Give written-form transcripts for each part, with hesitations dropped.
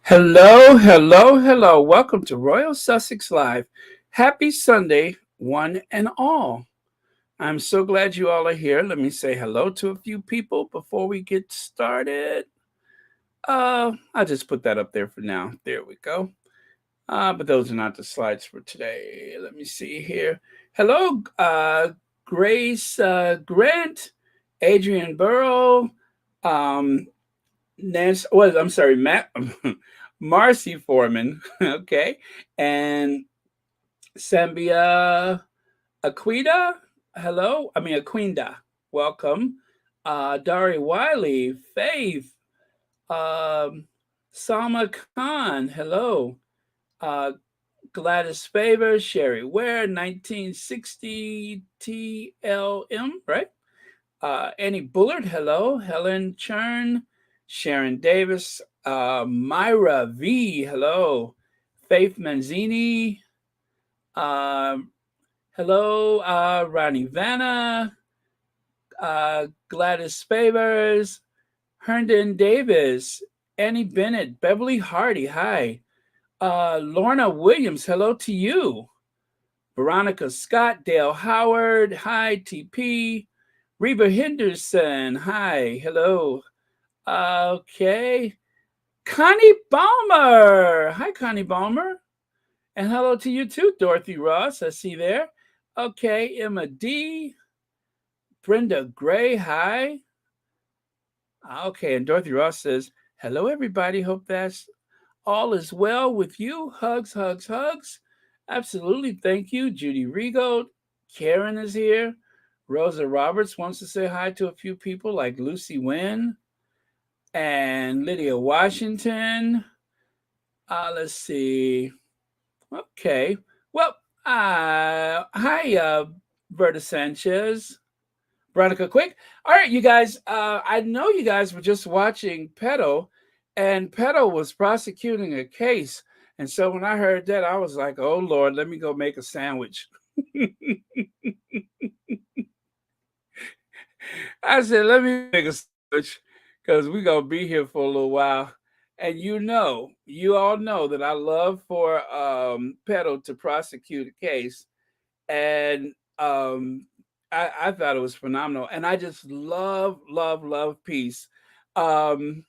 Hello, hello, hello. Welcome to Royal Sussex Live. Happy Sunday, one and all. I'm so glad you all are here. Let me say hello to a few people before we get started. I'll just put that up there for now. There we go. But those are not the slides for today. Let me see here. Hello, Grace Grant, Adrian Burrow, um, Nancy, well, I'm sorry, Matt, Marcy Foreman, okay, and Sambia Aquida, hello, Aquinda, welcome, Dari Wiley, Faith, um, Salma Khan, hello, uh, Gladys Favor, Sherry Ware, 1960 TLM, right? Annie Bullard, hello. Helen Chern, Sharon Davis, Myra V, hello. Faith Manzini, um, hello. Ronnie Vanna, Gladys Favors, Herndon Davis, Annie Bennett, Beverly Hardy, hi. Lorna Williams, hello to you. Veronica Scott, Dale Howard, hi. TP. Reba Henderson, hi, hello. Okay. Connie Balmer. Hi, Connie Balmer. And hello to you too, Dorothy Ross. I see there. Okay, Emma D. Brenda Gray, hi. Okay, and Dorothy Ross says, hello, everybody. Hope that's all is well with you. Hugs, hugs, hugs. Absolutely. Thank you. Judy Rigo. Karen is here. Rosa Roberts wants to say hi to a few people like Lucy Wynn and Lydia Washington. Let's see. Okay. Well, hi, Berta Sanchez. Veronica Quick. All right, you guys. I know you guys were just watching Pedo, and Pedo was prosecuting a case. And so when I heard that, I was like, oh, Lord, let me go make a sandwich. I said, let me make a sandwich because we're going to be here for a little while. And you all know that I love for Pedo to prosecute a case. And I thought it was phenomenal. And I just love, love, love peace. Um,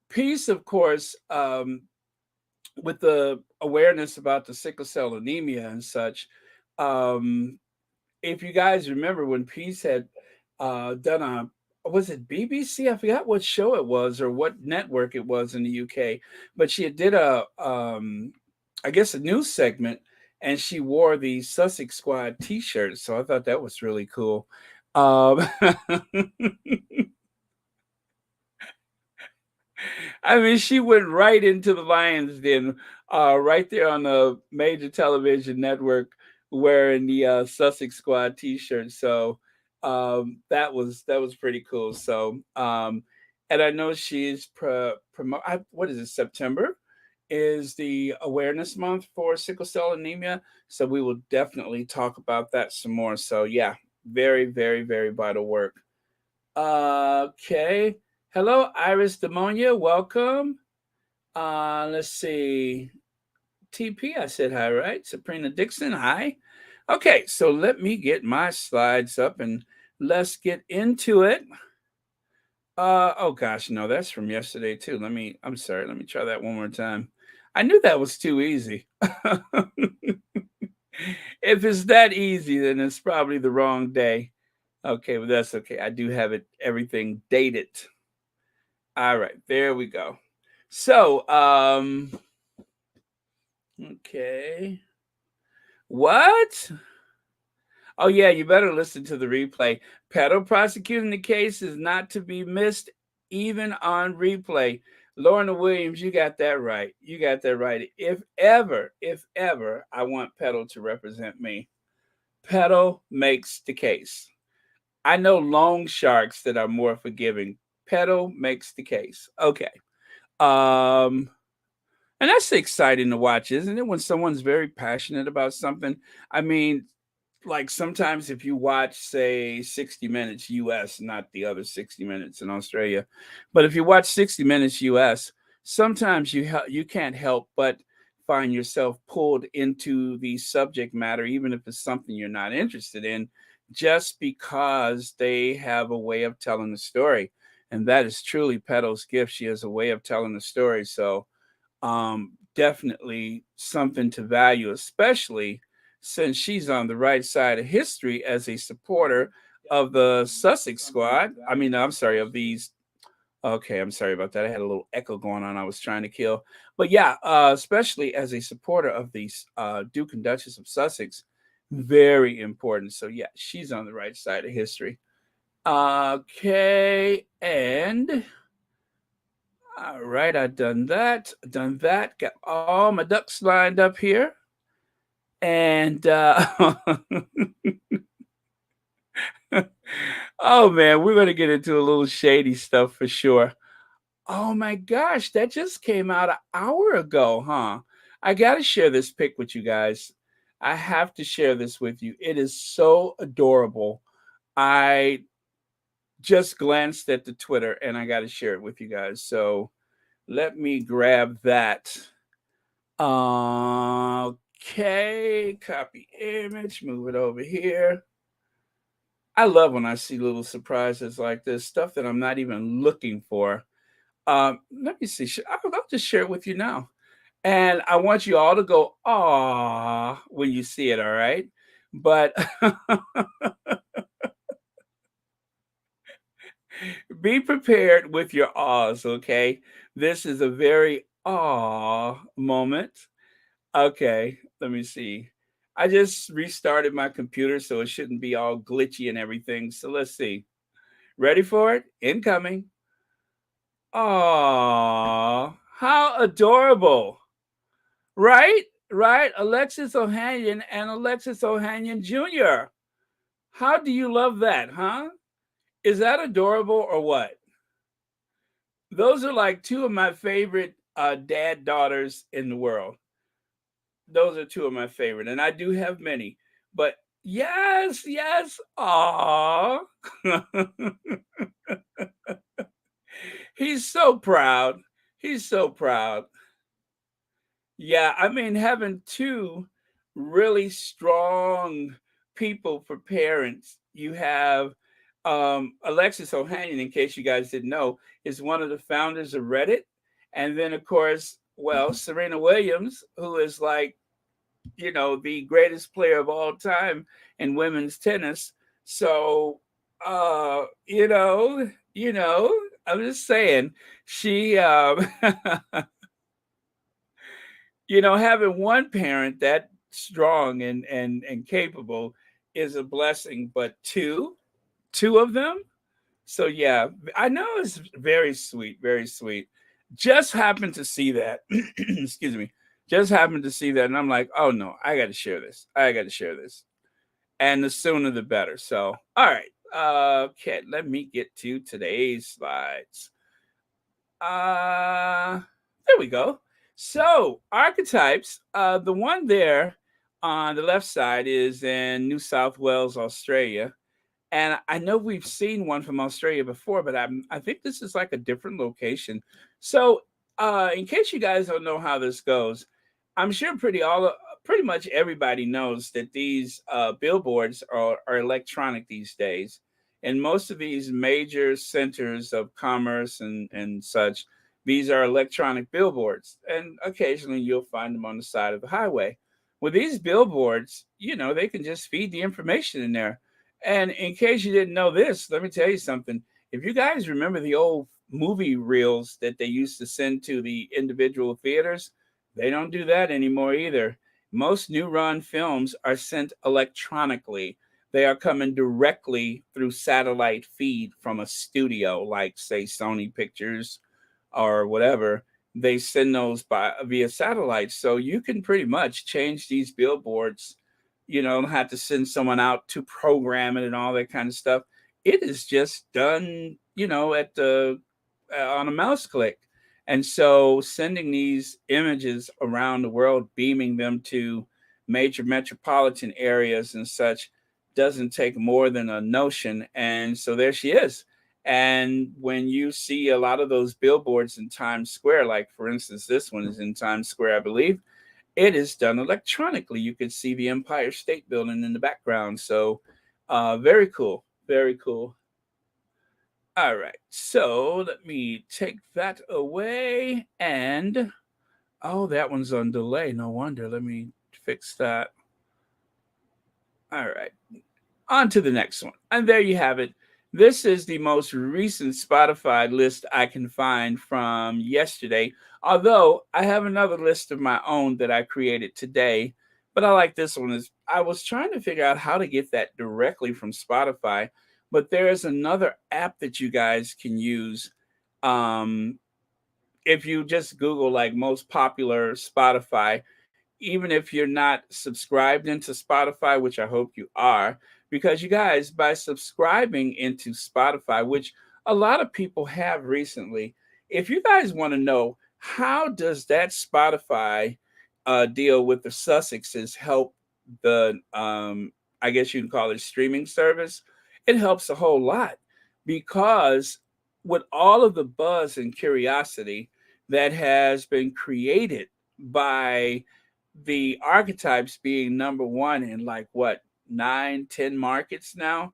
Peace, of course, with the awareness about the sickle cell anemia and such. Um, if you guys remember when Peace had done a was it BBC? I forgot what show it was or what network it was in the UK, but she did a I guess a news segment, and she wore the Sussex Squad T-shirt. So I thought that was really cool. Um, I mean, she went right into the Lions Den, right there on the major television network, wearing the Sussex Squad T-shirt. So that was pretty cool. So and I know she's what is it? September is the awareness month for sickle cell anemia. So we will definitely talk about that some more. So yeah, very, very, very vital work. Okay. Hello, Iris Demonia. Welcome. Let's see. TP, I said hi, right? Sabrina Dixon, hi. Okay, so let me get my slides up and let's get into it. Oh gosh, no, that's from yesterday too. I'm sorry, let me try that one more time. I knew that was too easy. If it's that easy, then it's probably the wrong day. Okay, but that's okay. I do have it everything dated. All right, there we go. So, okay. What? Oh yeah, you better listen to the replay. Pedo prosecuting the case is not to be missed even on replay. Lorna Williams, you got that right. You got that right. If ever I want Pedo to represent me, Pedo makes the case. I know loan sharks that are more forgiving. Pedo makes the case. Okay. Um, and that's exciting to watch, isn't it? When someone's very passionate about something. I mean, like sometimes if you watch, say, 60 Minutes US, not the other 60 Minutes in Australia, but if you watch 60 Minutes US, sometimes you can't help but find yourself pulled into the subject matter, even if it's something you're not interested in, just because they have a way of telling the story. And that is truly Petal's gift. She has a way of telling the story. So definitely something to value, especially since she's on the right side of history as a supporter of the Sussex squad. I mean, I'm sorry, of these. Okay, I'm sorry about that. I had a little echo going on. I was trying to kill, but yeah, especially as a supporter of these Duke and Duchess of Sussex, very important. So yeah, she's on the right side of history. Okay, and all right, I've done that. Done that. Got all my ducks lined up here. And oh man, we're gonna get into a little shady stuff for sure. Oh my gosh, that just came out an hour ago, huh? I gotta share this pic with you guys. I have to share this with you. It is so adorable. I just glanced at the Twitter and I gotta share it with you guys. So let me grab that. Okay, copy image, move it over here. I love when I see little surprises like this, stuff that I'm not even looking for. Let me see. I'll just share it with you now. And I want you all to go, "Aw," when you see it, all right? But be prepared with your ahs, okay? This is a very aw moment. Okay, let me see. I just restarted my computer so it shouldn't be all glitchy and everything. So let's see. Ready for it? Incoming. Aw, how adorable. Right? Right? Alexis Ohanian and Alexis Ohanian Jr. How do you love that, huh? Is that adorable or what? Those are like two of my favorite dad daughters in the world. Those are two of my favorite, and I do have many. But yes, yes, aw. He's so proud. He's so proud. Yeah, I mean, having two really strong people for parents. You have Alexis Ohanian, in case you guys didn't know, is one of the founders of Reddit. And then, of course, well, Serena Williams, who is like, the greatest player of all time in women's tennis. So, I'm just saying, she, having one parent that strong and capable is a blessing, but two of them. So yeah, I know it's very sweet, very sweet. Just happened to see that. Excuse me. Just happened to see that, and I'm like, oh no, I got to share this. I got to share this, and the sooner the better. So, all right, okay, let me get to today's slides. Uh, there we go. So, archetypes, the one there on the left side is in New South Wales, Australia. And I know we've seen one from Australia before, but I think this is like a different location. So, in case you guys don't know how this goes, I'm sure pretty much everybody knows that these billboards are electronic these days, and most of these major centers of commerce and such, these are electronic billboards, and occasionally you'll find them on the side of the highway. With these billboards, they can just feed the information in there. And in case you didn't know this, let me tell you something. If you guys remember the old movie reels that they used to send to the individual theaters, they don't do that anymore either. Most new run films are sent electronically. They are coming directly through satellite feed from a studio, like, say, Sony Pictures or whatever. They send those via satellite. So you can pretty much change these billboards. You don't have to send someone out to program it and all that kind of stuff. It is just done, at the on a mouse click. And so sending these images around the world, beaming them to major metropolitan areas and such, doesn't take more than a notion. And so there she is. And when you see a lot of those billboards in Times Square, like for instance, this one is in Times Square, I believe, it is done electronically. You can see the Empire State Building in the background. So, very cool. Very cool. All right. So let me take that away. And oh, that one's on delay. No wonder. Let me fix that. All right. On to the next one. And there you have it. This is the most recent Spotify list I can find from yesterday. Although I have another list of my own that I created today. But I like this one. Is I was trying to figure out how to get that directly from Spotify. But there is another app that you guys can use. Um, if you just Google like most popular Spotify, even if you're not subscribed into Spotify, which I hope you are, because you guys, by subscribing into Spotify, which a lot of people have recently, if you guys want to know how does that Spotify deal with the Sussexes help the, I guess you can call it streaming service, it helps a whole lot because with all of the buzz and curiosity that has been created by the archetypes being number one in like what 9, 10 markets now,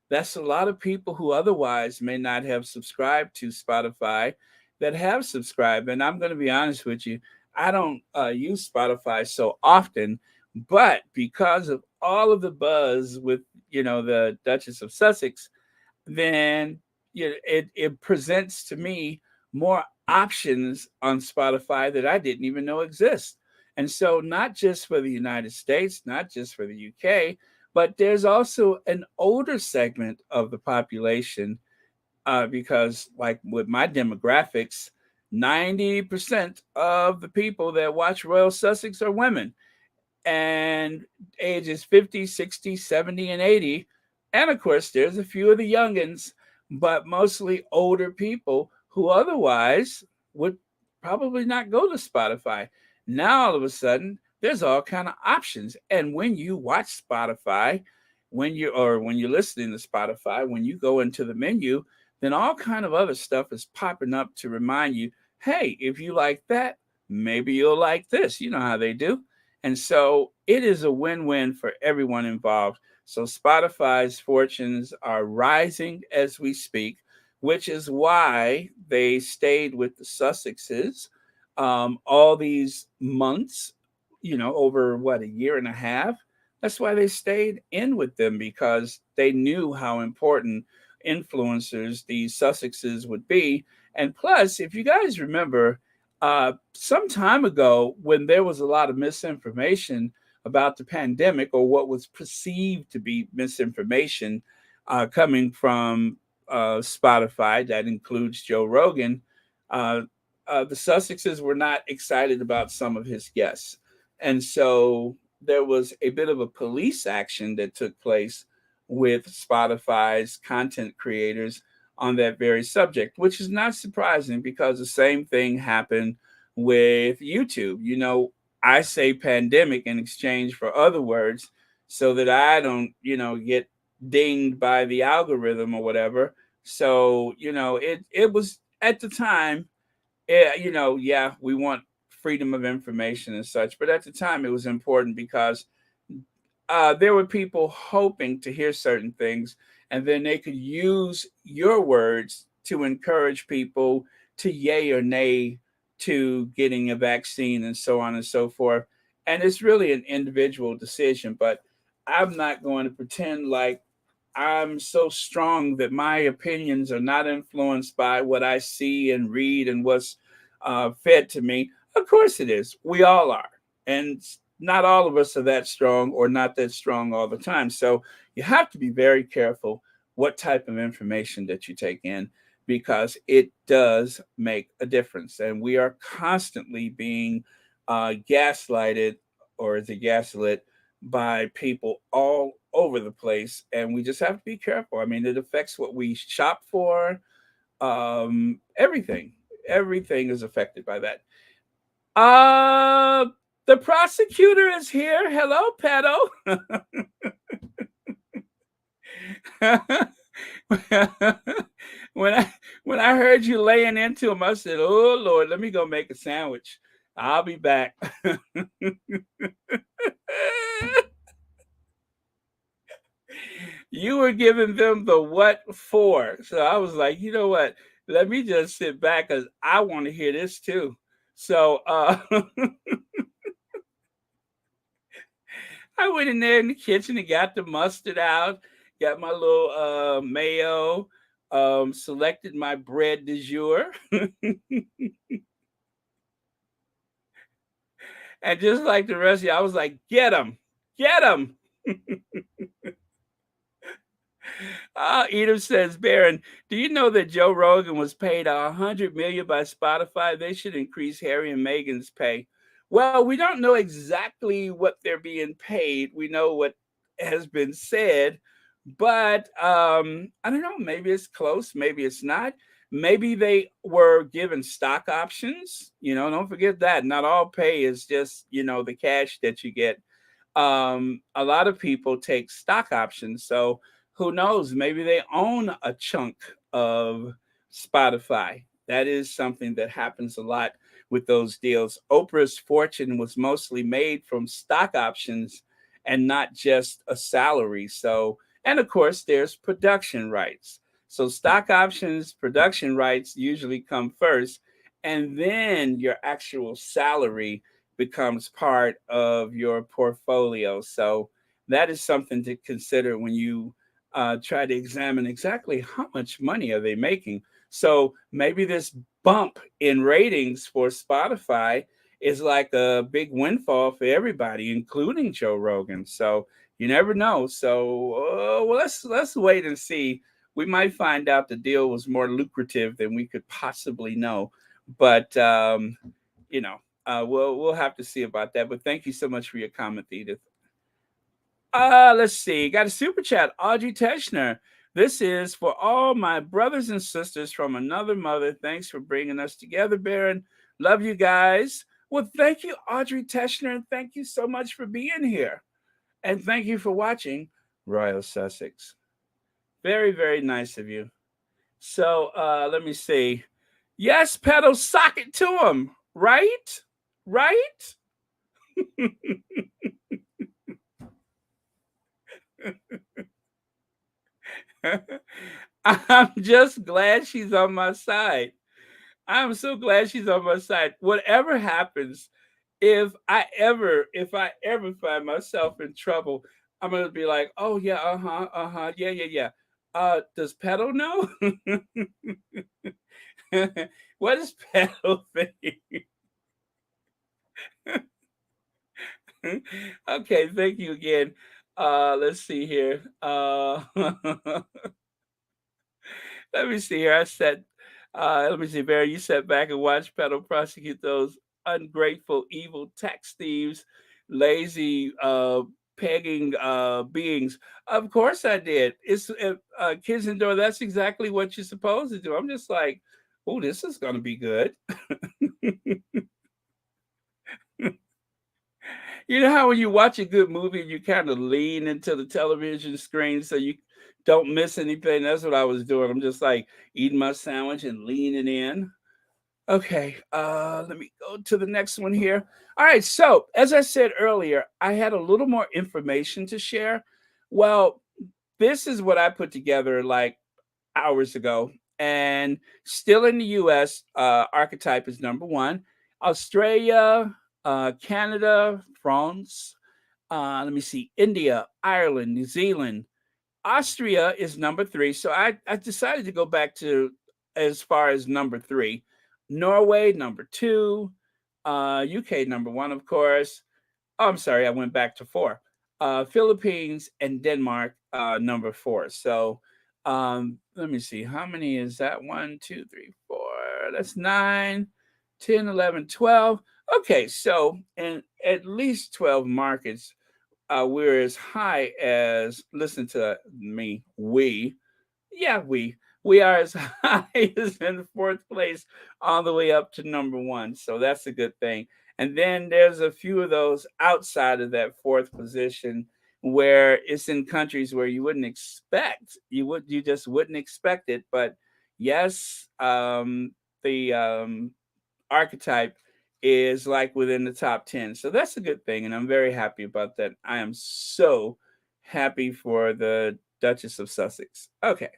that's a lot of people who otherwise may not have subscribed to Spotify that have subscribed. And I'm going to be honest with you, I don't use Spotify so often, but because of all of the buzz with the Duchess of Sussex, then it presents to me more options on Spotify that I didn't even know exist. And so, not just for the United States, not just for the UK, but there's also an older segment of the population because, like with my demographics, 90% of the people that watch Royal Sussex are women and ages 50, 60, 70, and 80. And of course, there's a few of the youngins, but mostly older people who otherwise would probably not go to Spotify. Now all of a sudden, there's all kind of options. And when you watch Spotify, when you're listening to Spotify, when you go into the menu, then all kind of other stuff is popping up to remind you, hey, if you like that, maybe you'll like this. You know how they do. And so it is a win-win for everyone involved. So Spotify's fortunes are rising as we speak, which is why they stayed with the Sussexes all these months, over what, a year and a half. That's why they stayed in with them because they knew how important influencers these Sussexes would be. And plus, if you guys remember, some time ago when there was a lot of misinformation about the pandemic or what was perceived to be misinformation coming from Spotify, that includes Joe Rogan, uh, the Sussexes were not excited about some of his guests. And so there was a bit of a police action that took place with Spotify's content creators on that very subject, which is not surprising because the same thing happened with YouTube. I say pandemic in exchange for other words so that I don't, get dinged by the algorithm or whatever. So, it was at the time, yeah, we want freedom of information and such, but at the time it was important because there were people hoping to hear certain things, and then they could use your words to encourage people to yay or nay to getting a vaccine and so on and so forth. And it's really an individual decision, but I'm not going to pretend like I'm so strong that my opinions are not influenced by what I see and read and what's fed to me. Of course it is. We all are. And not all of us are that strong or not that strong all the time. So you have to be very careful what type of information that you take in because it does make a difference. And we are constantly being gaslighted or is it gaslit by people all over the place. And we just have to be careful. I mean, it affects what we shop for, everything. Everything is affected by that. Uh, the prosecutor is here. Hello, pedo. when I heard you laying into him, I said, "Oh Lord, let me go make a sandwich. I'll be back." You were giving them the what for. So I was like, you know what? Let me just sit back because I want to hear this too. So I went in there in the kitchen and got the mustard out, got my little mayo, selected my bread du jour, and just like the rest of you, I was like, get 'em. Edom says, Baron, do you know that Joe Rogan was paid $100 million by Spotify? They should increase Harry and Meghan's pay. Well, we don't know exactly what they're being paid. We know what has been said, but I don't know. Maybe it's close. Maybe it's not. Maybe they were given stock options. Don't forget that. Not all pay is just the cash that you get. A lot of people take stock options. So who knows? Maybe they own a chunk of Spotify. That is something that happens a lot with those deals. Oprah's fortune was mostly made from stock options and not just a salary. So, and of course, there's production rights. So, stock options, production rights usually come first, and then your actual salary becomes part of your portfolio. So that is something to consider when you try to examine exactly how much money are they making. So maybe this bump in ratings for Spotify is like a big windfall for everybody, including Joe Rogan. So you never know. So well, let's wait and see. We might find out the deal was more lucrative than we could possibly know. But you know, we'll have to see about that. But thank you so much for your comment, Edith. Let's see. Got a super chat, Audrey Teschner. This is for all my brothers and sisters from another mother. Thanks for bringing us together, Baron. Love you guys. Well, thank you, Audrey Teschner, and thank you so much for being here. And thank you for watching Royal Sussex. Very, very nice of you. So let me see. Yes, pedal, sock it to him. Right? Right? I'm just glad she's on my side. I'm so glad she's on my side. Whatever happens, if I ever find myself in trouble, I'm gonna be like, oh yeah, yeah, yeah, yeah. Does Pedal know? What is Pedal thinking? Okay, thank you again. Let's see here. Let me see here. Let me see, Barry, you sat back and watched Pedal prosecute those ungrateful, evil tax thieves, lazy, pegging beings. Of course I did. It's Kids Indoor. That's exactly what you're supposed to do. I'm just like, oh, this is going to be good. You know how when you watch a good movie, you kind of lean into the television screen so you don't miss anything. That's what I was doing. I'm just like eating my sandwich and leaning in. Okay, let me go to the next one here. All right, so as I said earlier, I had a little more information to share. Well, this is what I put together like hours ago, and still in the US, Archetype is number one. Australia, Canada, France, let me see, India, Ireland, New Zealand, Austria is number three. So I decided to go back to as far as number three. Norway, number two. UK, number one, of course. Oh, I'm sorry, I went back to four. Philippines and Denmark, number four. So let me see. How many is that? One, two, three, four. That's 9, 10, 11, 12. Okay, so in at least 12 markets, we're as high as, listen to me, we are as high as in fourth place all the way up to number one. So that's a good thing. And then there's a few of those outside of that fourth position where it's in countries where you just wouldn't expect it, but Yes, the Archetype is like within the top 10. So that's a good thing. And I'm very happy about that. I am so happy for the Duchess of Sussex. Okay.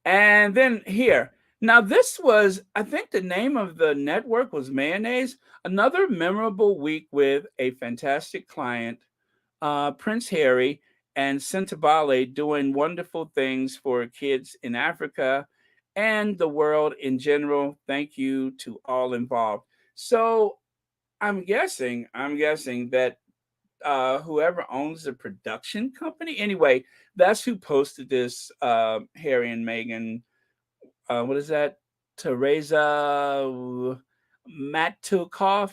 And then here. Now, this was, I think the name of the network was Mayonnaise. Another memorable week with a fantastic client, Prince Harry and Cynthia doing wonderful things for kids in Africa and the world in general. Thank you to all involved. So I'm guessing that whoever owns the production company, anyway, that's who posted this Harry and Meghan, what is that? Teresa Matukov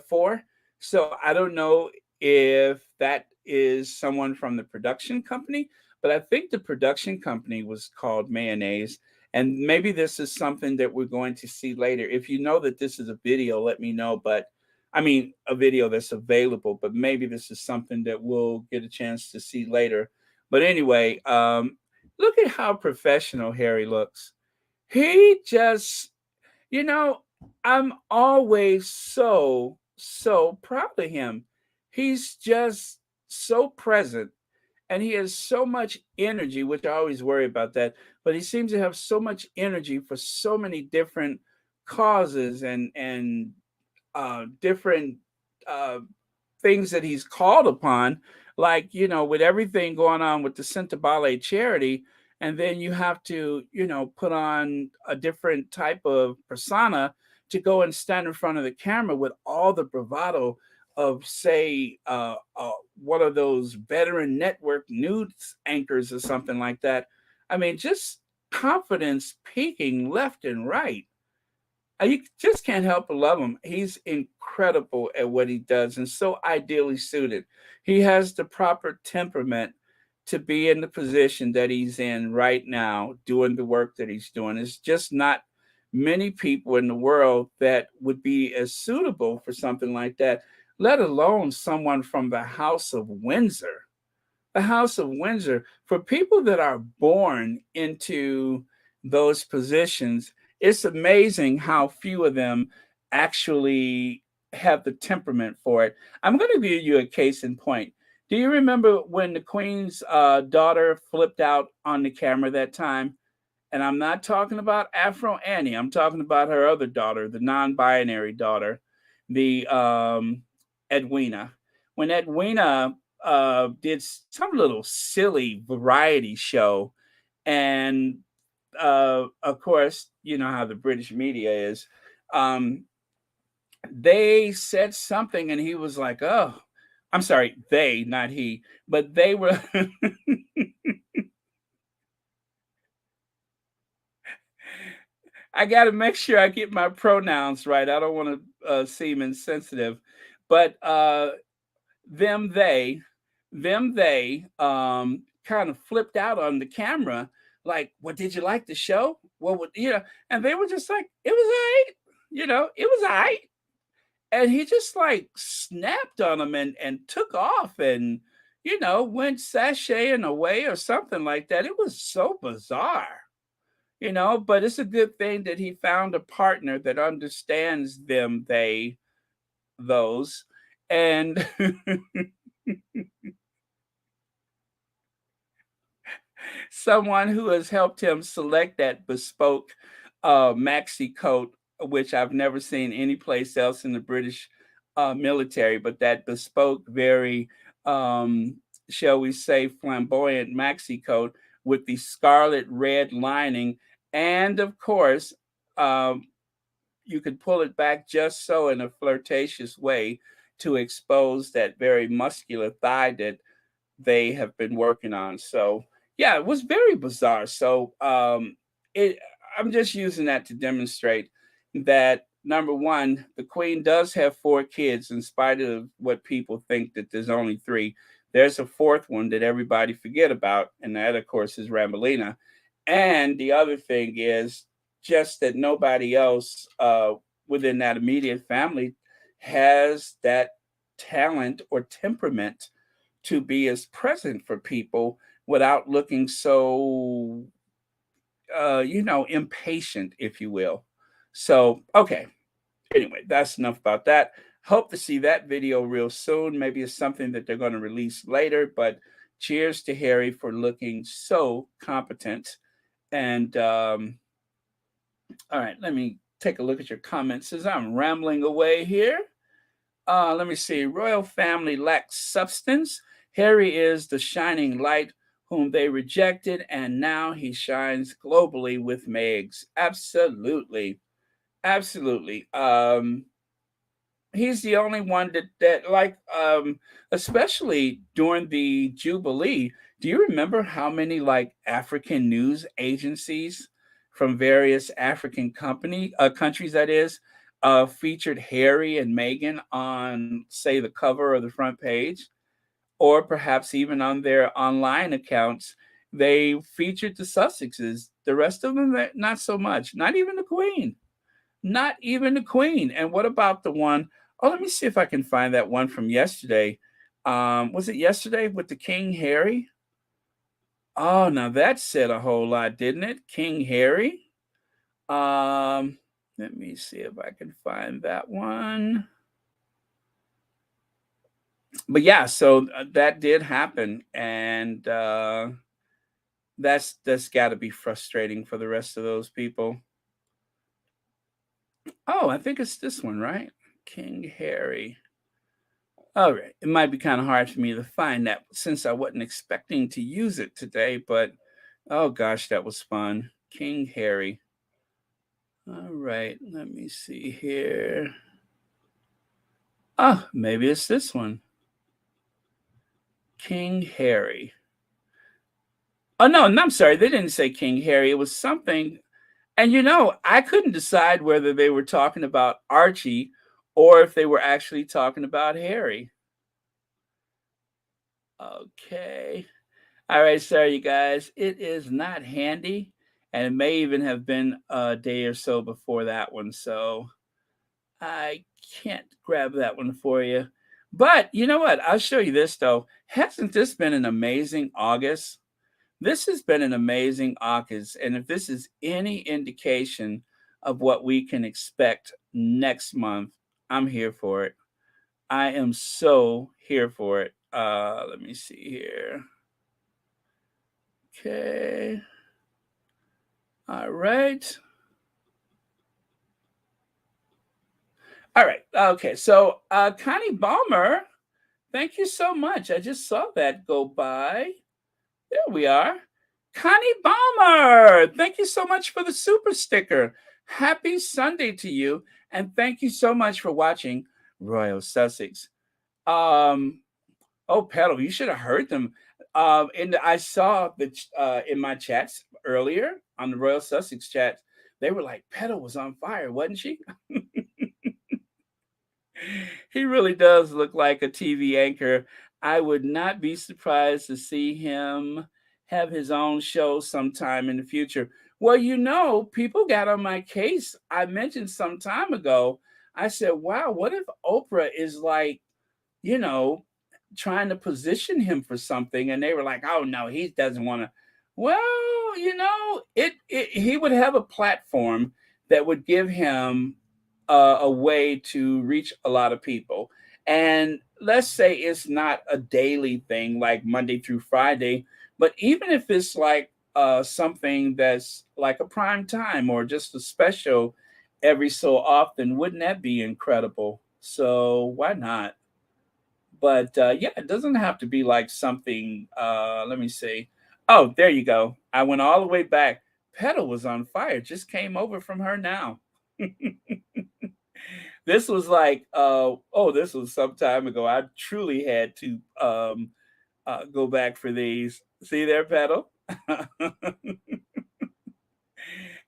for. So I don't know if that is someone from the production company, but I think the production company was called Mayonnaise. And maybe this is something that we're going to see later. If you know that this is a video, let me know. But I mean, a video that's available, but maybe this is something that we'll get a chance to see later. But anyway, look at how professional Harry looks. He just, you know, I'm always so proud of him. He's just so present and he has so much energy, which I always worry about that, but he seems to have so much energy for so many different causes and different uh, things that he's called upon, like, with everything going on with the Centabale charity. And then you have to, put on a different type of persona to go and stand in front of the camera with all the bravado of, say, one of those veteran network news anchors or something like that. I mean, just confidence peaking left and right. You just can't help but love him. He's incredible at what he does and so ideally suited. He has the proper temperament to be in the position that he's in right now, doing the work that he's doing. It's just not many people in the world that would be as suitable for something like that, let alone someone from the House of Windsor. The House of Windsor, for people that are born into those positions, it's amazing how few of them actually have the temperament for it. I'm going to give you a case in point. Do you remember when the Queen's daughter flipped out on the camera that time? And I'm not talking about Afro Annie. I'm talking about her other daughter, the non-binary daughter, the Edwina. When Edwina did some little silly variety show, and of course, you know how the British media is. Um, they said something, and he was like, "Oh, I'm sorry, they, not he, but they were." I got to make sure I get my pronouns right. I don't want to seem insensitive, but them they kind of flipped out on the camera, like, "What, did you like the show? What would And they were just like, "It was alright, it was alright." And he just like snapped on them and took off and went sashaying away or something like that. It was so bizarre. But it's a good thing that he found a partner that understands them, those, and someone who has helped him select that bespoke maxi coat, which I've never seen anyplace else in the British military, but that bespoke, very, shall we say, flamboyant maxi coat with the scarlet red lining. And of course, um, you could pull it back just so in a flirtatious way to expose that very muscular thigh that they have been working on. So yeah, it was very bizarre. So it I'm just using that to demonstrate that, number one, the Queen does have four kids, in spite of what people think that there's only three. There's a fourth one that everybody forget about, and that of course is Ramelina. And the other thing is just that nobody else within that immediate family has that talent or temperament to be as present for people without looking so impatient, if you will. So, okay. Anyway, that's enough about that. Hope to see that video real soon. Maybe it's something that they're going to release later, but cheers to Harry for looking so competent. And all right, let me take a look at your comments as I'm rambling away here. Let me see. Royal family lacks substance. Harry is the shining light whom they rejected, and now he shines globally with Megs. Absolutely. Absolutely. He's the only one that like especially during the Jubilee. Do you remember how many like African news agencies from various African countries that is featured Harry and Meghan on, say, the cover or the front page, or perhaps even on their online accounts? They featured the Sussexes. The rest of them, not so much. Not even the Queen. Not even the Queen. And what about the one? Oh, let me see if I can find that one from yesterday. Was it yesterday with the King Harry? Oh, now that said a whole lot, didn't it? King Harry. Let me see if I can find that one. But yeah, so that did happen, and that's got to be frustrating for the rest of those people. Oh, I think it's this one, right? King Harry. All right. It might be kind of hard for me to find that since I wasn't expecting to use it today, but oh gosh, that was fun. King Harry. All right. Let me see here. Oh, maybe it's this one. King Harry. Oh, no, I'm sorry. They didn't say King Harry. It was something. And I couldn't decide whether they were talking about Archie or if they were actually talking about Harry. Okay. All right, sorry, you guys. It is not handy, and it may even have been a day or so before that one, so I can't grab that one for you. But you know what? I'll show you this though. Hasn't this been an amazing August? This has been an amazing August, and if this is any indication of what we can expect next month, I'm here for it. I am so here for it. Let me see here. Okay. All right. All right. Okay. So, Connie Balmer, thank you so much. I just saw that go by. There we are. Connie Balmer, thank you so much for the super sticker. Happy Sunday to you. And thank you so much for watching Royal Sussex. Oh, Pedal, you should have heard them. And I saw that in my chats earlier on the Royal Sussex chat, they were like, Pedal was on fire, wasn't she? He really does look like a TV anchor. I would not be surprised to see him have his own show sometime in the future. Well, people got on my case. I mentioned some time ago, I said, wow, what if Oprah is like, you know, trying to position him for something? And they were like, oh, no, he doesn't want to. Well, he would have a platform that would give him a way to reach a lot of people. And let's say it's not a daily thing like Monday through Friday, but even if it's like something that's like a prime time or just a special every so often, wouldn't that be incredible? So why not? But yeah, it doesn't have to be like something. Let me see. Oh, there you go. I went all the way back. Pedal was on fire. Just came over from her now. This was like, this was some time ago. I truly had to go back for these. See there, Pedal.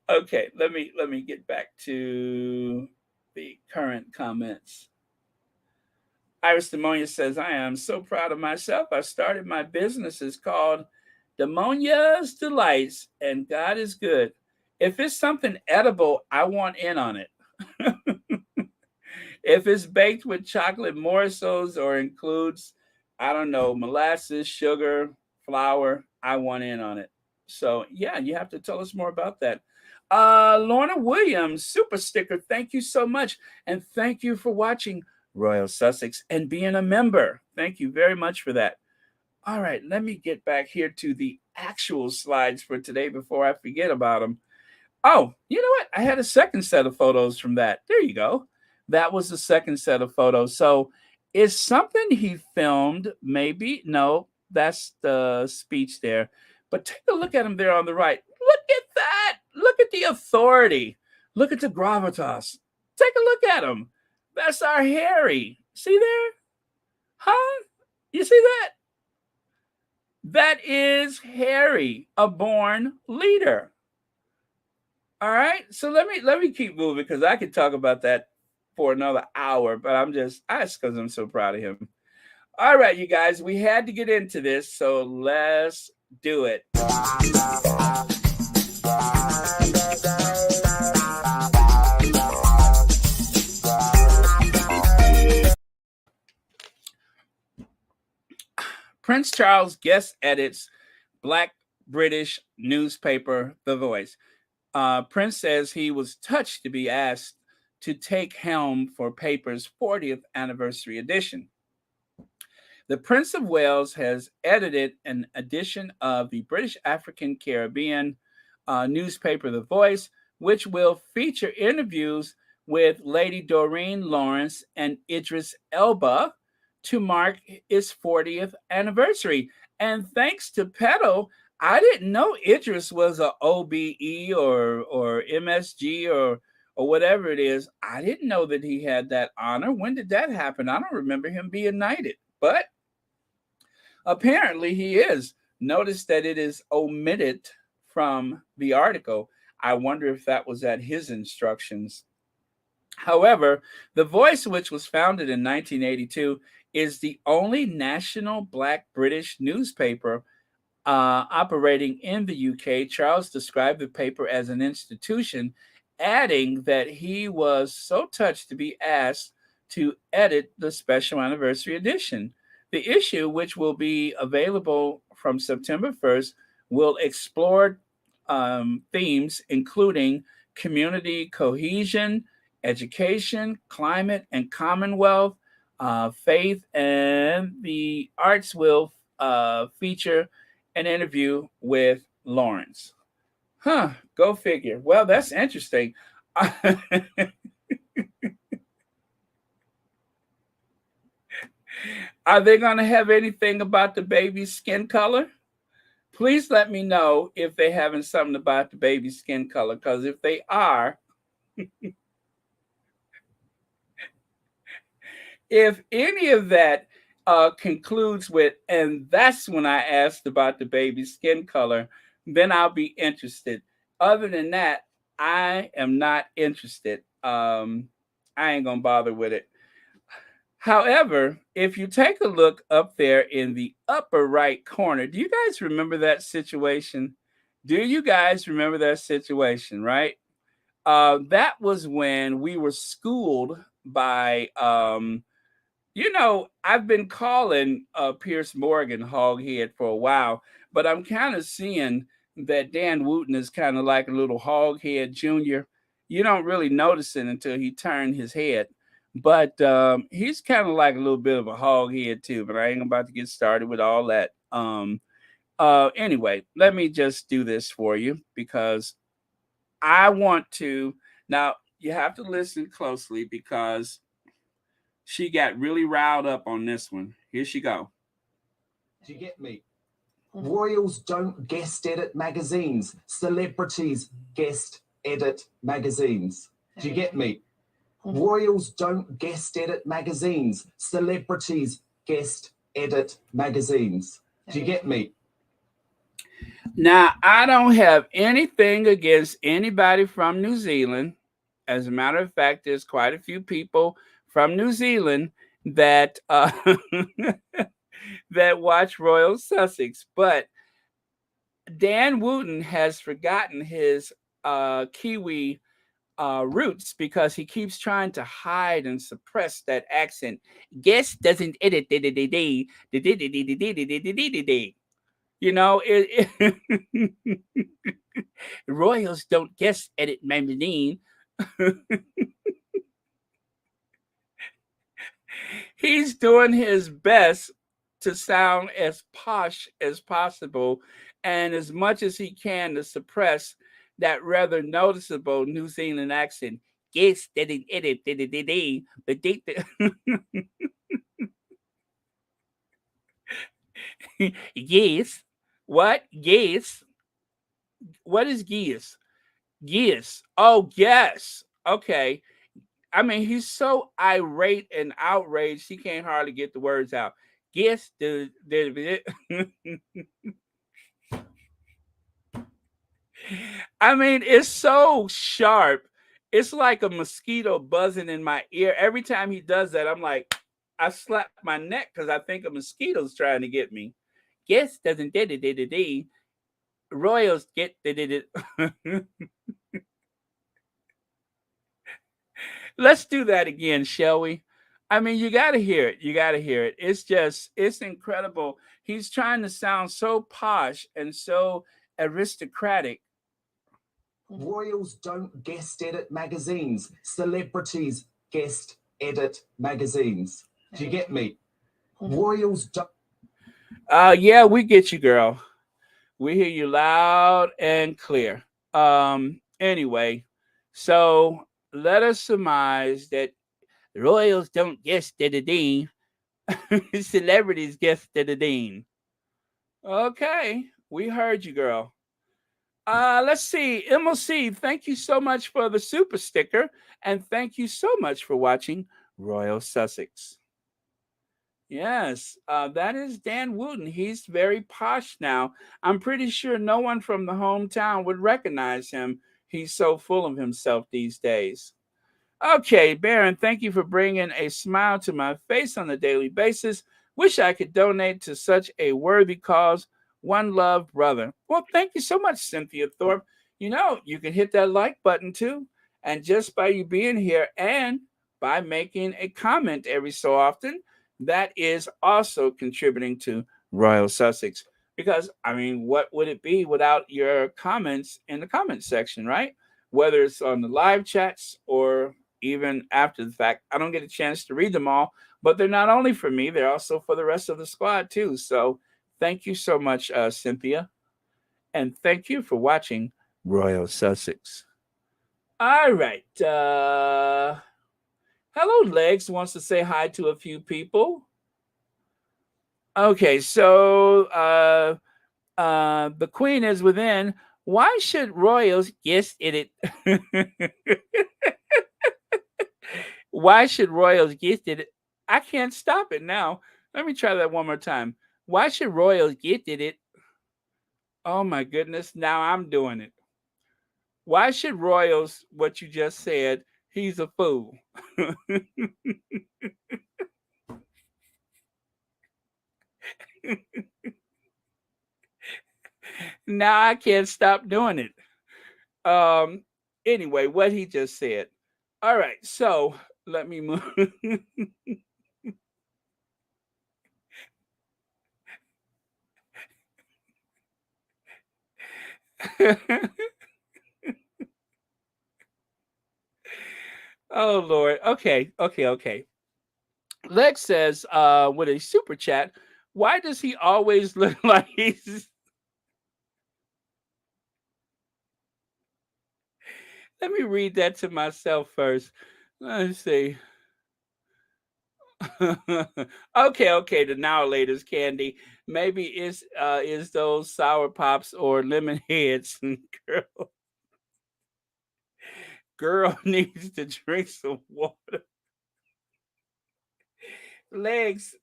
Okay, let me get back to the current comments. Iris Demonia says, I am so proud of myself. I started my business. It's called Demonia's Delights, and God is good. If it's something edible, I want in on it. If it's baked with chocolate morsels or includes, I don't know, molasses, sugar, flour, I want in on it. So yeah, you have to tell us more about that. Lorna Williams, super sticker. Thank you so much, and thank you for watching Royal Sussex and being a member. Thank you very much for that. All right, let me get back here to the actual slides for today before I forget about them. Oh, you know what? I had a second set of photos from that. There you go. That was the second set of photos. So, is something he filmed? Maybe. No, that's the speech there. But take a look at him there on the right. Look at that. Look at the authority. Look at the gravitas. Take a look at him. That's our Harry. See there? Huh? You see that? That is Harry, a born leader. All right, so let me keep moving because I could talk about that for another hour, but that's because I'm so proud of him. All right, you guys, we had to get into this, so let's do it. Prince Charles guest edits Black British newspaper The Voice. Prince says he was touched to be asked to take helm for paper's 40th anniversary edition. The Prince of Wales has edited an edition of the British African Caribbean newspaper The Voice, which will feature interviews with Lady Doreen Lawrence and Idris Elba to mark its 40th anniversary. And thanks to Pedo, I didn't know Idris was a OBE or MSG or whatever it is. I didn't know that he had that honor. When did that happen? I don't remember him being knighted, but apparently he is. Notice that it is omitted from the article. I wonder if that was at his instructions. However, The Voice, which was founded in 1982, is the only national Black British newspaper operating in the UK. Charles described the paper as an institution, adding that he was so touched to be asked to edit the special anniversary edition. The issue, which will be available from September 1st, will explore themes including community cohesion, education, climate and commonwealth, faith, and the arts will feature an interview with Lawrence. Huh, go figure. Well, that's interesting. Are they going to have anything about the baby's skin color? Please let me know if they're having something about the baby's skin color, because if they are, if any of that concludes with, and that's when I asked about the baby's skin color, then I'll be interested. Other than that, I am not interested. I ain't gonna bother with it. However, if you take a look up there in the upper right corner, do you guys remember that situation? Do you guys remember that situation, right? That was when we were schooled by I've been calling Pierce Morgan hoghead for a while, but I'm kind of seeing that Dan Wooten is kind of like a little hoghead junior. You don't really notice it until he turned his head, but he's kind of like a little bit of a hoghead too. But I ain't about to get started with all that. Anyway, let me just do this for you because I want to. Now you have to listen closely because she got really riled up on this one. Here she go. Do you get me? Royals don't guest edit magazines. Celebrities guest edit magazines. Do you get me? Royals don't guest edit magazines. Celebrities guest edit magazines. Do you get me? Now, I don't have anything against anybody from New Zealand. As a matter of fact, there's quite a few people from New Zealand that that watch Royal Sussex, but Dan Wooten has forgotten his Kiwi roots because he keeps trying to hide and suppress that accent. Guest doesn't edit. You know, Royals don't guest edit magazine. He's doing his best to sound as posh as possible and as much as he can to suppress that rather noticeable New Zealand accent. Yes, yes. What? Yes. What is yes? Yes. Oh, yes. Okay. I mean, he's so irate and outraged, he can't hardly get the words out. Yes, I mean, it's so sharp. It's like a mosquito buzzing in my ear. Every time he does that, I'm like, I slap my neck because I think a mosquito's trying to get me. Yes, doesn't did. Royals get did. Let's do that again, shall we? I mean, you got to hear it. You got to hear it. It's incredible. He's trying to sound so posh and so aristocratic. Royals don't guest edit magazines. Celebrities guest edit magazines. Do you get me? Royals don't. Yeah, we get you, girl. We hear you loud and clear. Anyway, so let us surmise that Royals don't guess the dean. Celebrities guess the dean. Okay, we heard you, girl. Let's see. MLC, thank you so much for the super sticker, and thank you so much for watching Royal Sussex. Yes, that is Dan Wooten. He's very posh now. I'm pretty sure no one from the hometown would recognize him. He's so full of himself these days. Okay, Baron, thank you for bringing a smile to my face on a daily basis. Wish I could donate to such a worthy cause. One love, brother. Well, thank you so much, Cynthia Thorpe. You know, you can hit that like button too. And just by you being here and by making a comment every so often, that is also contributing to Royal Sussex. Because, I mean, what would it be without your comments in the comment section, right? Whether it's on the live chats or even after the fact. I don't get a chance to read them all, but they're not only for me, they're also for the rest of the squad too. So thank you so much, Cynthia. And thank you for watching Royal Sussex. All right. Hello, Legs wants to say hi to a few people. Okay, so the Queen is within. Why should royals guess in it? Why should royals get it? I can't stop it now. Let me try that one more time. Why should royals get it? Oh my goodness, now I'm doing it. Why should royals, what you just said, he's a fool. Now I can't stop doing it. Anyway, what he just said. All right, so let me move. Oh Lord. Okay. Lex says, with a super chat, why does he always look like he's let me read that to myself first. Let's see. Okay, the now latest candy. Maybe it's is those sour pops or lemon heads. girl girl needs to drink some water. Legs,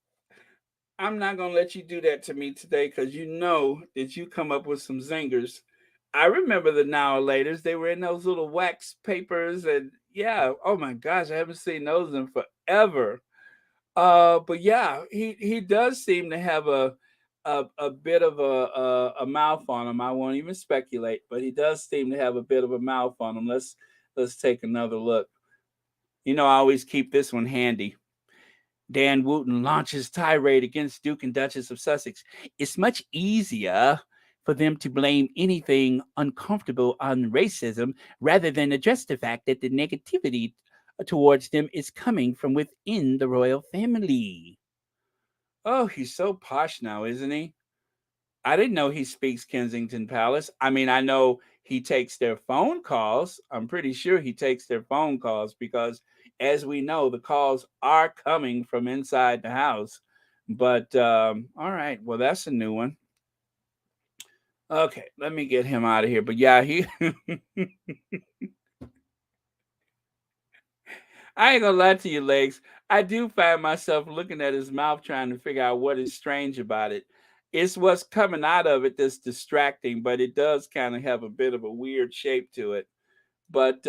I'm not gonna let you do that to me today because you know that you come up with some zingers. I remember the now and laters. They were in those little wax papers, and yeah, oh my gosh, I haven't seen those in forever. But yeah, he does seem to have a bit of a mouth on him. I won't even speculate, but he does seem to have a bit of a mouth on him. Let's take another look. You know, I always keep this one handy. Dan Wooten launches tirade against Duke and Duchess of Sussex. It's much easier for them to blame anything uncomfortable on racism rather than address the fact that the negativity towards them is coming from within the royal family. Oh, he's so posh now, isn't he? I didn't know he speaks Kensington Palace. I mean, I know he takes their phone calls. I'm pretty sure he takes their phone calls because, as we know, the calls are coming from inside the house. But all right, well, that's a new one. Okay, let me get him out of here. But yeah, he. I ain't gonna lie to you, Legs. I do find myself looking at his mouth trying to figure out what is strange about it. It's what's coming out of it that's distracting, but it does kind of have a bit of a weird shape to it. But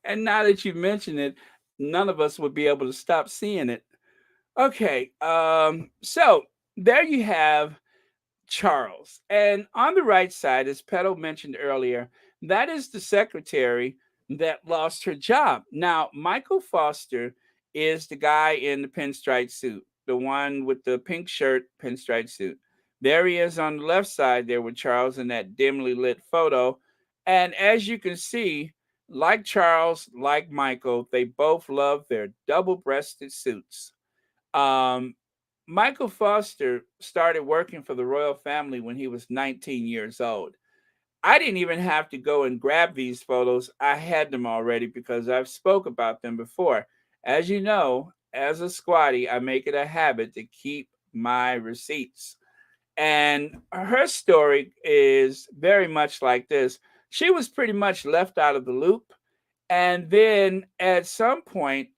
and now that you mention it, none of us would be able to stop seeing it. Okay, so there you have Charles. And on the right side, as Petal mentioned earlier, that is the secretary that lost her job. Now, Michael Foster is the guy in the pinstripe suit, the one with the pink shirt, pinstripe suit. There he is on the left side there with Charles in that dimly lit photo. And as you can see, like Charles, like Michael, they both love their double breasted suits. Um, Michael Foster started working for the royal family when he was 19 years old. I didn't even have to go and grab these photos. I had them already because I've spoke about them before. As you know, as a squatty, I make it a habit to keep my receipts. And her story is very much like this. She was pretty much left out of the loop. And then at some point,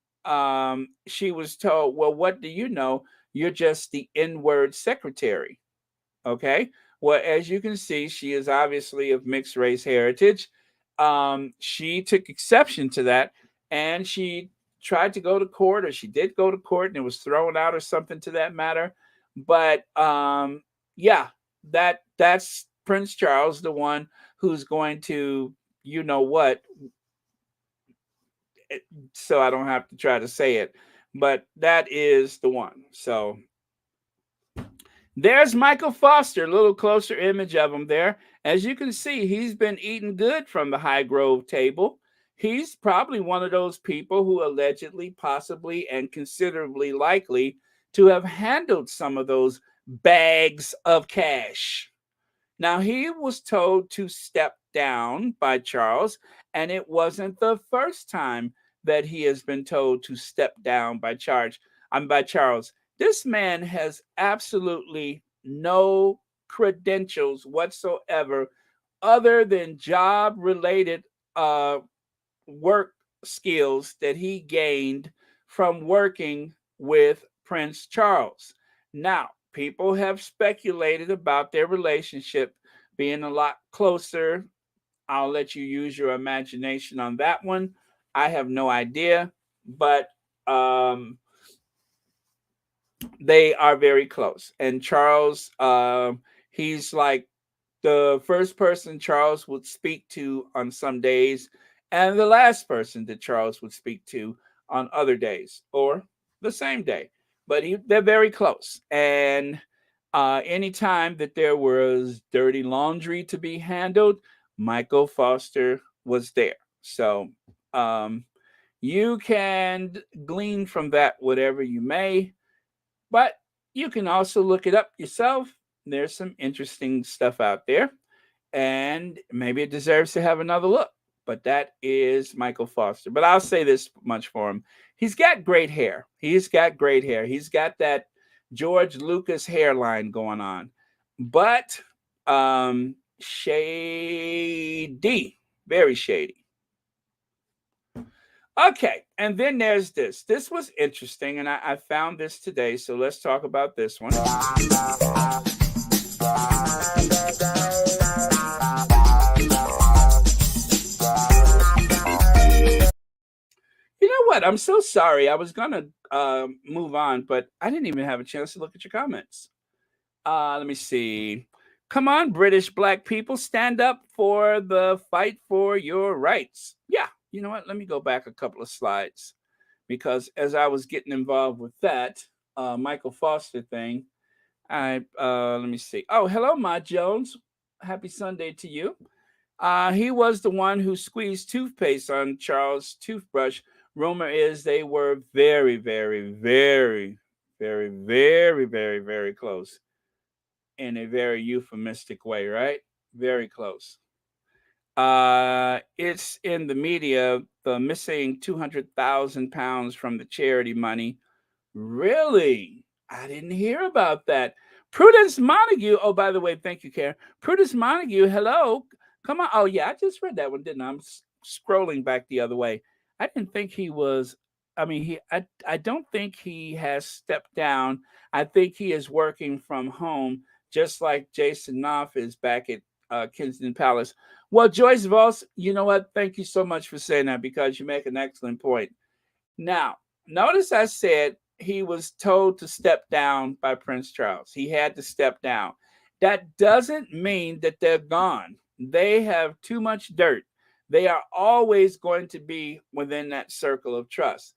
she was told, well, what do you know? You're just the N word secretary. Okay. Well, as you can see, she is obviously of mixed race heritage. She took exception to that and she tried to go to court, or she did go to court and it was thrown out or something to that matter. But yeah, that's Prince Charles, the one who's going to, you know what, so I don't have to try to say it, but that is the one. So there's Michael Foster, a little closer image of him there. As you can see, he's been eating good from the High Grove table. He's probably one of those people who allegedly, possibly, and considerably likely to have handled some of those bags of cash. Now, he was told to step down by Charles, and it wasn't the first time that he has been told to step down by by Charles. This man has absolutely no credentials whatsoever other than job related work skills that he gained from working with Prince Charles. Now, people have speculated about their relationship being a lot closer. I'll let you use your imagination on that one. I have no idea, but they are very close. And Charles, he's like the first person Charles would speak to on some days, and the last person that Charles would speak to on other days, or the same day. But they're very close. And anytime that there was dirty laundry to be handled, Michael Foster was there. So you can glean from that whatever you may, but you can also look it up yourself. There's some interesting stuff out there, and maybe it deserves to have another look. But that is Michael Foster. But I'll say this much for him. He's got great hair. He's got great hair. He's got that George Lucas hairline going on. But shady, very shady. Okay, and then there's this. This was interesting, and I found this today, so let's talk about this one. You know what? I'm so sorry. I was going to move on, but I didn't even have a chance to look at your comments. Let me see. Come on, British black people, stand up for the fight for your rights. Yeah, you know what? Let me go back a couple of slides because as I was getting involved with that Michael Foster thing, I let me see. Oh, hello, Ma Jones. Happy Sunday to you. He was the one who squeezed toothpaste on Charles' toothbrush. Rumor is they were very, very, very, very, very, very, very close in a very euphemistic way, right? Very close. It's in the media, the missing 200,000 pounds from the charity money. Really? I didn't hear about that. Prudence Montague. Oh, by the way, thank you, Karen. Prudence Montague, hello. Come on. Oh, yeah, I just read that one, didn't I? I'm scrolling back the other way. I didn't think he was. I mean, I don't think he has stepped down. I think he is working from home, just like Jason Knopf is back at Kensington Palace. Well, Joyce Voss, you know what? Thank you so much for saying that because you make an excellent point. Now, notice I said he was told to step down by Prince Charles. He had to step down. That doesn't mean that they're gone. They have too much dirt. They are always going to be within that circle of trust.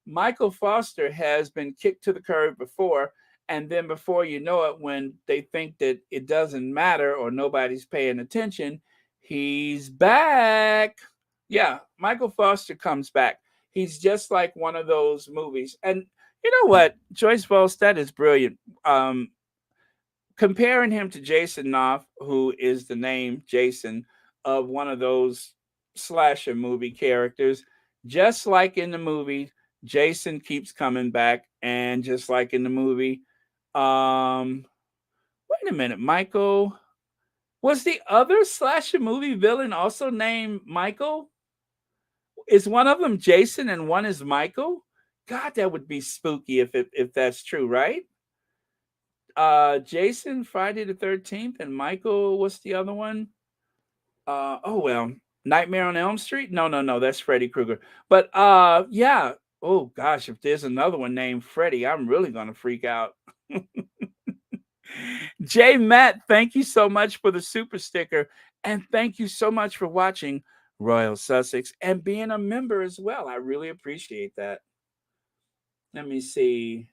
Michael Foster has been kicked to the curb before, and then before you know it, when they think that it doesn't matter or nobody's paying attention, he's back. Yeah, Michael Foster comes back. He's just like one of those movies. And you know what? Joyce Volz, that is brilliant. Comparing him to Jason Knopf, who is the name Jason of one of those slasher movie characters, just like in the movie, Jason keeps coming back. And just like in the movie, wait a minute, Michael. Was the other slasher movie villain also named Michael? Is one of them Jason and one is Michael? God, that would be spooky if that's true, right? Jason Friday the 13th and Michael, what's the other one? Oh well, Nightmare on Elm Street? No, that's Freddy Krueger. But yeah. Oh gosh, if there's another one named Freddy, I'm really gonna freak out. J Matt, thank you so much for the super sticker. And thank you so much for watching Royal Sussex and being a member as well. I really appreciate that. Let me see.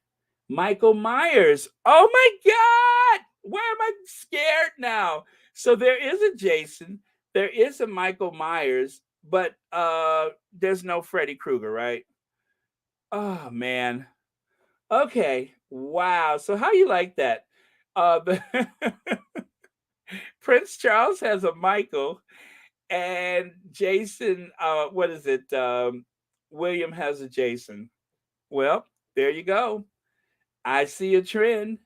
Michael Myers. Oh my God. Why am I scared now? So there is a Jason, there is a Michael Myers, but there's no Freddy Krueger, right? Oh man. Okay. Wow. So how you like that? The Prince Charles has a Michael and Jason, what is it? William has a Jason. Well, there you go. I see a trend.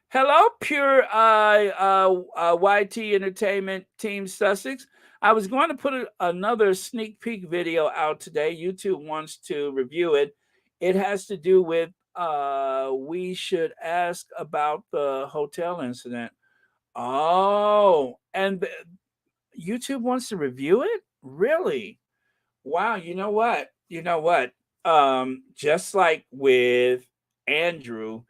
Hello, pure YT Entertainment Team Sussex. I was going to put another sneak peek video out today. YouTube wants to review it. It has to do with we should ask about the hotel incident. Oh, and YouTube wants to review it? Really? Wow, you know what? You know what? Just like with Andrew,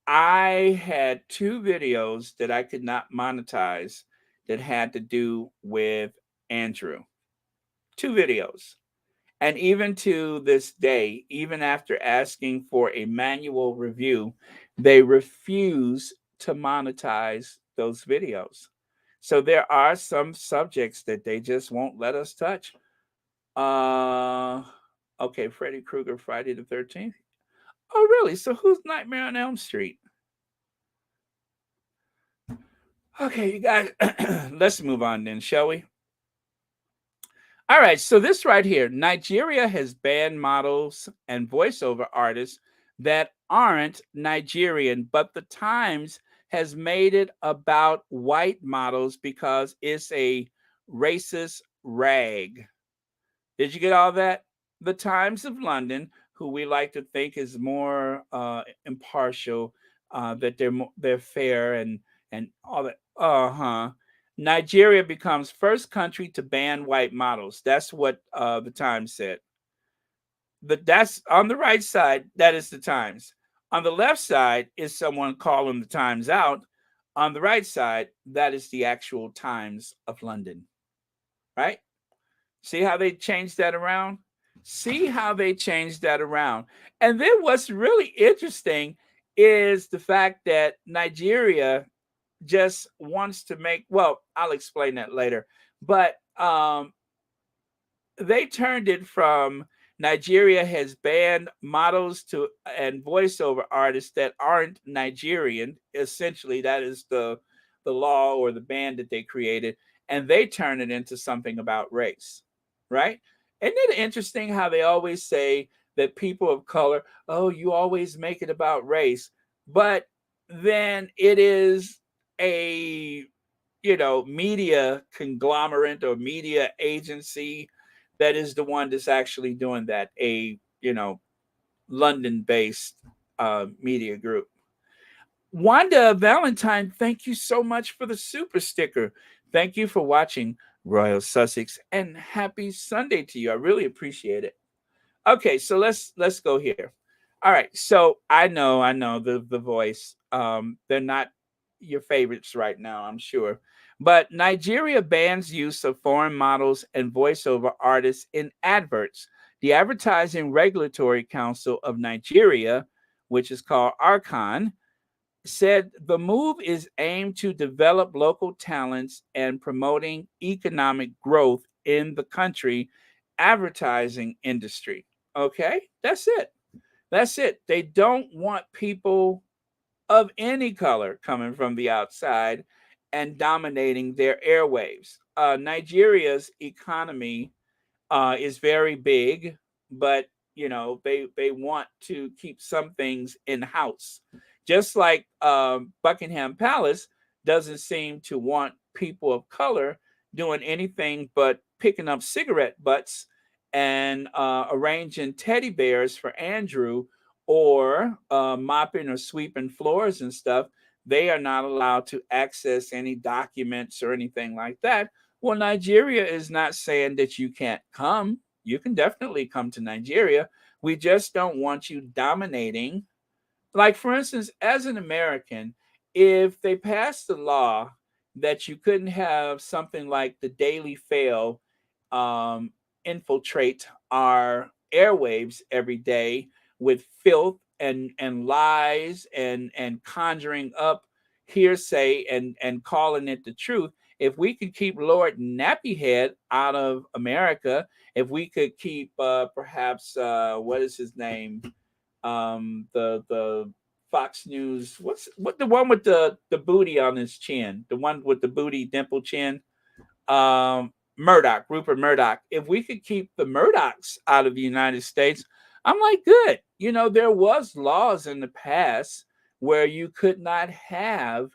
I had two videos that I could not monetize that had to do with Andrew. Two videos. And even to this day, even after asking for a manual review, they refuse to monetize those videos. So there are some subjects that they just won't let us touch. Uh okay, Freddy Krueger, Friday the 13th. Oh, really? So who's Nightmare on Elm Street? Okay, you guys, let's move on then, shall we? All right, so this right here, Nigeria has banned models and voiceover artists that aren't Nigerian, but the Times has made it about white models because it's a racist rag. Did you get all that? The Times of London, who we like to think is more impartial, that they're fair and all that. Nigeria becomes first country to ban white models. That's what the Times said. But that's on the right side. That is the Times. On the left side is someone calling the Times out. On the right side, that is the actual Times of London. Right? See how they changed that around? See how they changed that around. And then what's really interesting is the fact that Nigeria just wants to make, well, I'll explain that later. But they turned it from Nigeria has banned models to and voiceover artists that aren't Nigerian. Essentially, that is the law or the ban that they created, and they turn it into something about race, right? Isn't it interesting how they always say that people of color, oh, you always make it about race, but then it is a media conglomerate or media agency that is the one that's actually doing that, a London based media group. Wanda Valentine, thank you so much for the super sticker. Thank you for watching Royal Sussex, and happy Sunday to you. I really appreciate it. Okay, so let's go here. All right, so I know the voice. They're not your favorites right now, I'm sure. But Nigeria bans use of foreign models and voiceover artists in adverts. The Advertising Regulatory Council of Nigeria, which is called Arcon, said the move is aimed to develop local talents and promoting economic growth in the country advertising industry. Okay, that's it. That's it. They don't want people of any color coming from the outside and dominating their airwaves. Nigeria's economy is very big, but they want to keep some things in house. Just like Buckingham Palace doesn't seem to want people of color doing anything but picking up cigarette butts and arranging teddy bears for Andrew, or mopping or sweeping floors and stuff. They are not allowed to access any documents or anything like that. Well, Nigeria is not saying that you can't come. You can definitely come to Nigeria. We just don't want you dominating. Like, for instance, as an American, if they passed the law that you couldn't have something like the Daily Fail infiltrate our airwaves every day with filth and lies and conjuring up hearsay and calling it the truth. If we could keep Lord Nappyhead out of America, if we could keep perhaps what is his name, the Fox News, what the one with the booty on his chin, the one with the booty dimple chin, Murdoch, Rupert Murdoch. If we could keep the Murdochs out of the United States, I'm like, good. There was laws in the past where you could not have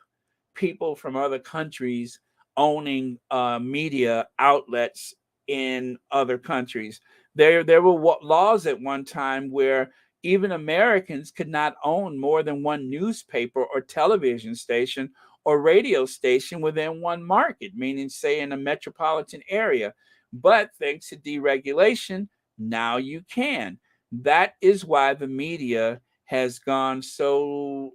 people from other countries owning media outlets in other countries. There were laws at one time where even Americans could not own more than one newspaper or television station or radio station within one market, meaning, say, in a metropolitan area. But thanks to deregulation, now you can. That is why the media has gone so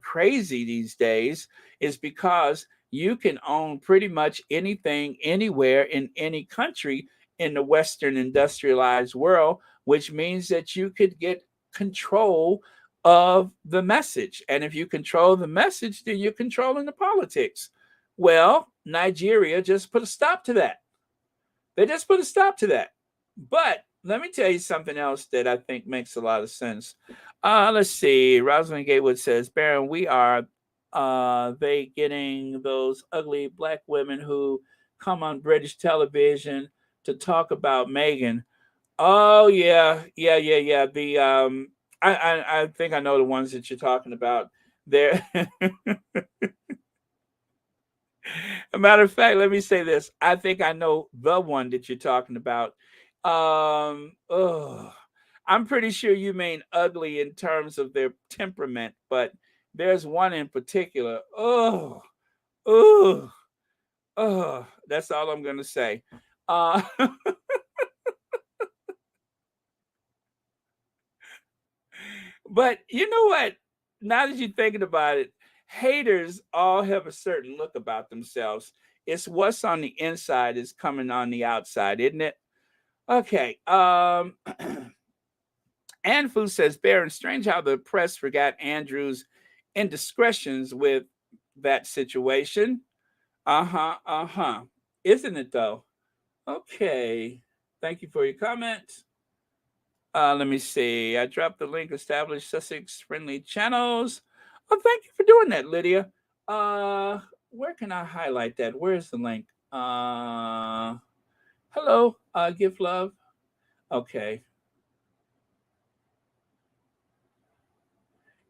crazy these days, is because you can own pretty much anything anywhere in any country in the Western industrialized world, which means that you could get control of the message. And if you control the message, then you're controlling the politics. Well, Nigeria just put a stop to that. They just put a stop to that. But let me tell you something else that I think makes a lot of sense. Let's see. Rosalind Gatewood says, Baron, we are they getting those ugly black women who come on British television to talk about Meghan. Oh yeah. I think I know the ones that you're talking about. There. A matter of fact, let me say this. I think I know the one that you're talking about. Oh, I'm pretty sure you mean ugly in terms of their temperament, but there's one in particular. Oh, that's all I'm gonna say. Uh, but you know what? Now that you're thinking about it, haters all have a certain look about themselves. It's what's on the inside is coming on the outside, isn't it? Okay. Anfu says, Baron, strange how the press forgot Andrew's indiscretions with that situation. Uh-huh. Isn't it, though? Okay. Thank you for your comment. Let me see. I dropped the link, establish Sussex friendly channels. Oh, thank you for doing that, Lydia. Where can I highlight that? Where's the link? Hello, give love. Okay.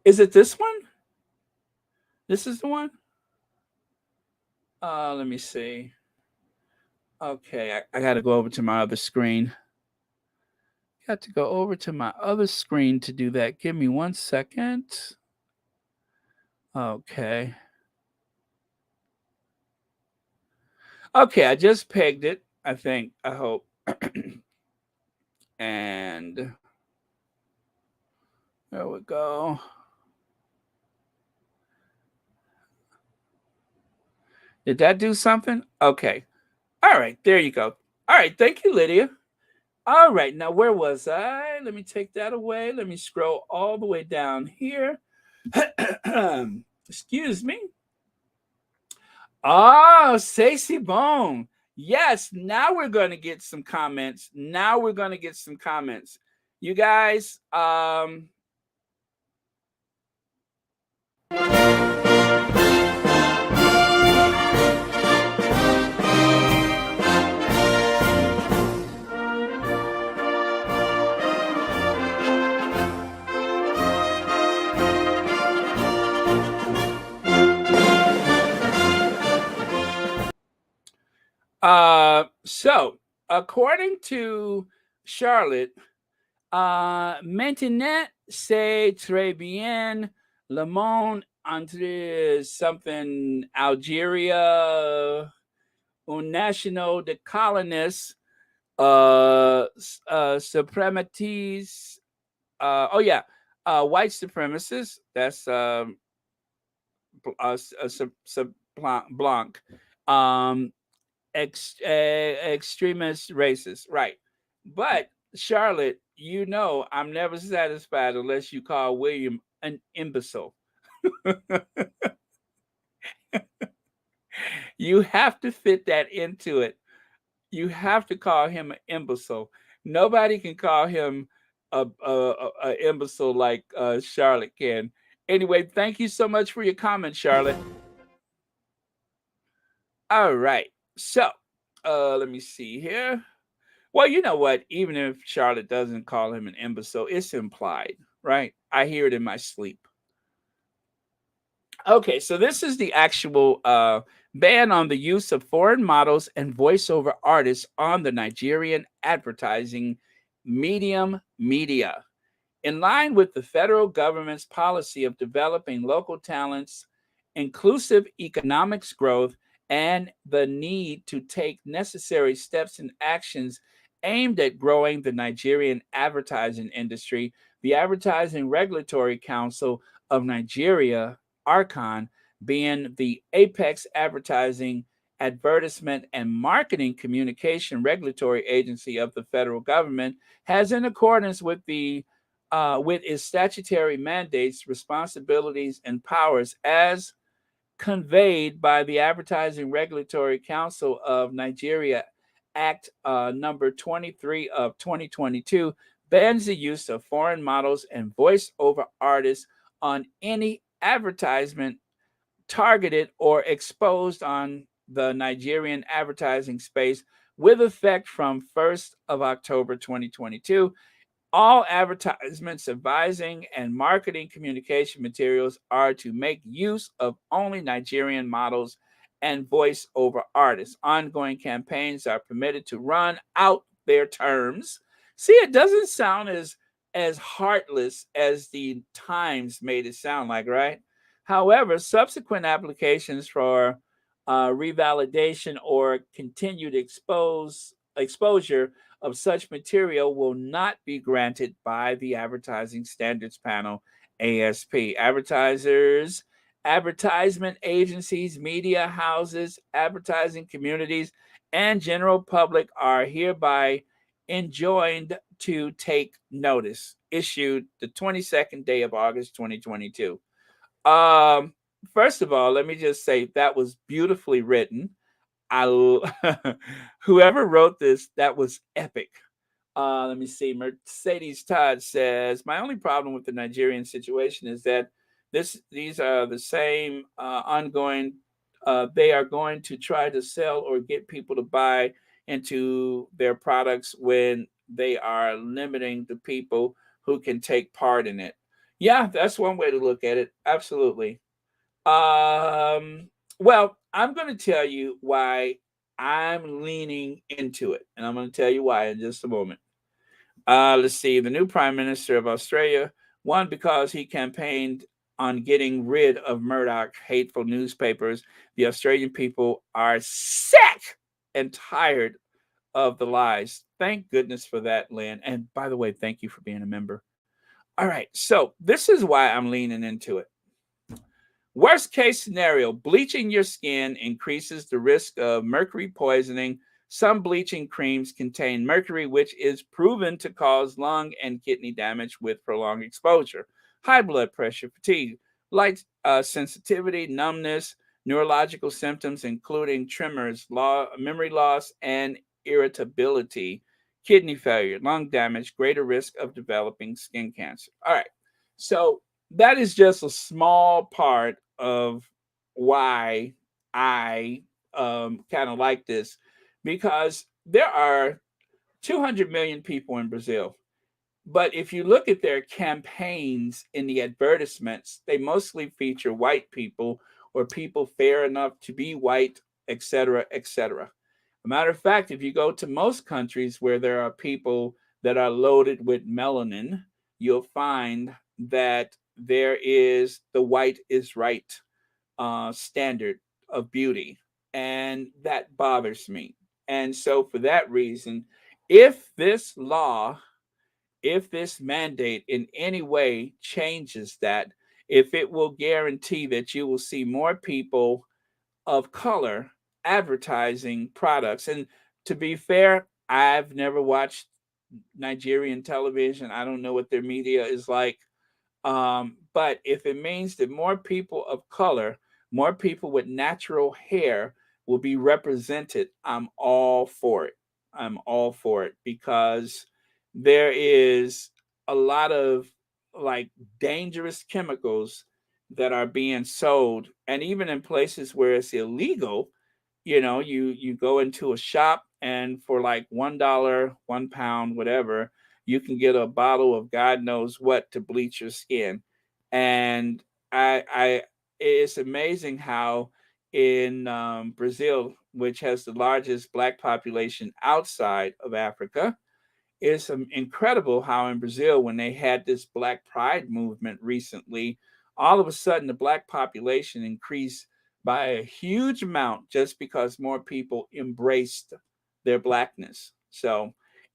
Is it this one? This is the one? Let me see. Okay, I got to go over to my other screen. Got to go over to my other screen to do that. Give me 1 second. Okay. Okay, I just pegged it, I think. I hope. And there we go. Did that do something? Okay. All right, there you go. All right, thank you, Lydia. All right, now where was I? Let me take that away. Let me scroll all the way down here. Excuse me. Oh, Stacey Bone. Yes, now we're going to get some comments. You guys, so according to Charlotte, maintenant c'est très bien, le monde entre something Algeria, un national de colonists, supremacists, white supremacists. That's Blanc. Extremist racist, right? But Charlotte, you know I'm never satisfied unless you call William an imbecile. You have to fit that into it. You have to call him an imbecile. Nobody can call him a imbecile like Charlotte can. Anyway, thank you so much for your comment, Charlotte. All right. So, let me see here. Well, you know what? Even if Charlotte doesn't call him an imbecile, it's implied, right? I hear it in my sleep. Okay, so this is the actual ban on the use of foreign models and voiceover artists on the Nigerian advertising medium media. In line with the federal government's policy of developing local talents, inclusive economics growth, and the need to take necessary steps and actions aimed at growing the Nigerian advertising industry, the Advertising Regulatory Council of Nigeria, ARCON, being the apex advertising, advertisement, and marketing communication regulatory agency of the federal government, has, in accordance with its statutory mandates, responsibilities, and powers as conveyed by the Advertising Regulatory Council of Nigeria Act number 23 of 2022, bans the use of foreign models and voice-over artists on any advertisement targeted or exposed on the Nigerian advertising space with effect from 1st of October 2022. All advertisements, advising, and marketing communication materials are to make use of only Nigerian models and voice-over artists. Ongoing campaigns are permitted to run out their terms. See, it doesn't sound as heartless as the Times made it sound like, right? However, subsequent applications for revalidation or continued exposure of such material will not be granted by the Advertising Standards Panel, ASP. Advertisers Advertisement agencies, media houses, advertising communities, and general public are hereby enjoined to take notice. Issued the 22nd day of August 2022. Um, First of all, let me just say that was beautifully written. I whoever wrote this, that was epic. Let me see. Mercedes Todd says, my only problem with the Nigerian situation is that these are the same ongoing. They are going to try to sell or get people to buy into their products when they are limiting the people who can take part in it. Yeah, that's one way to look at it. Absolutely. Um, well, I'm going to tell you why I'm leaning into it, and I'm going to tell you why in just a moment. Let's see. The new Prime Minister of Australia won because he campaigned on getting rid of Murdoch hateful newspapers. The Australian people are sick and tired of the lies. Thank goodness for that, Lynn. And by the way, thank you for being a member. All right. So this is why I'm leaning into it. Worst case scenario, bleaching your skin increases the risk of mercury poisoning. Some bleaching creams contain mercury, which is proven to cause lung and kidney damage with prolonged exposure. High blood pressure, fatigue, light sensitivity, numbness, neurological symptoms, including tremors, memory loss, and irritability, kidney failure, lung damage, greater risk of developing skin cancer. All right. So that is just a small part of why I kind of like this, because there are 200 million people in Brazil. But if you look at their campaigns in the advertisements, they mostly feature white people or people fair enough to be white, etc., etc. A matter of fact, if you go to most countries where there are people that are loaded with melanin, you'll find that there is the white is right standard of beauty. And that bothers me. And so, for that reason, if this law, if this mandate in any way changes that, if it will guarantee that you will see more people of color advertising products. And to be fair, I've never watched Nigerian television. I don't know what their media is like. But if it means that more people of color, more people with natural hair will be represented, I'm all for it. I'm all for it because there is a lot of like dangerous chemicals that are being sold, and even in places where it's illegal, you go into a shop and for like $1, 1 pound, whatever, you can get a bottle of God knows what to bleach your skin. And I it's amazing how in Brazil, which has the largest black population outside of Africa, it's incredible how in Brazil, when they had this Black Pride movement recently, all of a sudden the black population increased by a huge amount just because more people embraced their blackness. So,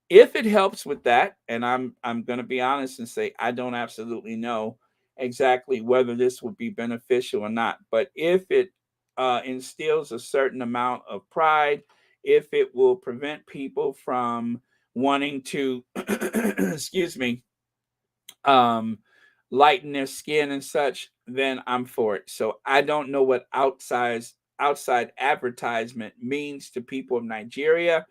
if it helps with that, and I'm going to be honest and say I don't absolutely know exactly whether this would be beneficial or not, but if it instills a certain amount of pride, if it will prevent people from wanting to excuse me, um lighten their skin and such, then I'm for it. So I don't know what outside advertisement means to people of Nigeria,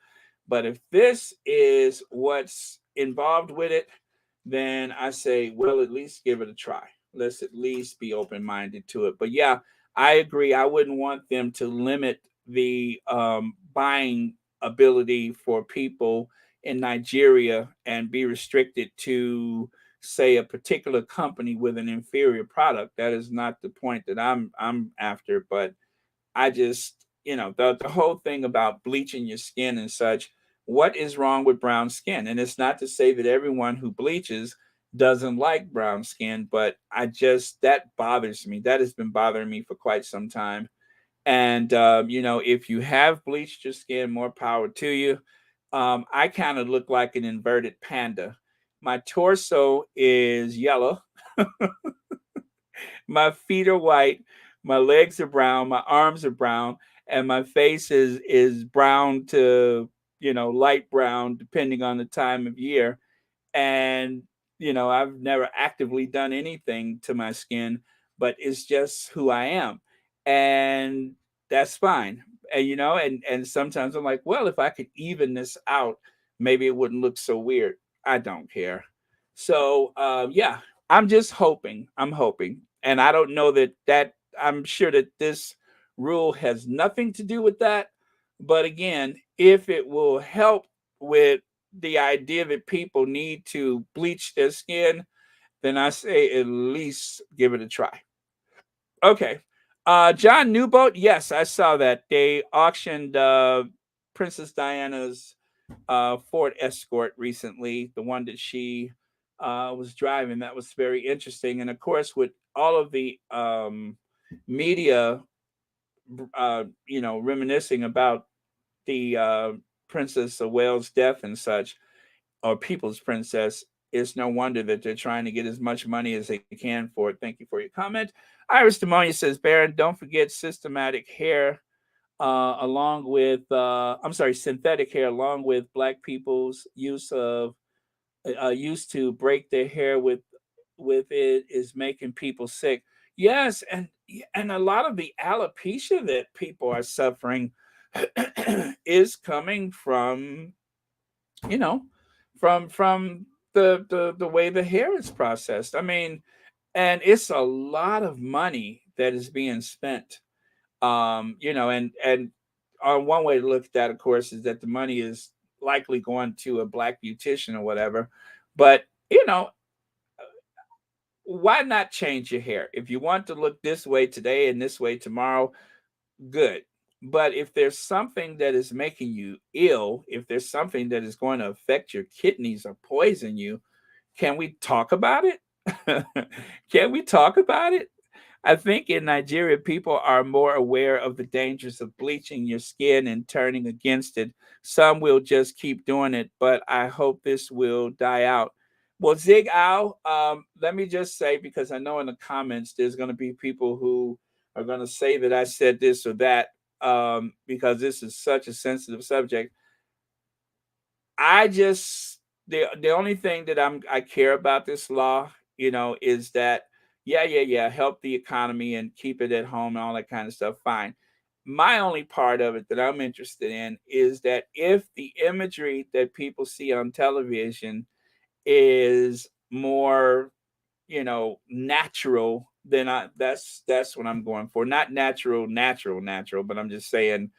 but if this is what's involved with it, then I say, well, at least give it a try. Let's at least be open-minded to it. But yeah, I agree. I wouldn't want them to limit the buying ability for people in Nigeria and be restricted to, say, a particular company with an inferior product. That is not the point that I'm after. But I just, the whole thing about bleaching your skin and such, what is wrong with brown skin? And it's not to say that everyone who bleaches doesn't like brown skin, but that bothers me. That has been bothering me for quite some time. And, if you have bleached your skin, more power to you. I kind of look like an inverted panda. My torso is yellow. My feet are white. My legs are brown, my arms are brown, and my face is brown to, light brown depending on the time of year. And I've never actively done anything to my skin, but it's just who I am. And that's fine. And and sometimes I'm like, well, if I could even this out, maybe it wouldn't look so weird. I don't care. So yeah, I'm hoping, and I don't know that I'm sure that this rule has nothing to do with that. But again, if it will help with the idea that people need to bleach their skin, then I say at least give it a try. Okay. John Newboat, yes, I saw that. They auctioned Princess Diana's Ford Escort recently, the one that she was driving. That was very interesting. And of course, with all of the media, reminiscing about the Princess of Wales' death and such, or People's Princess, it's no wonder that they're trying to get as much money as they can for it. Thank you for your comment. Iris Demonia says, Baron, don't forget systematic hair along with, I'm sorry, synthetic hair, along with black people's use of, used to break their hair with it is making people sick. Yes, and a lot of the alopecia that people are suffering is coming from, you know, from the way the hair is processed. I mean, and it's a lot of money that is being spent. And one way to look at that, of course, is that the money is likely going to a black beautician or whatever. But why not change your hair? If you want to look this way today and this way tomorrow, good. But if there's something that is making you ill, if there's something that is going to affect your kidneys or poison you, can we talk about it? Can we talk about it? I think in Nigeria, people are more aware of the dangers of bleaching your skin and turning against it. Some will just keep doing it, but I hope this will die out. Well, Zig Al, let me just say, because I know in the comments there's going to be people who are going to say that I said this or that, because this is such a sensitive subject. I just the only thing that I care about this law, is that yeah, help the economy and keep it at home and all that kind of stuff. Fine. My only part of it that I'm interested in is that if the imagery that people see on television is more, natural, then that's what I'm going for. Not natural, but I'm just saying,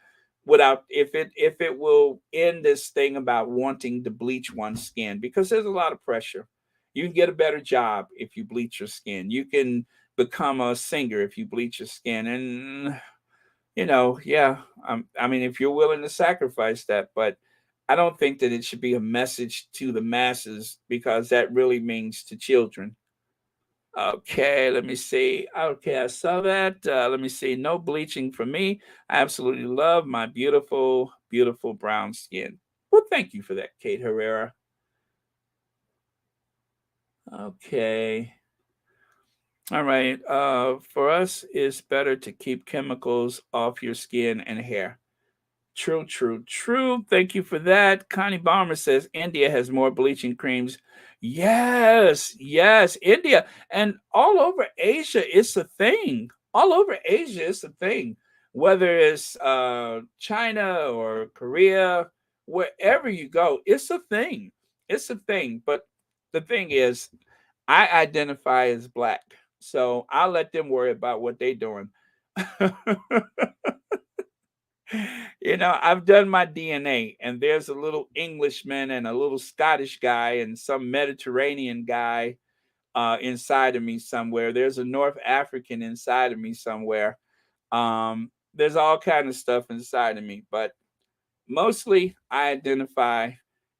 without, if it will end this thing about wanting to bleach one's skin, because there's a lot of pressure. You can get a better job if you bleach your skin. You can become a singer if you bleach your skin, and yeah. I mean, if you're willing to sacrifice that, but I don't think that it should be a message to the masses, because that really means to children. Okay, let me see. Okay, I saw that. Let me see. No bleaching for me. I absolutely love my beautiful, beautiful brown skin. Well, thank you for that, Kate Herrera. Okay. All right. For us, it's better to keep chemicals off your skin and hair. True, true, true. Thank you for that. Connie Balmer says India has more bleaching creams. Yes, yes, India. And all over Asia, it's a thing. All over Asia, it's a thing. Whether it's China or Korea, wherever you go, it's a thing. It's a thing. But the thing is, I identify as black. So I'll let them worry about what they're doing. I've done my DNA, and there's a little Englishman and a little Scottish guy and some Mediterranean guy inside of me somewhere. There's a North African inside of me somewhere. There's all kind of stuff inside of me, but mostly I identify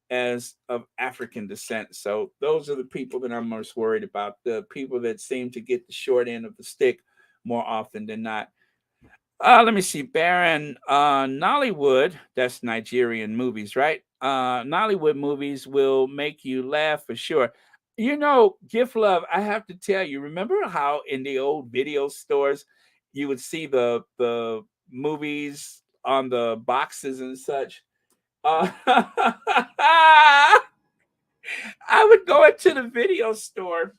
as of African descent. So those are the people that I'm most worried about. The people that seem to get the short end of the stick more often than not. Let me see, Baron. Nollywood, that's Nigerian movies, right? Nollywood movies will make you laugh for sure. Gift love, I have to tell you, remember how in the old video stores, you would see the movies on the boxes and such. I would go into the video store,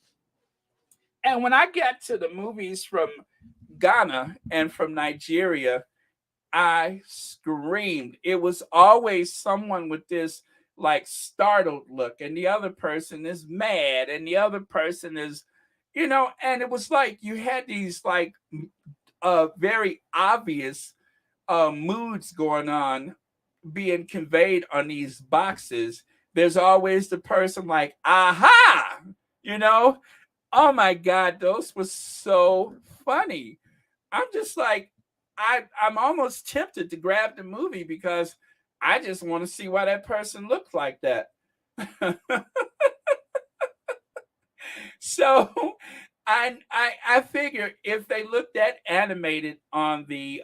and when I got to the movies from Ghana and from Nigeria, I screamed. It was always someone with this like startled look, and the other person is mad, and the other person is, and it was like you had these like very obvious moods going on being conveyed on these boxes. There's always the person like, aha, you know? Oh my God, those were so funny. I'm just like, I'm almost tempted to grab the movie because I just want to see why that person looked like that. So I figure if they looked that animated on the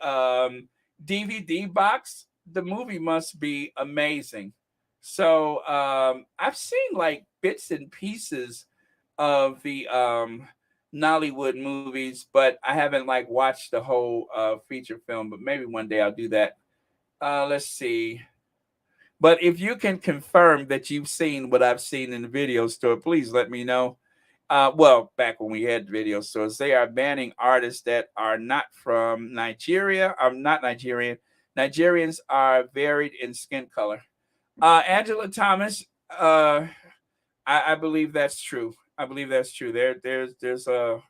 DVD box, the movie must be amazing. So I've seen like bits and pieces of the Nollywood movies, but I haven't like watched the whole feature film. But maybe one day I'll do that. Let's see. But if you can confirm that you've seen what I've seen in the video store, please let me know. Well, back when we had video stores, they are banning artists that are not from Nigeria. I'm not Nigerian. Nigerians are varied in skin color. Angela Thomas, I believe that's true. I believe that's true. There's I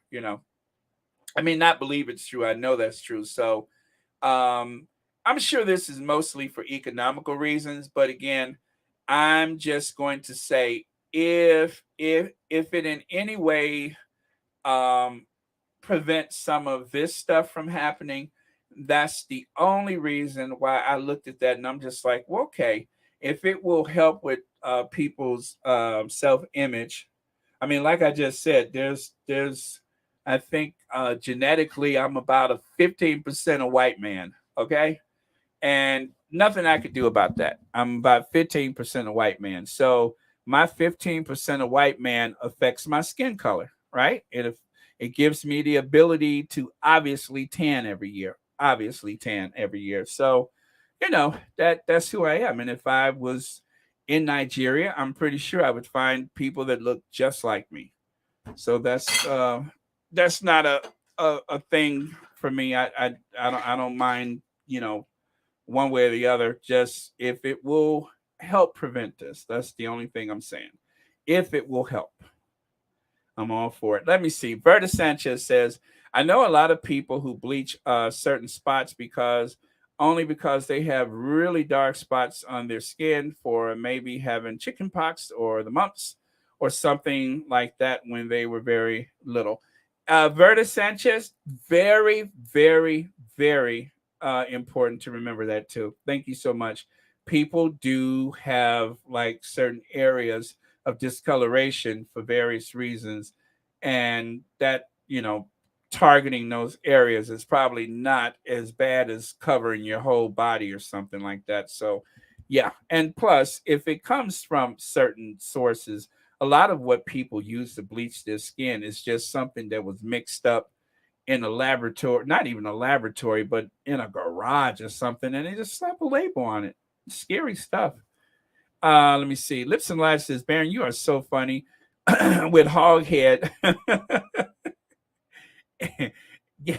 mean, not believe it's true. I know that's true. So, um, I'm sure this is mostly for economical reasons, but again, I'm just going to say if it in any way um, prevents some of this stuff from happening, that's the only reason why I looked at that and I'm just like, well, okay, if it will help with people's self image. I mean, like I just said, there's I think genetically I'm about a 15% a white man. Okay, and nothing I could do about that. I'm about 15% a white man. So my 15% a white man affects my skin color, right? It gives me the ability to obviously tan every year. Obviously tan every year. So, that's who I am. And if I was in Nigeria, I'm pretty sure I would find people that look just like me. So that's not a thing for me. I don't mind, one way or the other, just if it will help prevent this. That's the only thing I'm saying. If it will help, I'm all for it. Let me see. Berta Sanchez says, I know a lot of people who bleach certain spots because they have really dark spots on their skin for maybe having chicken pox or the mumps or something like that when they were very little. Verta Sanchez, very, very, very important to remember that too. Thank you so much. People do have like certain areas of discoloration for various reasons, and that targeting those areas is probably not as bad as covering your whole body or something like that. So, yeah. And plus, if it comes from certain sources, a lot of what people use to bleach their skin is just something that was mixed up in a laboratory, not even a laboratory, but in a garage or something, and they just slap a label on it. Scary stuff. Let me see. Lips and Life says, Baron, you are so funny with hog head. Yeah,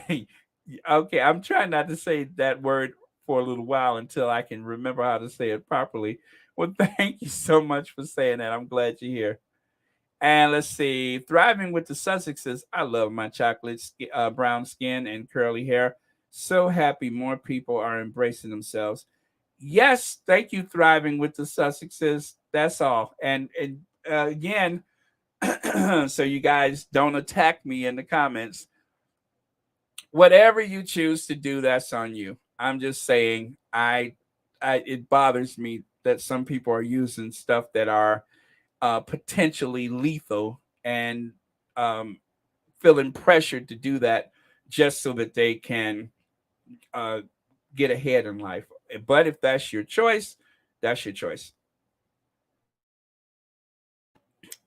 okay, I'm trying not to say that word for a little while until I can remember how to say it properly. Well, thank you so much for saying that. I'm glad you're here. And let's see, Thriving with the Sussexes. I love my chocolate brown skin and curly hair. So happy more people are embracing themselves. Yes, thank you, Thriving with the Sussexes. That's all. And again, so you guys don't attack me in the comments. Whatever you choose to do, that's on you. I'm just saying, it bothers me that some people are using stuff that are potentially lethal and um, feeling pressured to do that just so that they can uh, get ahead in life. But if that's your choice, that's your choice.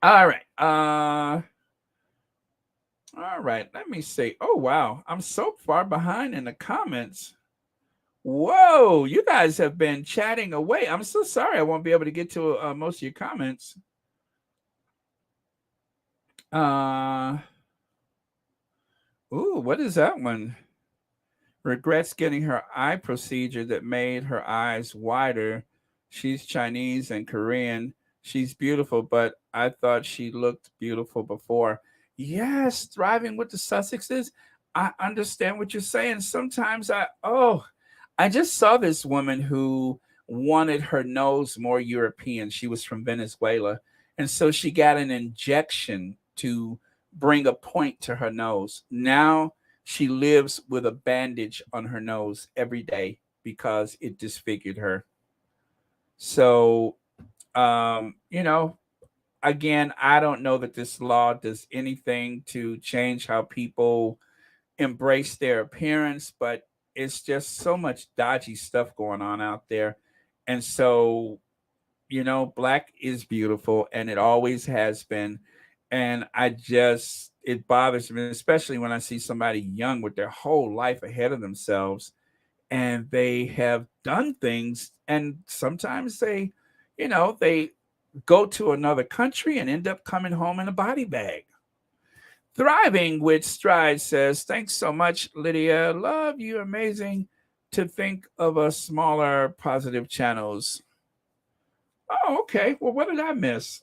All right. All right, let me see. Oh, wow. I'm so far behind in the comments. Whoa, you guys have been chatting away. I'm so sorry I won't be able to get to most of your comments. Ooh, what is that one? Regrets getting her eye procedure that made her eyes wider. She's Chinese and Korean. She's beautiful, but I thought she looked beautiful before. Yes, thriving with the Sussexes. I understand what you're saying. Sometimes I just saw this woman who wanted her nose more European. She was from Venezuela. And so she got an injection to bring a point to her nose. Now she lives with a bandage on her nose every day because it disfigured her. So, you know, again, I don't know that this law does anything to change how people embrace their appearance, but it's just so much dodgy stuff going on out there. And so, black is beautiful and it always has been. And it bothers me, especially when I see somebody young with their whole life ahead of themselves and they have done things. And sometimes they go to another country and end up coming home in a body bag. Thriving with Stride says, thanks so much, Lydia. Love you. Amazing to think of a smaller positive channels. Oh, okay. Well, what did I miss?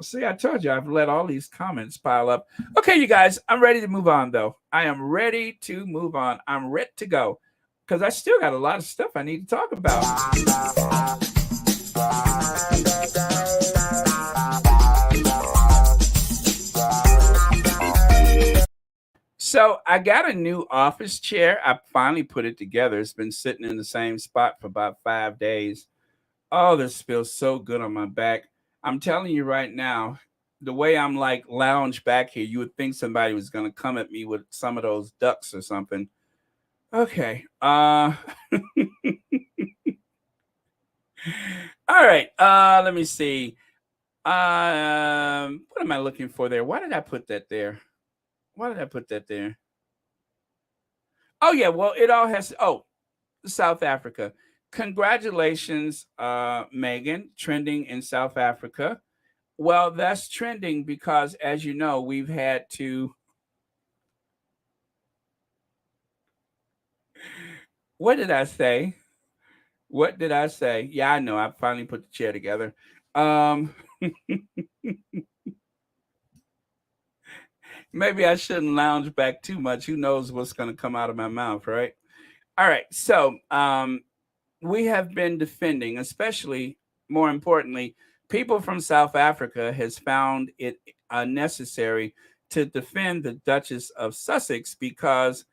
See, I told you I've let all these comments pile up. Okay, you guys, I'm ready to move on, though. I am ready to move on. I'm ready to go because I still got a lot of stuff I need to talk about. So I got a new office chair. I finally put it together. It's been sitting in the same spot for about 5 days. Oh, this feels so good on my back. I'm telling you right now, the way I'm like lounge back here, you would think somebody was gonna come at me with some of those ducks or something. Okay. All right. Let me see. What am I looking for there? Why did I put that there? Why did I put that there? Oh yeah, well, it all has South Africa. Congratulations, Megan, trending in South Africa. Well, that's trending because, as you know, we've had to. What did I say? What did I say? Yeah, I know. I finally put the chair together. Um, Maybe I shouldn't lounge back too much. Who knows what's going to come out of my mouth, right? All right. So, we have been defending, especially more importantly, people from South Africa has found it necessary to defend the Duchess of Sussex because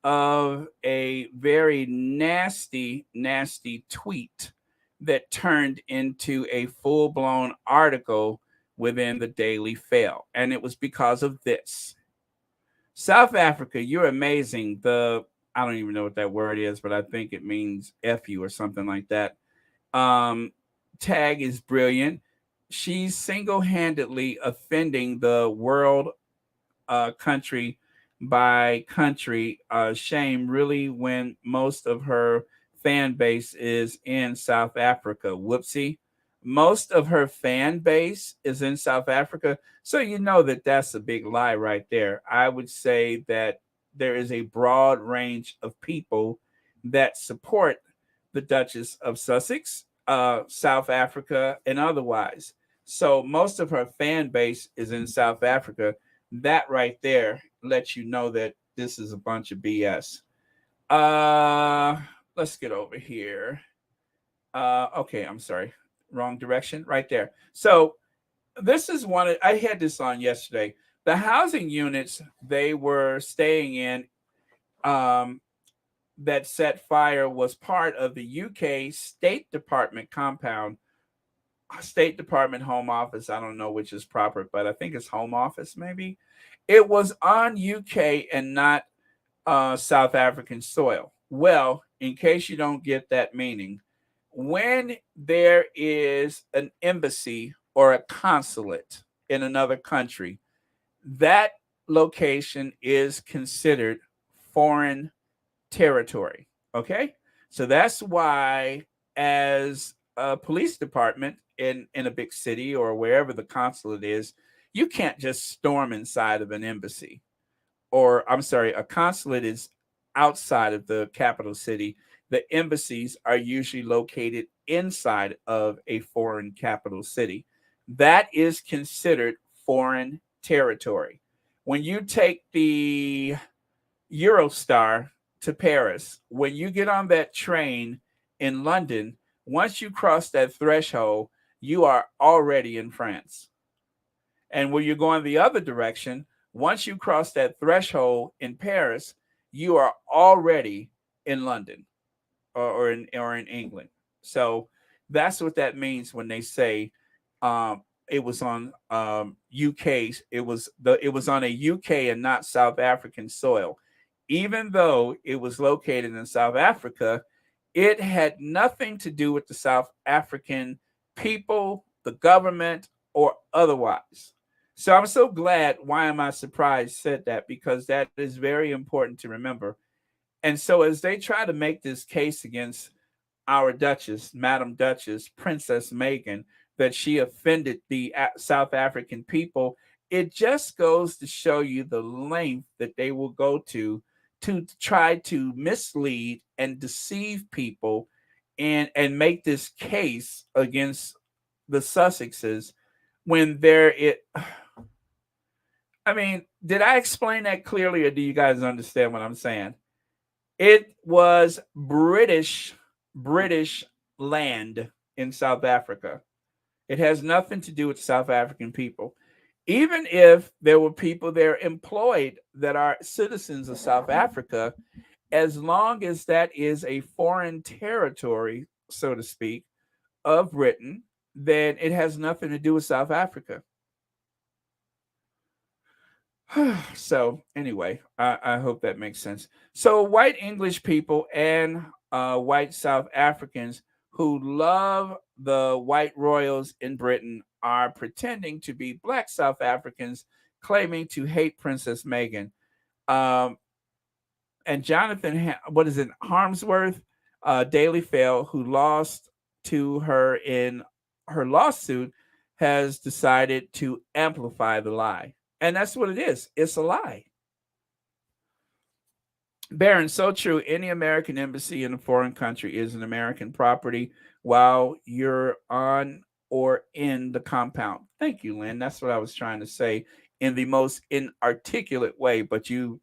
of a very nasty, nasty tweet that turned into a full blown article within the Daily Fail. And it was because of this. South Africa, you're amazing. I don't even know what that word is, but I think it means F you or something like that. Um, Tag is brilliant. She's single handedly offending the world country by country. Shame, really, when most of her fan base is in South Africa. Whoopsie. Most of her fan base is in South Africa. So you know that that's a big lie right there. I would say that there is a broad range of people that support the Duchess of Sussex, South Africa, and otherwise. So most of her fan base is in South Africa. That right there lets you know that this is a bunch of BS. Let's get over here. Okay, I'm sorry. Wrong direction. Right there. So this is I had this on yesterday. The housing units they were staying in that set fire was part of the UK State Department compound. State Department Home Office. I don't know which is proper, but I think it's Home Office maybe. It was on UK and not South African soil. Well, in case you don't get that meaning, when there is an embassy or a consulate in another country, that location is considered foreign territory. Okay. So that's why, as a police department in a big city or wherever the consulate is, you can't just storm inside of an embassy. Or, I'm sorry, a consulate is outside of the capital city. The embassies are usually located inside of a foreign capital city. That is considered foreign territory. When you take the Eurostar to Paris, when you get on that train in London, once you cross that threshold, you are already in France. And when you're going the other direction, once you cross that threshold in Paris, you are already in London, or in England. So that's what that means when they say it was on UK. It was on a UK and not South African soil, even though it was located in South Africa. It had nothing to do with the South African people, the government, or otherwise. So I'm so glad Why Am I Surprised said that, because that is very important to remember. And so as they try to make this case against our Duchess, Madam Duchess, Princess Meghan, that she offended the South African people, it just goes to show you the length that they will go to try to mislead and deceive people, and make this case against the Sussexes when they're it. I mean, did I explain that clearly, or do you guys understand what I'm saying? It was British land in South Africa. It has nothing to do with South African people. Even if there were people there employed that are citizens of South Africa, as long as that is a foreign territory, so to speak, of Britain, then it has nothing to do with South Africa. So anyway, I hope that makes sense. So white English people and white South Africans who love the white royals in Britain are pretending to be black South Africans, claiming to hate Princess Meghan. Um, and Jonathan, what is it, Harmsworth, Daily Fail, who lost to her in her lawsuit, has decided to amplify the lie. And that's what it is. It's a lie. Baron, so true. Any American embassy in a foreign country is an American property while you're on or in the compound. Thank you, Lynn. That's what I was trying to say in the most inarticulate way, but you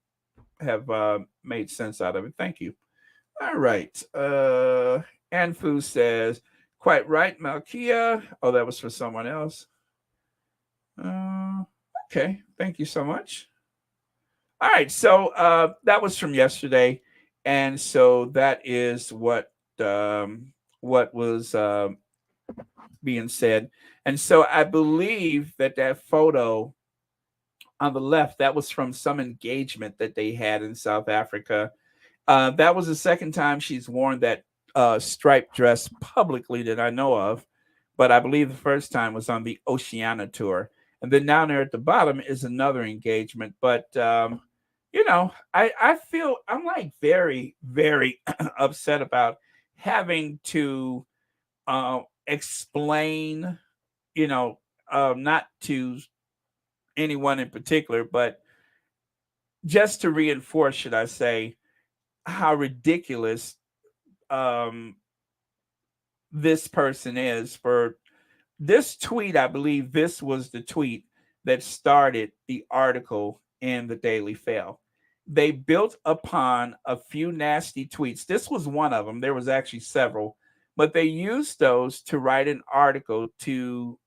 have made sense out of it. Thank you. All right. Anfu says, quite right, Malkia. Oh, that was for someone else. Okay. Thank you so much. All right. So that was from yesterday. And so that is what was being said. And so I believe that photo on the left, that was from some engagement that they had in South Africa. That was the second time she's worn that striped dress publicly that I know of. But I believe the first time was on the Oceania tour. And then down there at the bottom is another engagement. But, I feel I'm like very, very upset about having to explain, not to anyone in particular, but just to reinforce, should I say, how ridiculous um, this person is for this tweet. I believe this was the tweet that started the article in the Daily Fail. They built upon a few nasty tweets. This was one of them. There was actually several, but they used those to write an article to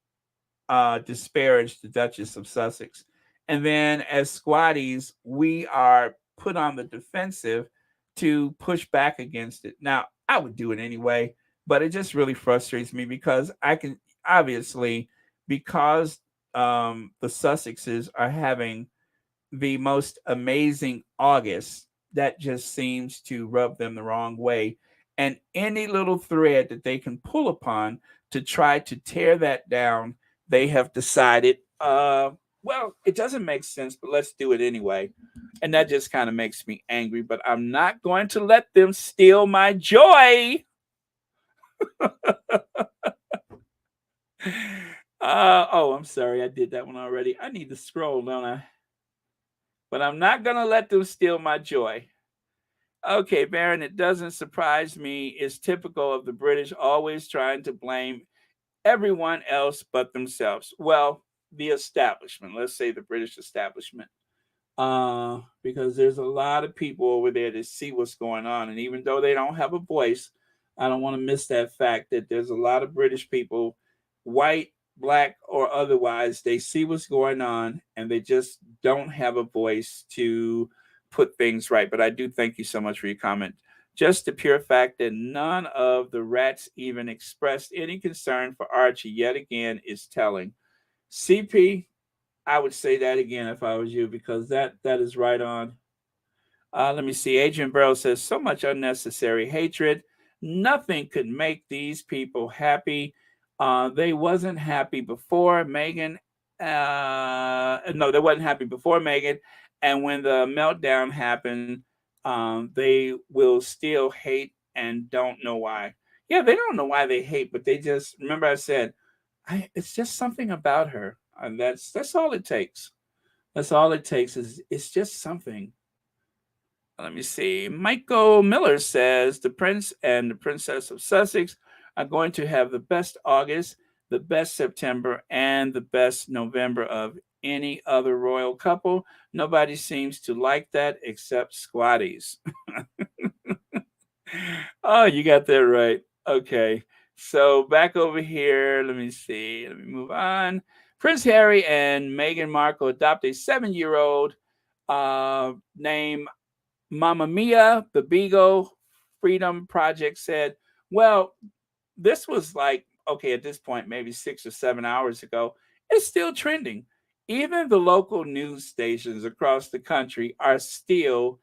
disparage the Duchess of Sussex. And then as squatties, we are put on the defensive to push back against it. Now, I would do it anyway, but it just really frustrates me because I can obviously, because the Sussexes are having the most amazing August, that just seems to rub them the wrong way. And any little thread that they can pull upon to try to tear that down, they have decided Well, it doesn't make sense, but let's do it anyway. And that just kind of makes me angry, but I'm not going to let them steal my joy. Oh, I'm sorry. I did that one already. I need to scroll, don't I? But I'm not going to let them steal my joy. Okay, Baron, it doesn't surprise me. It's typical of the British always trying to blame everyone else but themselves. Well, the establishment, let's say the British establishment. Because there's a lot of people over there that see what's going on. And even though they don't have a voice, I don't want to miss that fact that there's a lot of British people, white, black, or otherwise, they see what's going on and they just don't have a voice to put things right. But I do thank you so much for your comment. Just the pure fact that none of the rats even expressed any concern for Archie yet again is telling. CP, I would say that again if I was you because that is right on. Let me see. Adrian Burrow says so much unnecessary hatred. Nothing could make these people happy. They wasn't happy before Megan. No, they wasn't happy before Megan. And when the meltdown happened, they will still hate and don't know why. Yeah, they don't know why they hate, but they just remember I said, it's just something about her. And that's all it takes. That's all it takes is it's just something. Let me see. Michael Miller says the Prince and the Princess of Sussex are going to have the best August, the best September, and the best November of any other royal couple. Nobody seems to like that except Squatties. Oh, you got that right. Okay. So back over here, let me see. Let me move on. Prince Harry and Meghan Markle adopt a 7-year-old named Mamma Mia. The Beagle Freedom Project said, well, this was like, okay, at this point, maybe 6 or 7 hours ago. It's still trending. Even the local news stations across the country are still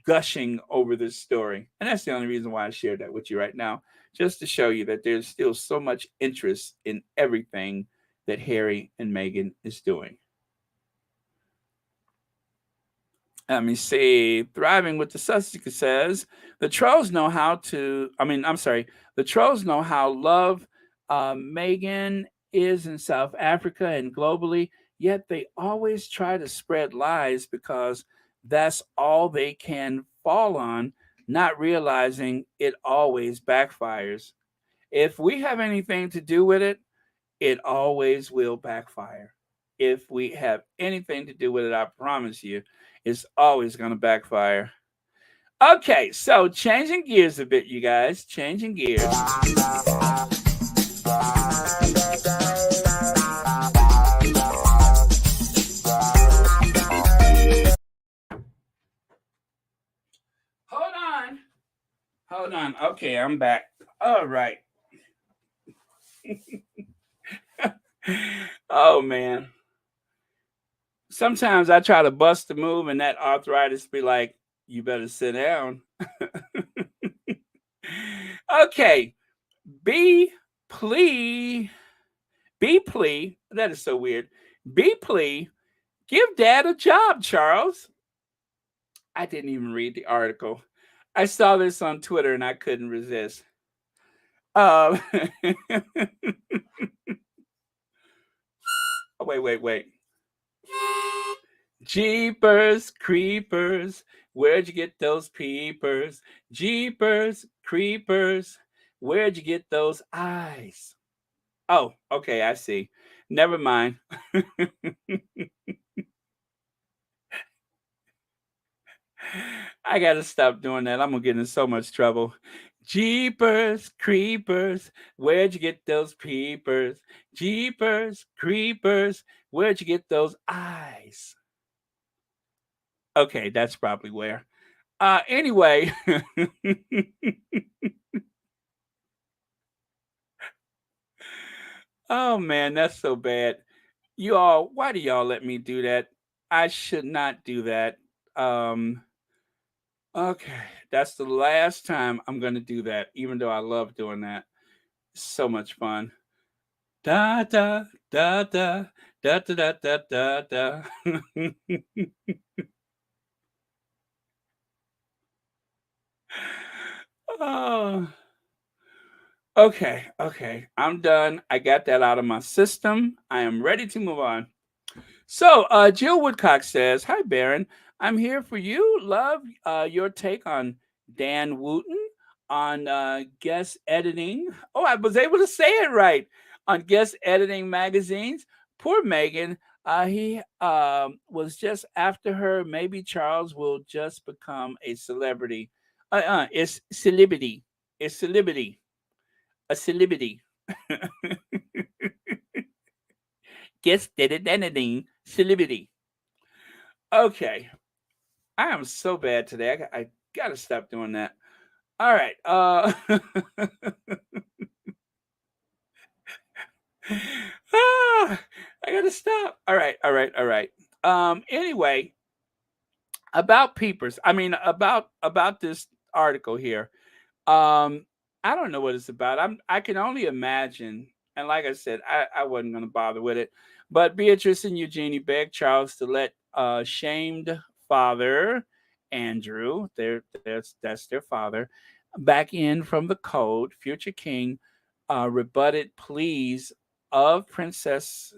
gushing over this story. And that's the only reason why I shared that with you right now, just to show you that there's still so much interest in everything that Harry and Meghan is doing. Let me see. Thriving with the Sussex says the trolls know how to. I'm sorry. The trolls know how love Megan is in South Africa and globally. Yet they always try to spread lies because that's all they can fall on, not realizing it always backfires. If we have anything to do with it, it always will backfire. If we have anything to do with it, I promise you, it's always going to backfire. Okay, so changing gears a bit, you guys. Changing gears. Hold on. Hold on. Okay, I'm back. All right. Oh, man. Sometimes I try to bust a move and that arthritis be like, you better sit down. Okay. Be plea. Be plea. That is so weird. Be plea. Give dad a job, Charles. I didn't even read the article. I saw this on Twitter and I couldn't resist. Oh, wait. Jeepers creepers, where'd you get those peepers? Jeepers creepers, where'd you get those eyes? Oh, okay, I see. Never mind. I gotta stop doing that. I'm gonna get in so much trouble. Jeepers creepers, where'd you get those peepers? Jeepers creepers, where'd you get those eyes? Okay, that's probably where. Anyway. Oh man, that's so bad. You all, why do y'all let me do that? I should not do that. Um, okay, that's the last time I'm gonna do that, even though I love doing that. So much fun. Da da Da da da da da da da. Oh. Okay. I'm done. I got that out of my system. I am ready to move on. So, Jill Woodcock says, "Hi, Baron. I'm here for you. Love your take on Dan Wooten on guest editing. Oh, I was able to say it right on guest editing magazines. Poor Megan. He was just after her. Maybe Charles will just become a celebrity. It's celebrity. It's celebrity. A celebrity. Guest editing celebrity. Okay." I am so bad today. I gotta stop doing that. All right. I gotta stop. All right. Anyway, about peepers. I mean, about this article here. Um, I don't know what it's about. I can only imagine. And like I said, I wasn't gonna bother with it. But Beatrice and Eugenie begged Charles to let shamed father Andrew, that's their father, back in from the code. Future king rebutted pleas of princesses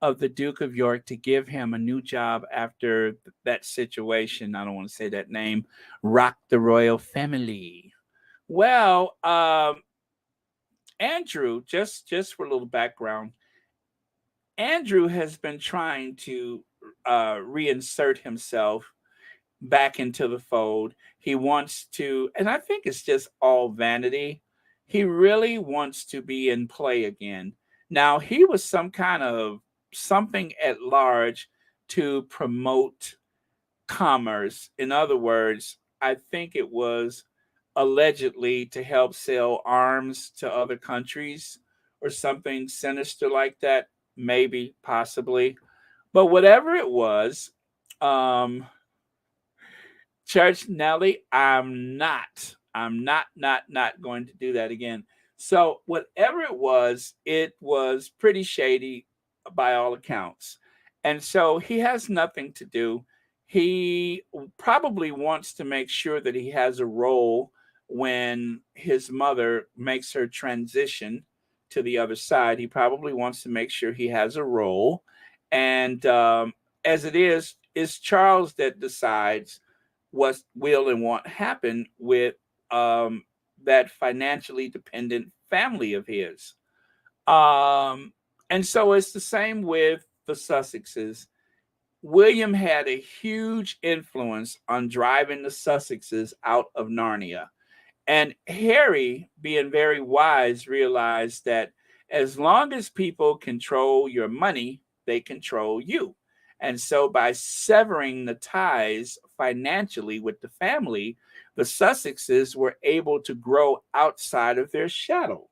of the Duke of York to give him a new job after that situation. I don't want to say that name. Rocked the royal family. Well, Andrew, just for a little background, Andrew has been trying to reinsert himself back into the fold. He wants to, and I think it's just all vanity. He really wants to be in play again. Now, he was some kind of something at large to promote commerce. In other words, I think it was allegedly to help sell arms to other countries or something sinister like that, maybe, possibly. But whatever it was, um, Church Nelly, I'm not going to do that again. So whatever it was pretty shady by all accounts. And so he has nothing to do. He probably wants to make sure that he has a role when his mother makes her transition to the other side. He probably wants to make sure he has a role. And as it is, it's Charles that decides what will and won't happen with um, that financially dependent family of his. Um, and so it's the same with the Sussexes. William had a huge influence on driving the Sussexes out of Narnia. And Harry, being very wise, realized that as long as people control your money, they control you. And so, by severing the ties financially with the family, the Sussexes were able to grow outside of their shadow.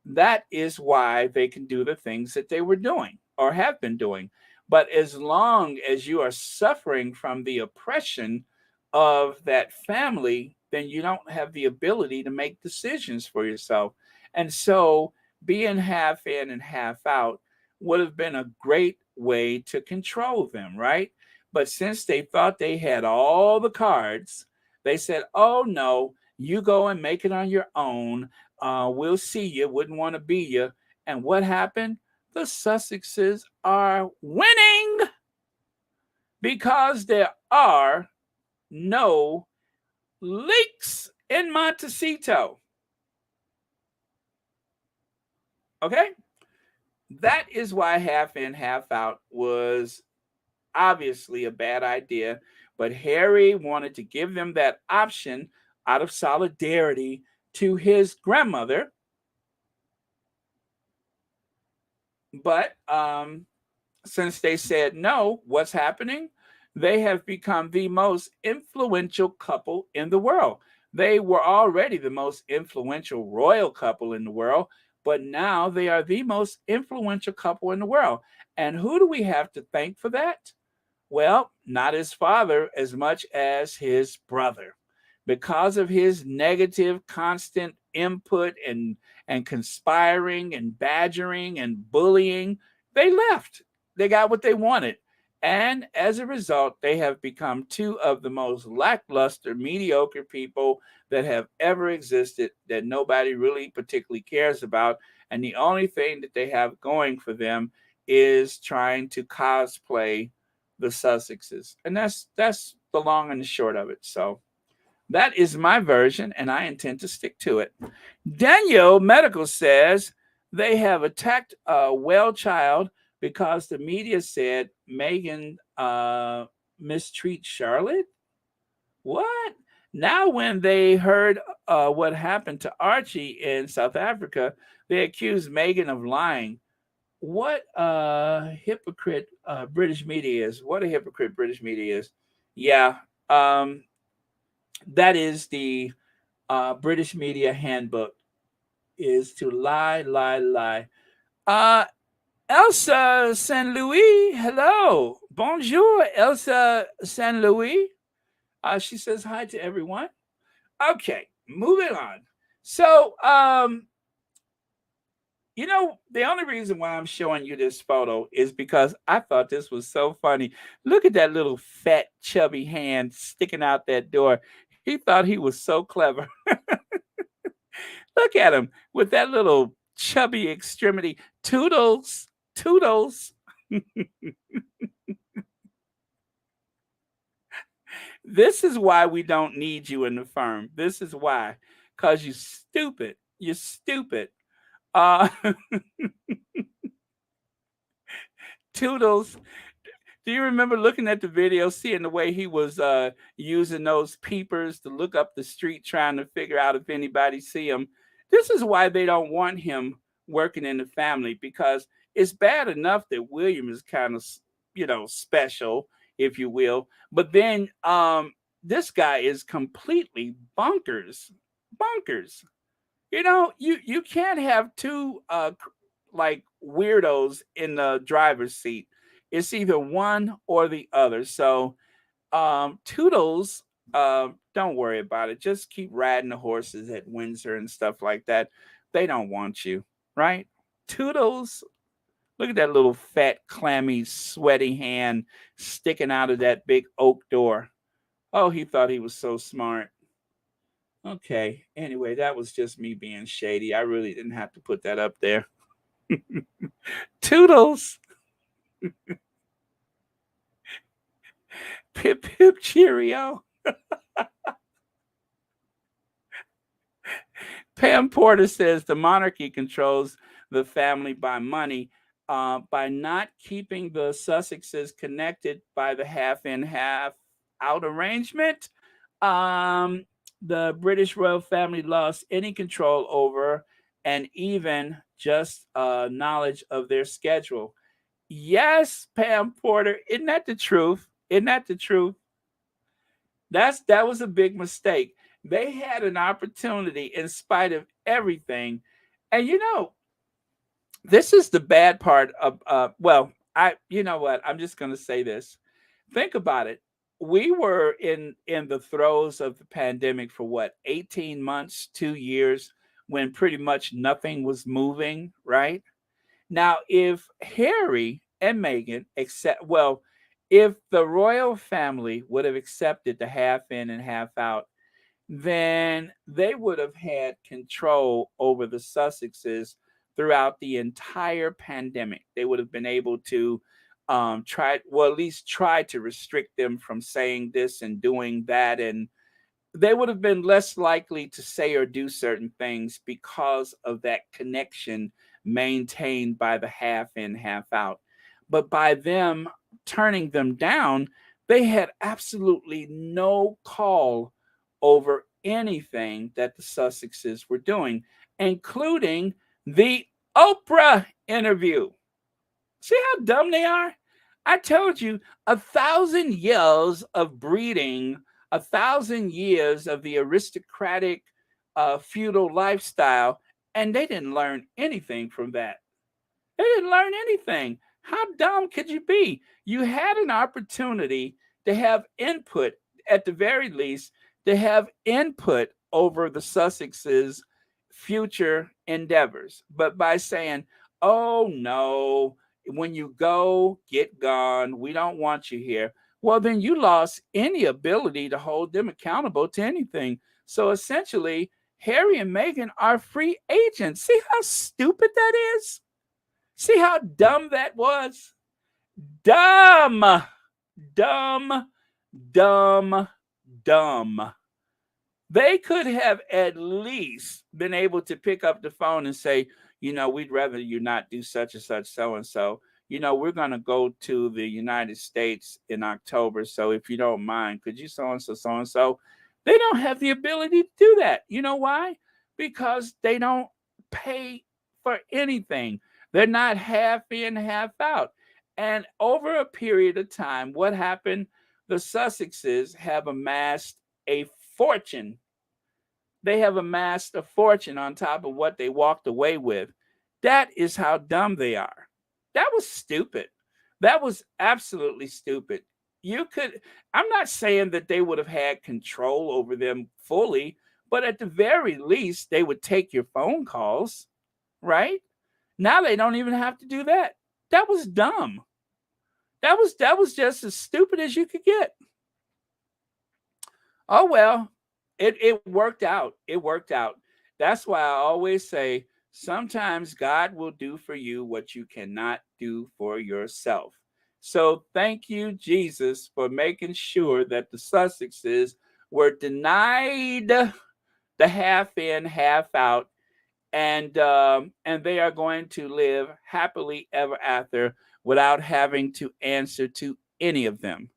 That is why they can do the things that they were doing or have been doing. But as long as you are suffering from the oppression of that family, then you don't have the ability to make decisions for yourself. And so being half in and half out would have been a great way to control them, right? But since they thought they had all the cards, they said, oh no, you go and make it on your own. We'll see you, wouldn't want to be you. And what happened? The Sussexes are winning because there are no leaks in Montecito. Okay? That is why half in, half out was obviously a bad idea. But Harry wanted to give them that option out of solidarity to his grandmother. But since they said no, what's happening? They have become the most influential couple in the world. They were already the most influential royal couple in the world, but now they are the most influential couple in the world. And who do we have to thank for that? Well, not his father as much as his brother, because of his negative, constant input and conspiring and badgering and bullying, they left. They got what they wanted. And as a result, they have become two of the most lackluster, mediocre people that have ever existed that nobody really particularly cares about. And the only thing that they have going for them is trying to cosplay the Sussexes. And that's the long and the short of it. So that is my version, and I intend to stick to it. Daniel Medical says they have attacked a well child because the media said Megan mistreats Charlotte. What? Now, when they heard what happened to Archie in South Africa, they accused Megan of lying. What a hypocrite British media is. What a hypocrite British media is. Yeah, that is the British media handbook, is to lie, lie, lie. Uh, Elsa Saint Louis, hello. Bonjour, Elsa Saint Louis. She says hi to everyone. Okay, moving on. So, the only reason why I'm showing you this photo is because I thought this was so funny. Look at that little fat, chubby hand sticking out that door. He thought he was so clever. Look at him with that little chubby extremity. Toodles, toodles. This is why we don't need you in the firm. This is why. Because you stupid. You're stupid. Uh, Toodles. Do you remember looking at the video, seeing the way he was using those peepers to look up the street, trying to figure out if anybody see him? This is why they don't want him working in the family, because it's bad enough that William is kind of, special, if you will. But then this guy is completely bonkers. Bonkers. You can't have two like weirdos in the driver's seat. It's either one or the other. So Toodles, don't worry about it. Just keep riding the horses at Windsor and stuff like that. They don't want you, right? Toodles, look at that little fat, clammy, sweaty hand sticking out of that big oak door. Oh, he thought he was so smart. Okay. Anyway, that was just me being shady. I really didn't have to put that up there. Toodles. Pip pip cheerio. Pam Porter says the monarchy controls the family by money, by not keeping the Sussexes connected by the half in, half out arrangement. The British royal family lost any control over and even just knowledge of their schedule. Yes, Pam Porter, isn't that the truth? Isn't that the truth? That was a big mistake. They had an opportunity in spite of everything. And this is the bad part of you know what? I'm just going to say this. Think about it. We were in the throes of the pandemic for what, 18 months, 2 years, when pretty much nothing was moving, right? Now, if Harry and Meghan if the royal family would have accepted the half in and half out, then they would have had control over the Sussexes throughout the entire pandemic. They would have been able to at least try to restrict them from saying this and doing that. And they would have been less likely to say or do certain things because of that connection maintained by the half in, half out. But by them turning them down, they had absolutely no call over anything that the Sussexes were doing, including the Oprah interview. See how dumb they are? I told you, 1,000 years of breeding, 1,000 years of the aristocratic feudal lifestyle, and they didn't learn anything from that. They didn't learn anything. How dumb could you be? You had an opportunity to have input, at the very least, to have input over the Sussex's future endeavors. But by saying, oh no, when you go, get gone, we don't want you here, well, then you lost any ability to hold them accountable to anything. So essentially, Harry and Meghan are free agents. See how stupid that is? See how dumb that was? Dumb, dumb, dumb, dumb. They could have at least been able to pick up the phone and say, we'd rather you not do such and such, so and so. We're going to go to the United States in October. So if you don't mind, could you so and so, so and so? They don't have the ability to do that. You know why? Because they don't pay for anything. They're not half in, half out. And over a period of time, what happened? The Sussexes have amassed a fortune. They have amassed a fortune on top of what they walked away with. That is how dumb they are. That was stupid. That was absolutely stupid. I'm not saying that they would have had control over them fully, but at the very least, they would take your phone calls, right? Now they don't even have to do that. That was dumb. That was just as stupid as you could get. Oh well, it worked out. It worked out. That's why I always say sometimes God will do for you what you cannot do for yourself. So thank you, Jesus, for making sure that the Sussexes were denied the half in, half out, and they are going to live happily ever after without having to answer to any of them.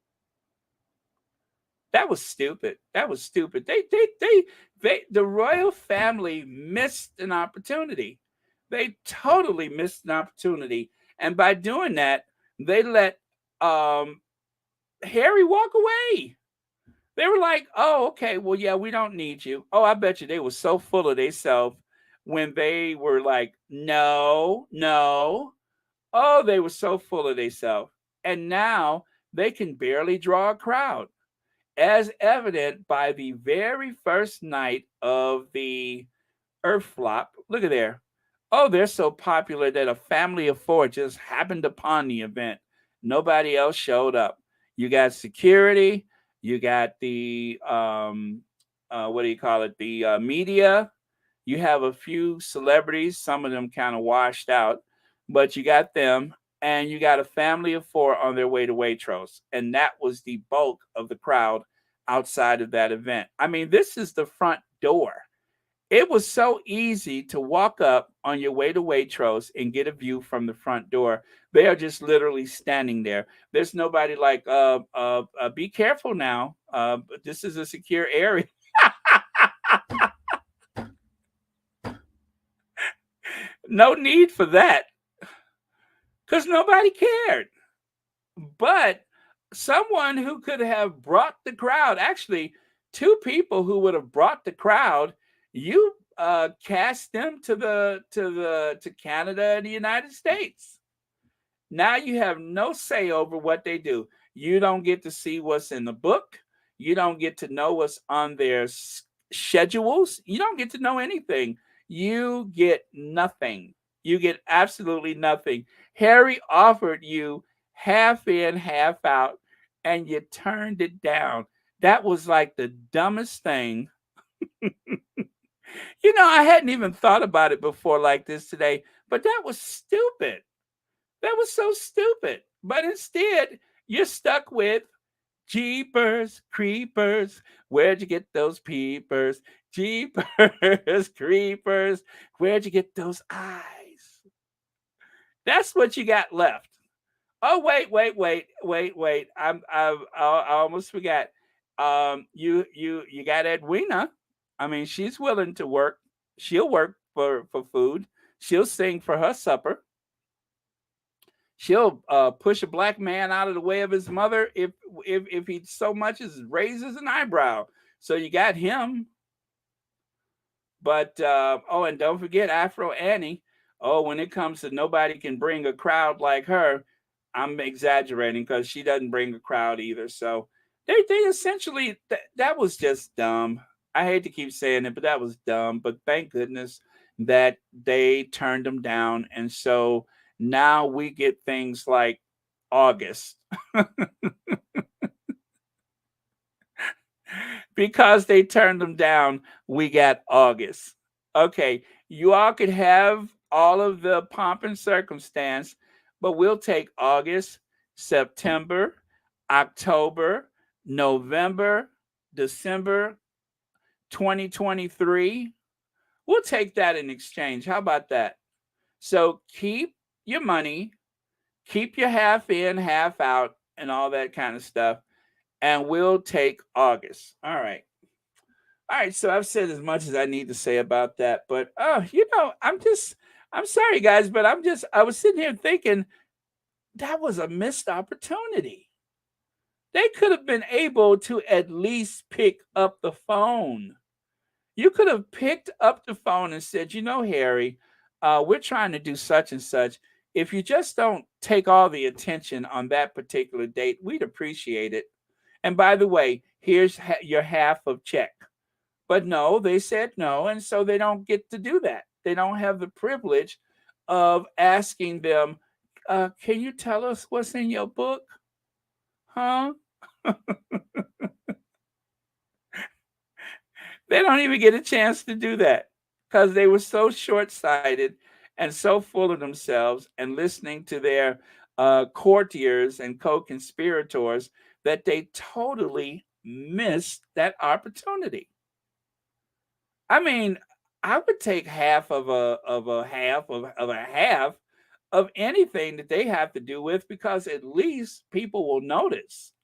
That was stupid. That was stupid. The royal family missed an opportunity. They totally missed an opportunity, and by doing that, they let Harry walk away. They were like, "Oh, okay. Well, yeah, we don't need you." Oh, I bet you they were so full of themselves when they were like, "No, no." Oh, they were so full of themselves, and now they can barely draw a crowd, as evident by the very first night of the Earth flop. Look at there. Oh, they're so popular that a family of four just happened upon the event. Nobody else showed up. You got security. You got the what do you call it? The media. You have a few celebrities. Some of them kind of washed out, but you got them, and you got a family of four on their way to Waitrose, and that was the bulk of the crowd outside of that event. I mean, this is the front door. It was so easy to walk up on your way to Waitrose and get a view from the front door. They are just literally standing there. There's nobody like, be careful now. This is a secure area. No need for that because nobody cared. But someone who could have brought the crowd, actually, two people who would have brought the crowd, you cast them to Canada and the United States. Now you have no say over what they do. You don't get to see what's in the book. You don't get to know what's on their schedules. You don't get to know anything. You get nothing. You get absolutely nothing. Harry offered you half in, half out, and you turned it down. That was like the dumbest thing. I hadn't even thought about it before like this today, but that was stupid. That was so stupid. But instead, you're stuck with Jeepers Creepers. Where'd you get those peepers? Jeepers Creepers. Where'd you get those eyes? That's what you got left. Oh, wait. I almost forgot. You got Edwina. I mean, she's willing to work. She'll work for food. She'll sing for her supper. She'll push a black man out of the way of his mother if he so much as raises an eyebrow. So you got him. But and don't forget Afro Annie. Oh, when it comes to nobody can bring a crowd like her, I'm exaggerating because she doesn't bring a crowd either. So They essentially that was just dumb. I hate to keep saying it, but that was dumb. But thank goodness that they turned them down, and so now we get things like August because they turned them down. We got August. Okay, you all could have all of the pomp and circumstance, but we'll take August, September, October, November, December, 2023. We'll take that in exchange. How about that? So keep your money, keep your half in, half out, and all that kind of stuff. And we'll take August. All right. All right. So I've said as much as I need to say about that. But I'm sorry, guys, but I was sitting here thinking that was a missed opportunity. They could have been able to at least pick up the phone. You could have picked up the phone and said, Harry, we're trying to do such and such. If you just don't take all the attention on that particular date, we'd appreciate it. And by the way, here's your half of check. But no, they said no. And so they don't get to do that. They don't have the privilege of asking them, can you tell us what's in your book? Huh? They don't even get a chance to do that because they were so short sighted and so full of themselves and listening to their courtiers and co conspirators that they totally missed that opportunity. I mean, I would take half of a half of a half of anything that they have to do with because at least people will notice.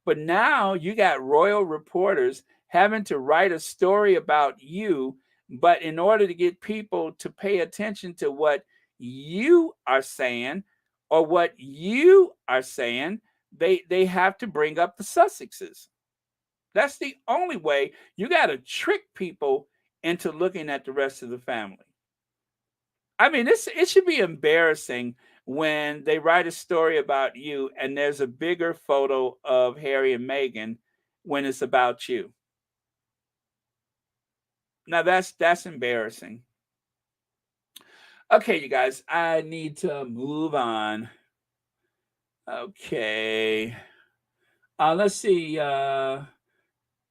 But now you got royal reporters having to write a story about you, but in order to get people to pay attention to what you are saying or what you are saying, they have to bring up the Sussexes. That's the only way. You got to trick people into looking at the rest of the family. I mean, it should be embarrassing when they write a story about you and there's a bigger photo of Harry and Meghan when it's about you. Now that's embarrassing. Okay, you guys, I need to move on. Okay. Let's see. Let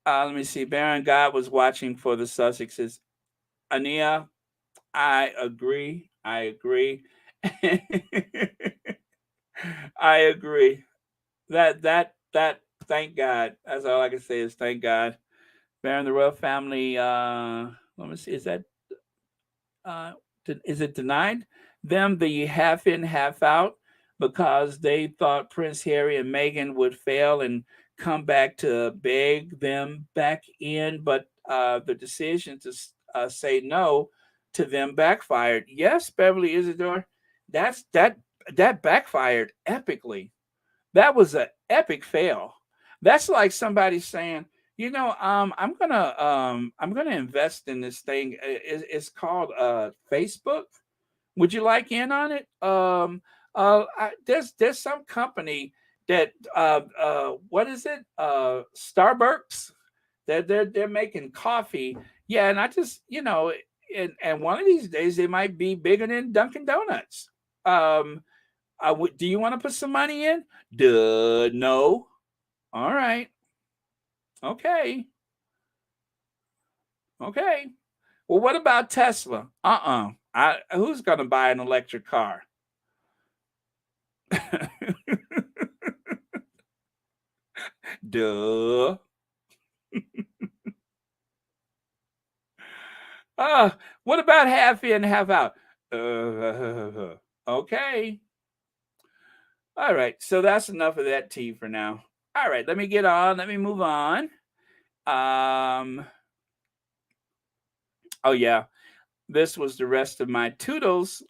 me see. Baron God was watching for the Sussexes. Ania, I agree. I agree. I agree. That thank God. That's all I can say is thank God. Baron the royal family let me see, uh is it denied them the half in, half out because they thought Prince Harry and Meghan would fail and come back to beg them back in, but the decision to say no to them backfired. Yes, Beverly Isidore, that backfired epically. That was an epic fail. That's like somebody saying, I'm gonna invest in this thing. It's called Facebook. Would you like in on it? There's some company that what is it? Starbucks. They're making coffee. Yeah, and I just and one of these days they might be bigger than Dunkin' Donuts. Um, do you want to put some money in? Duh, no. All right. Okay. Okay. Well, what about Tesla? Who's going to buy an electric car? Duh. What about half in, half out? Okay. All right. So that's enough of that tea for now. All right. Let me get on. Let me move on. Oh, yeah. This was the rest of my toodles.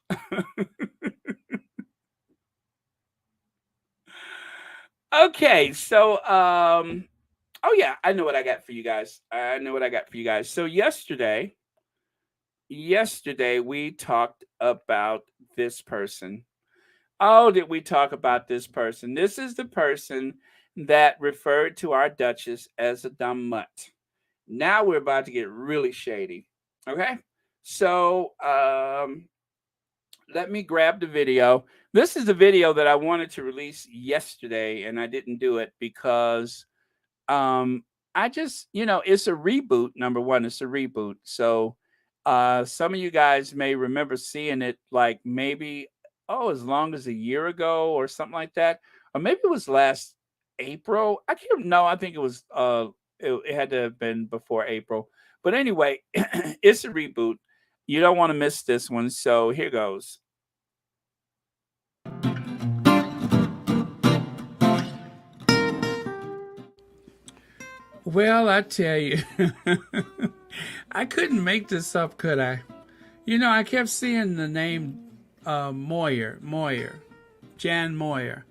Okay, so oh yeah, I know what I got for you guys. I know what I got for you guys. So yesterday we talked about this person. Oh, did we talk about this person? This is the person that referred to our Duchess as a dumb mutt. Now we're about to get really shady. Okay? So, let me grab the video. This is the video that I wanted to release yesterday, and I didn't do it because um I just, it's a reboot. Number one, it's a reboot. So some of you guys may remember seeing it like maybe, oh, as long as a year ago or something like that. Or maybe it was last April. I can't know. I think it was it had to have been before April. But anyway, it's a reboot. You don't want to miss this one. So here goes. Well, I tell you, I couldn't make this up, could I? I kept seeing the name Moyer, Jan Moyer.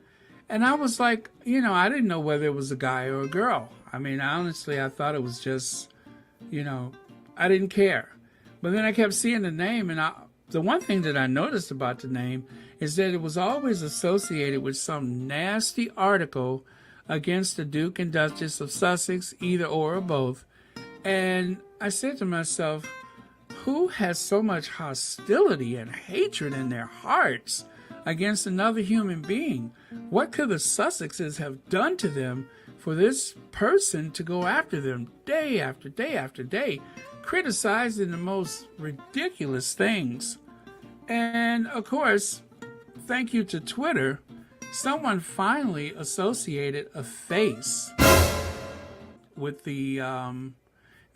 And I was like, I didn't know whether it was a guy or a girl. I mean, honestly, I thought it was just, I didn't care. But then I kept seeing the name, and the one thing that I noticed about the name is that it was always associated with some nasty article against the Duke and Duchess of Sussex, either or both. And I said to myself, who has so much hostility and hatred in their hearts against another human being? What could the Sussexes have done to them for this person to go after them day after day after day, criticizing the most ridiculous things? And of course, thank you to Twitter, someone finally associated a face with the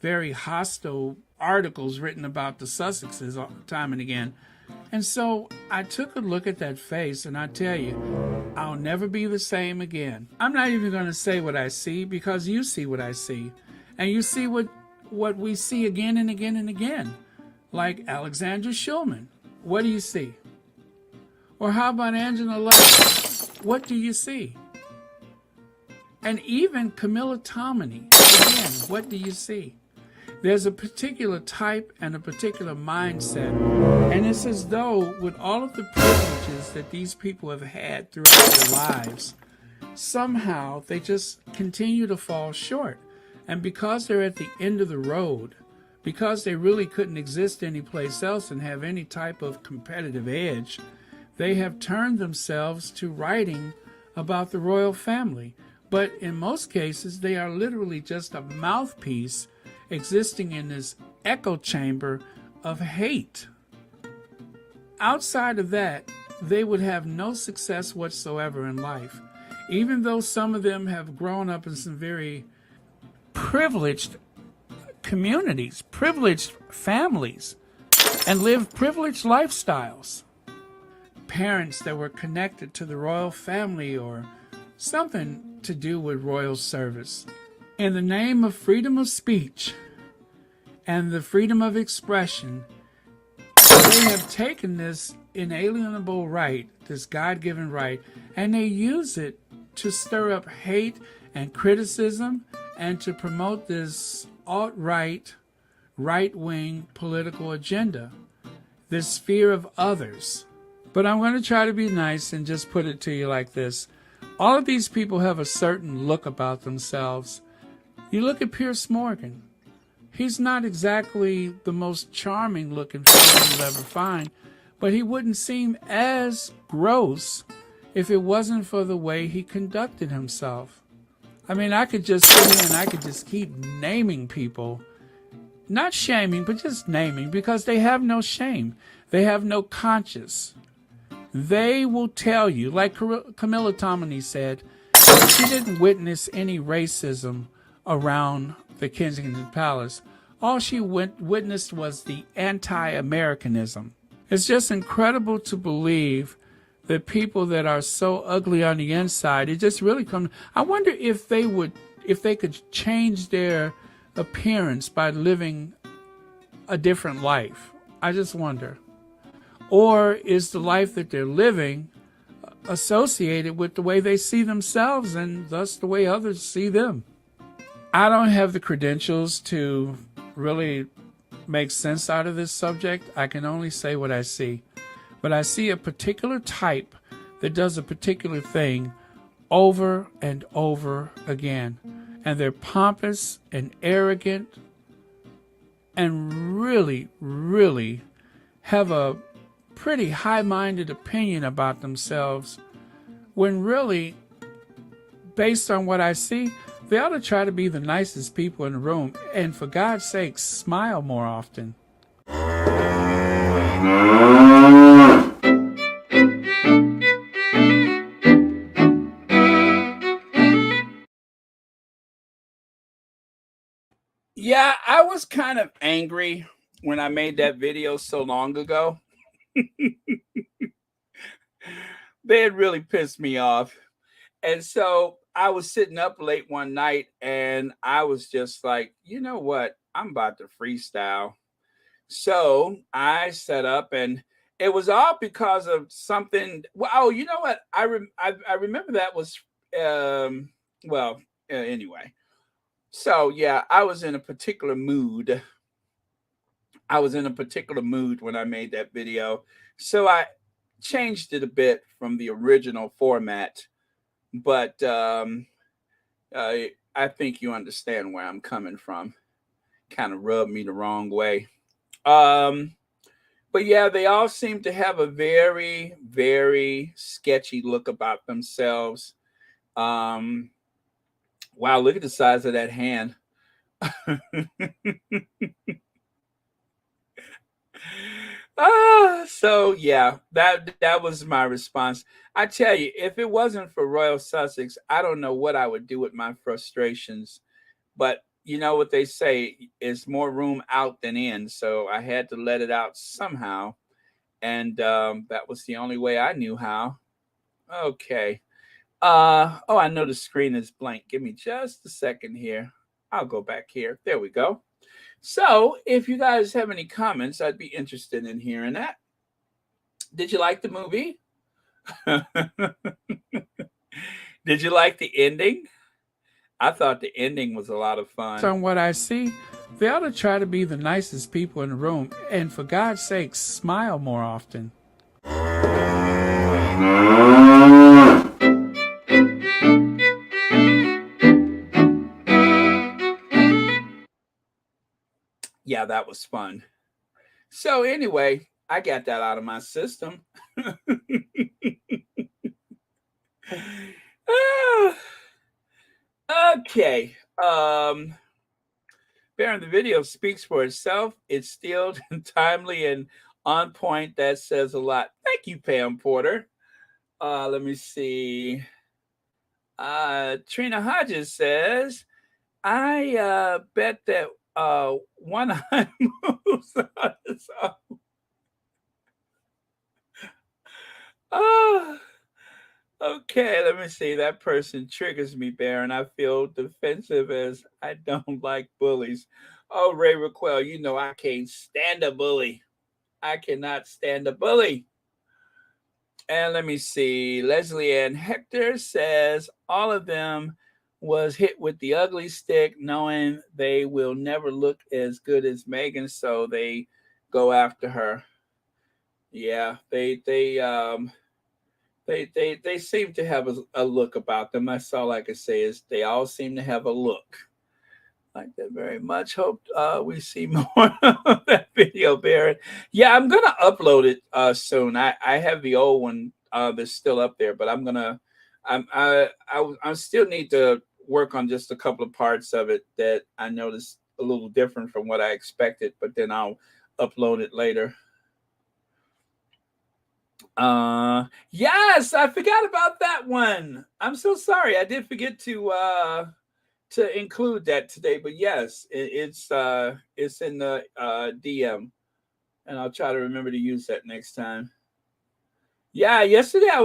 very hostile articles written about the Sussexes time and again. And so I took a look at that face, and I tell you, I'll never be the same again. I'm not even going to say what I see, because you see what I see. And you see what we see again and again and again. Like Alexandra Shulman. What do you see? Or how about Angela Love? What do you see? And even Camilla Tominey, again, what do you see? There's a particular type and a particular mindset. And it's as though with all of the privileges that these people have had throughout their lives, somehow they just continue to fall short. And because they're at the end of the road, because they really couldn't exist anyplace else and have any type of competitive edge, they have turned themselves to writing about the royal family. But in most cases, they are literally just a mouthpiece existing in this echo chamber of hate. Outside of that, they would have no success whatsoever in life. Even though some of them have grown up in some very privileged communities, privileged families, and lived privileged lifestyles. Parents that were connected to the royal family or something to do with royal service. In the name of freedom of speech and the freedom of expression, they have taken this inalienable right, this God-given right, and they use it to stir up hate and criticism and to promote this alt-right, right-wing political agenda, this fear of others. But I'm going to try to be nice and just put it to you like this. All of these people have a certain look about themselves. You look at Piers Morgan. He's not exactly the most charming looking fellow you'll ever find, but he wouldn't seem as gross if it wasn't for the way he conducted himself. I mean, I could just sit here and I could just keep naming people. Not shaming, but just naming, because they have no shame. They have no conscience. They will tell you, like Camilla Tominey said, she didn't witness any racism around the Kensington Palace. All she witnessed was the anti-Americanism. It's just incredible to believe that people that are so ugly on the inside, it just really comes. I wonder if they could change their appearance by living a different life. I just wonder. Or is the life that they're living associated with the way they see themselves and thus the way others see them? I don't have the credentials to really make sense out of this subject. I can only say what I see. But I see a particular type that does a particular thing over and over again. And they're pompous and arrogant and really, really have a pretty high-minded opinion about themselves, when really, based on what I see, they ought to try to be the nicest people in the room, and for God's sake, smile more often. Yeah, I was kind of angry when I made that video so long ago. They had really pissed me off. And so I was sitting up late one night and I was just like, you know what? I'm about to freestyle. So I set up, and it was all because of something. Well, oh, you know what? I remember that was, well, anyway. So yeah, I was in a particular mood. I was in a particular mood when I made that video. So I changed it a bit from the original format, but I think you understand where I'm coming from. Kind of rubbed me the wrong way. Um, but yeah, they all seem to have a very, very sketchy look about themselves. Um, wow, look at the size of that hand. So yeah, that was my response. I tell you, if it wasn't for Royal Sussex, I don't know what I would do with my frustrations. But you know what they say is more room out than in, so I had to let it out somehow, and that was the only way I knew how. Okay. Oh, I know the screen is blank. Give me just a second here. I'll go back here. There we go. So, if you guys have any comments, I'd be interested in hearing that. Did you like the movie? Did you like the ending? I thought the ending was a lot of fun. On what I see, they ought to try to be the nicest people in the room, and for God's sake, smile more often. Yeah, that was fun. So anyway, I got that out of my system. Okay. Baron, the video speaks for itself. It's still timely and on point. That says a lot. Thank you, Pam Porter. Let me see. Trina Hodges says, I bet that one eye moves on its own. Oh, okay, let me see. That person triggers me, Baron. I feel defensive as I don't like bullies. Oh, Ray Raquel, you know I can't stand a bully. I cannot stand a bully. And let me see. Leslie Ann Hector says all of them was hit with the ugly stick, knowing they will never look as good as Megan, so they go after her. Yeah, they seem to have a look about them. That's all I can say is they all seem to have a look. Like that very much. Hope we see more of that video, Barrett. Yeah, I'm gonna upload it soon. I have the old one that's still up there, but I still need to work on just a couple of parts of it that I noticed a little different from what I expected, but then I'll upload it later. Yes, I forgot about that one. I'm so sorry. I did forget to include that today, but yes, it's in the DM, and I'll try to remember to use that next time. Yeah, yesterday I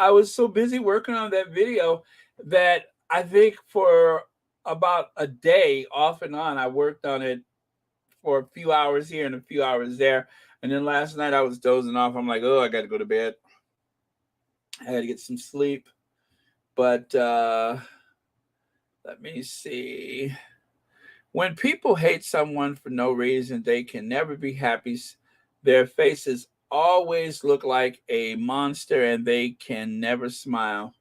was so busy working on that video that I think for about a day off and on I worked on it for a few hours here and a few hours there, and then last night I was dozing off. I'm like, oh, I got to go to bed. I had to get some sleep, but let me see. When people hate someone for no reason, they can never be happy. Their faces always look like a monster and they can never smile.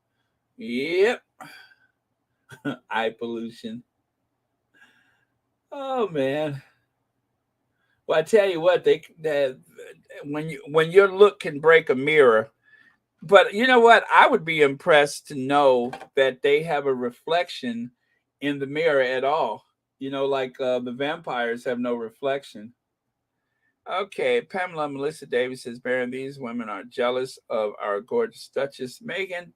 Yep. Eye pollution. Oh man. Well, I tell you what, when your look can break a mirror. But you know what? I would be impressed to know that they have a reflection in the mirror at all. Like the vampires have no reflection. Okay, Pamela Melissa Davis says, Baron, these women are jealous of our gorgeous Duchess Megan,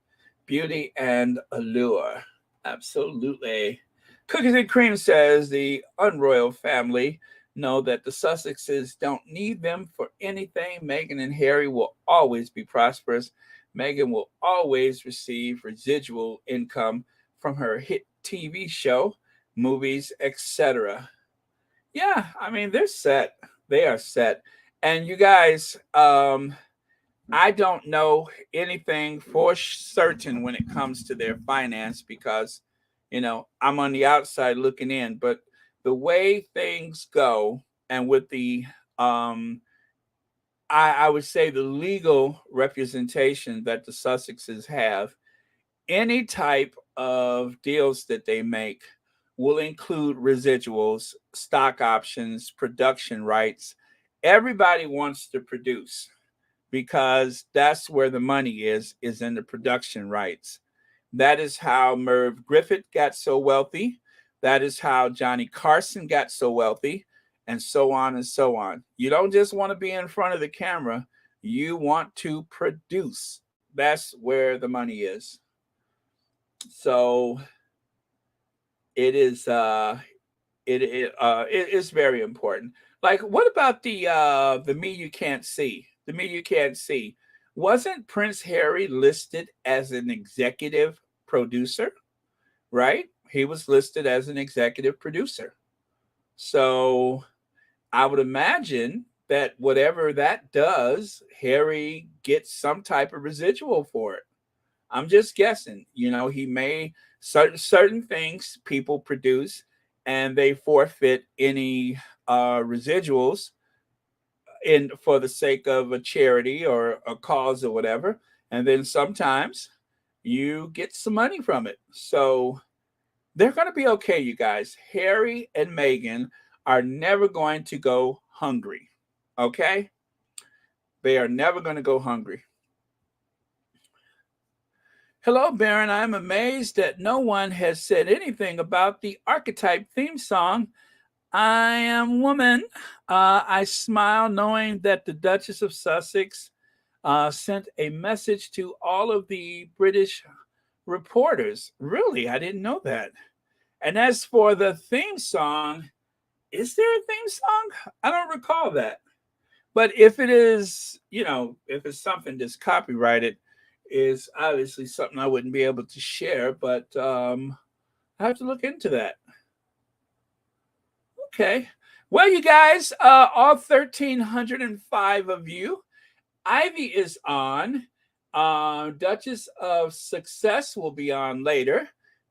beauty and allure. Absolutely. Cookies and Cream says, the unroyal family know that the Sussexes don't need them for anything. Meghan and Harry will always be prosperous. Meghan will always receive residual income from her hit TV show, movies, etc. Yeah, I mean, they're set. They are set. And you guys, I don't know anything for certain when it comes to their finance because, I'm on the outside looking in. But the way things go, and with the, I would say the legal representation that the Sussexes have, any type of deals that they make will include residuals, stock options, production rights. Everybody wants to produce because that's where the money is in the production rights. That is how Merv Griffith got so wealthy. That is how Johnny Carson got so wealthy, and so on and so on. You don't just want to be in front of the camera. You want to produce. That's where the money is. So it is it is very important. Like, what about the me you can't see? The me you can't see. Wasn't Prince Harry listed as an executive producer? Right? He was listed as an executive producer. So I would imagine that whatever that does, Harry gets some type of residual for it. I'm just guessing. He may certain things people produce and they forfeit any residuals in for the sake of a charity or a cause or whatever. And then sometimes you get some money from it. So they're going to be okay, you guys. Harry and Meghan are never going to go hungry. Okay? They are never going to go hungry. Hello, Baron. I'm amazed that no one has said anything about the Archetype theme song, I Am Woman. I smile knowing that the Duchess of Sussex sent a message to all of the British reporters. Really? I didn't know that. And as for the theme song, is there a theme song? I don't recall that. But if it is, if it's something that's copyrighted, is obviously something I wouldn't be able to share, but I have to look into that. Okay. Well, you guys, all 1,305 of you, Ivy is on. Duchess of Success will be on later.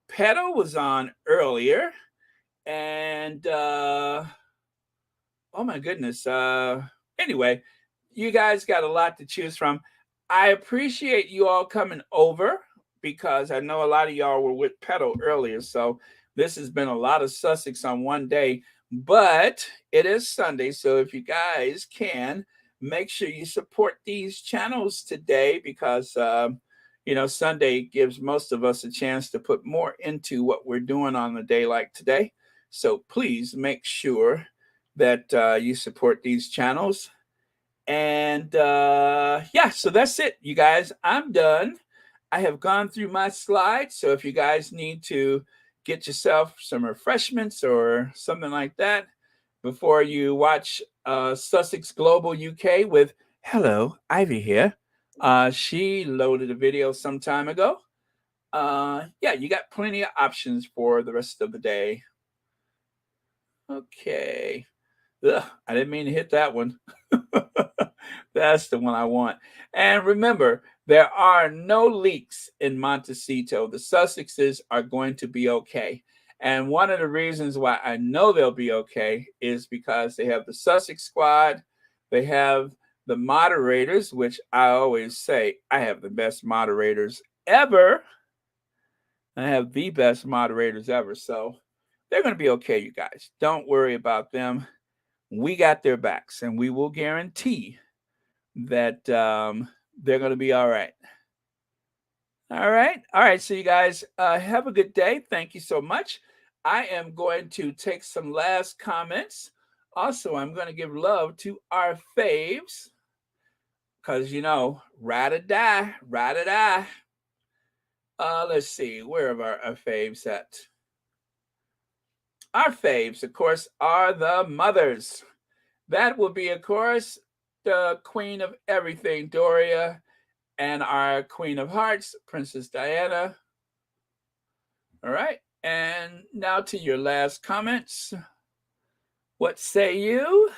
Petal was on earlier. And oh my goodness. Anyway, you guys got a lot to choose from. I appreciate you all coming over because I know a lot of y'all were with Petal earlier. So this has been a lot of Sussex on one day, but it is Sunday. So if you guys can, make sure you support these channels today because, Sunday gives most of us a chance to put more into what we're doing on a day like today. So please make sure that you support these channels. And so that's it, you guys. I'm done. I have gone through my slides. So if you guys need to get yourself some refreshments or something like that before you watch Sussex Global UK with Hello, Ivy here. She loaded a video some time ago. You got plenty of options for the rest of the day. Okay. Ugh, I didn't mean to hit that one. That's the one I want. And remember, there are no leaks in Montecito. The Sussexes are going to be okay. And one of the reasons why I know they'll be okay is because they have the Sussex squad, they have the moderators, which I always say I have the best moderators ever. I have the best moderators ever. So they're going to be okay, you guys. Don't worry about them. We got their backs, and we will guarantee that they're going to be all right. All right. All right. So you guys have a good day. Thank you so much. I am going to take some last comments. Also, I'm going to give love to our faves because, you know, ride or die, ride or die. Let's see. Where are our faves at? Our faves, of course, are the mothers. That will be, of course, the queen of everything, Doria, and our queen of hearts, Princess Diana. All right. And now to your last comments. What say you?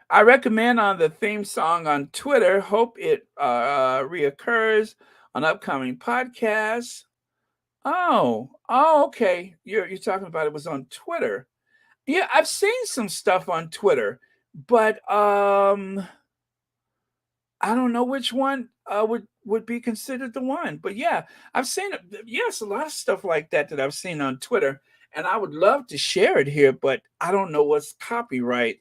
I recommend on the theme song on Twitter. Hope it reoccurs on upcoming podcasts. Oh, okay. You're talking about it was on Twitter. Yeah, I've seen some stuff on Twitter, but I don't know which one would be considered the one. But yeah, I've seen it. Yes, a lot of stuff like that I've seen on Twitter, and I would love to share it here, but I don't know what's copyright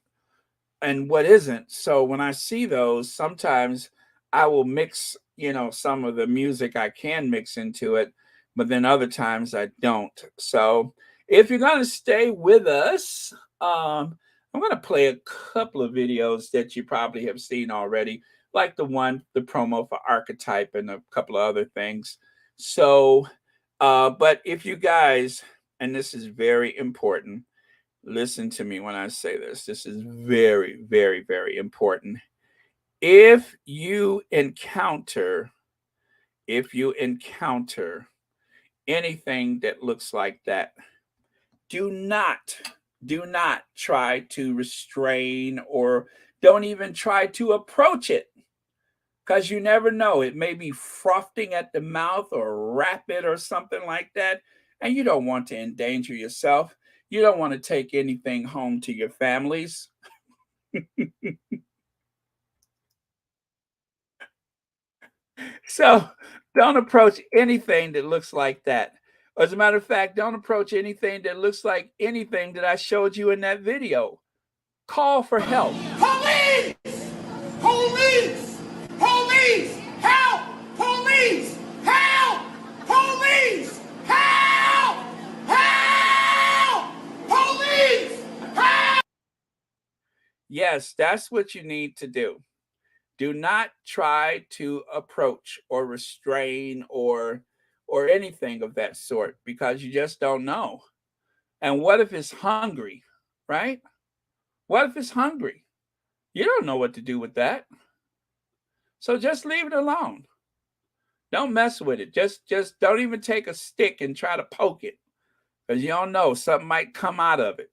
and what isn't. So when I see those, sometimes I will mix, you know, some of the music I can mix into it, but then other times I don't. So if you're going to stay with us, I'm going to play a couple of videos that you probably have seen already, like the promo for Archetype and a couple of other things. So, but if you guys, and this is very important, listen to me when I say this. This is very, very, very important. If you encounter anything that looks like that, do not try to restrain, or don't even try to approach it, because you never know. It may be frothing at the mouth or rapid or something like that, and you don't want to endanger yourself. You don't want to take anything home to your families. So don't approach anything that looks like that. As a matter of fact, don't approach anything that looks like anything that I showed you in that video. Call for help. Police! Police! Police! Help! Police! Help! Police! Help! Help! Police! Help! Yes, that's what you need to do. Do not try to approach or restrain or anything of that sort, because you just don't know. And what if it's hungry, right? What if it's hungry? You don't know what to do with that. So just leave it alone. Don't mess with it. Just don't even take a stick and try to poke it, because you don't know, something might come out of it.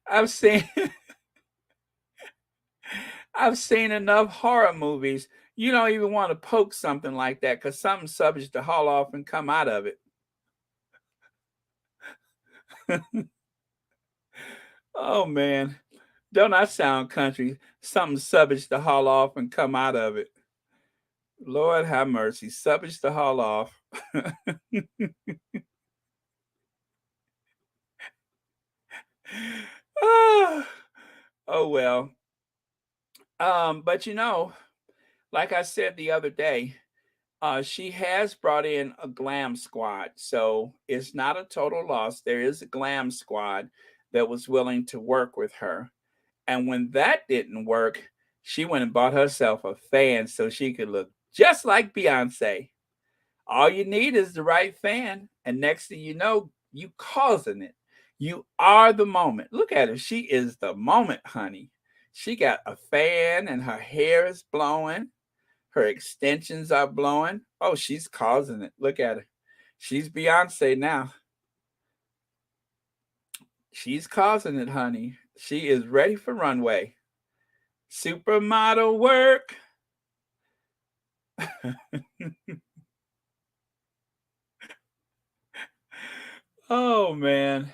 I've seen enough horror movies. You don't even want to poke something like that, because something's subject to haul off and come out of it. Oh man, don't I sound country? Something subject to haul off and come out of it. Lord have mercy, subject to haul off. Oh well. But you know, like I said the other day, she has brought in a glam squad, so it's not a total loss. There is a glam squad that was willing to work with her, and when that didn't work, she went and bought herself a fan so she could look just like Beyonce. All you need is the right fan, and next thing you know, you causing it. You are the moment. Look at her. She is the moment, honey. She got a fan and her hair is blowing. Her extensions are blowing. Oh, she's causing it. Look at her. She's Beyonce now. She's causing it, honey. She is ready for runway. Supermodel work. Oh man.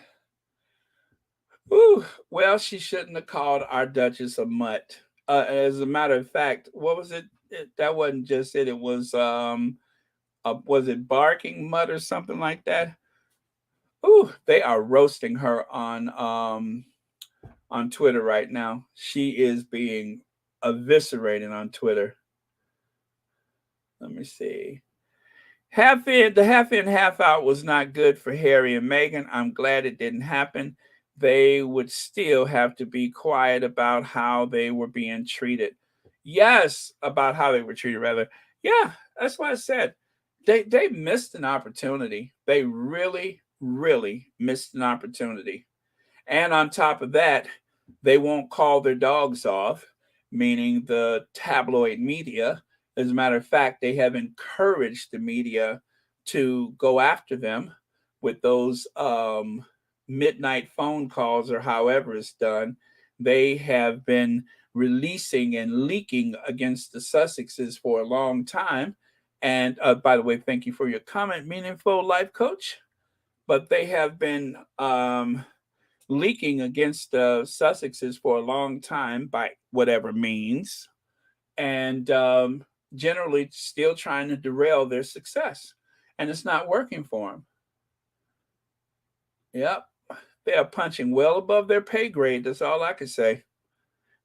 Ooh, well, she shouldn't have called our Duchess a mutt. As a matter of fact, what was it? That wasn't just it. It was it barking mutt or something like that? Ooh, they are roasting her on Twitter right now. She is being eviscerated on Twitter. Let me see. The half in, half out was not good for Harry and Meghan. I'm glad it didn't happen. They would still have to be quiet about how they were being treated. Yes, about how they were treated, rather. Yeah, that's what I said. They missed an opportunity. They really, really missed an opportunity. And on top of that, they won't call their dogs off, meaning the tabloid media. As a matter of fact, they have encouraged the media to go after them with those midnight phone calls or however it's done. They have been releasing and leaking against the Sussexes for a long time. And by the way, thank you for your comment, Meaningful Life Coach. But they have been leaking against the Sussexes for a long time by whatever means. And generally still trying to derail their success. And it's not working for them. Yep. They are punching well above their pay grade. That's all I can say.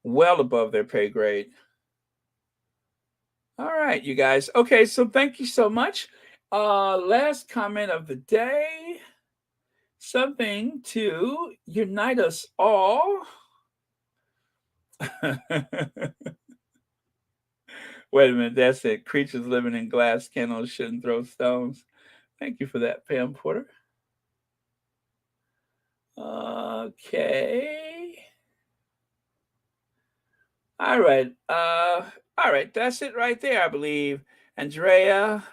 Well above their pay grade. All right, you guys. Okay, so thank you so much. Last comment of the day. Something to unite us all. Wait a minute, that's it. Creatures living in glass kennels shouldn't throw stones. Thank you for that, Pam Porter. Okay. All right. All right, that's it right there, I believe. Andrea,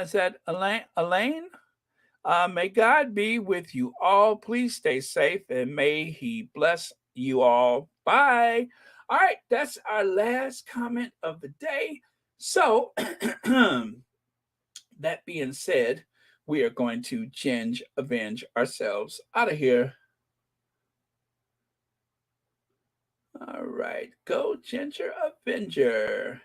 is that Elaine? May God be with you all. Please stay safe and may He bless you all. Bye. All right, that's our last comment of the day. So, that being said, we are going to avenge ourselves out of here. All right, go Ginger Avenger.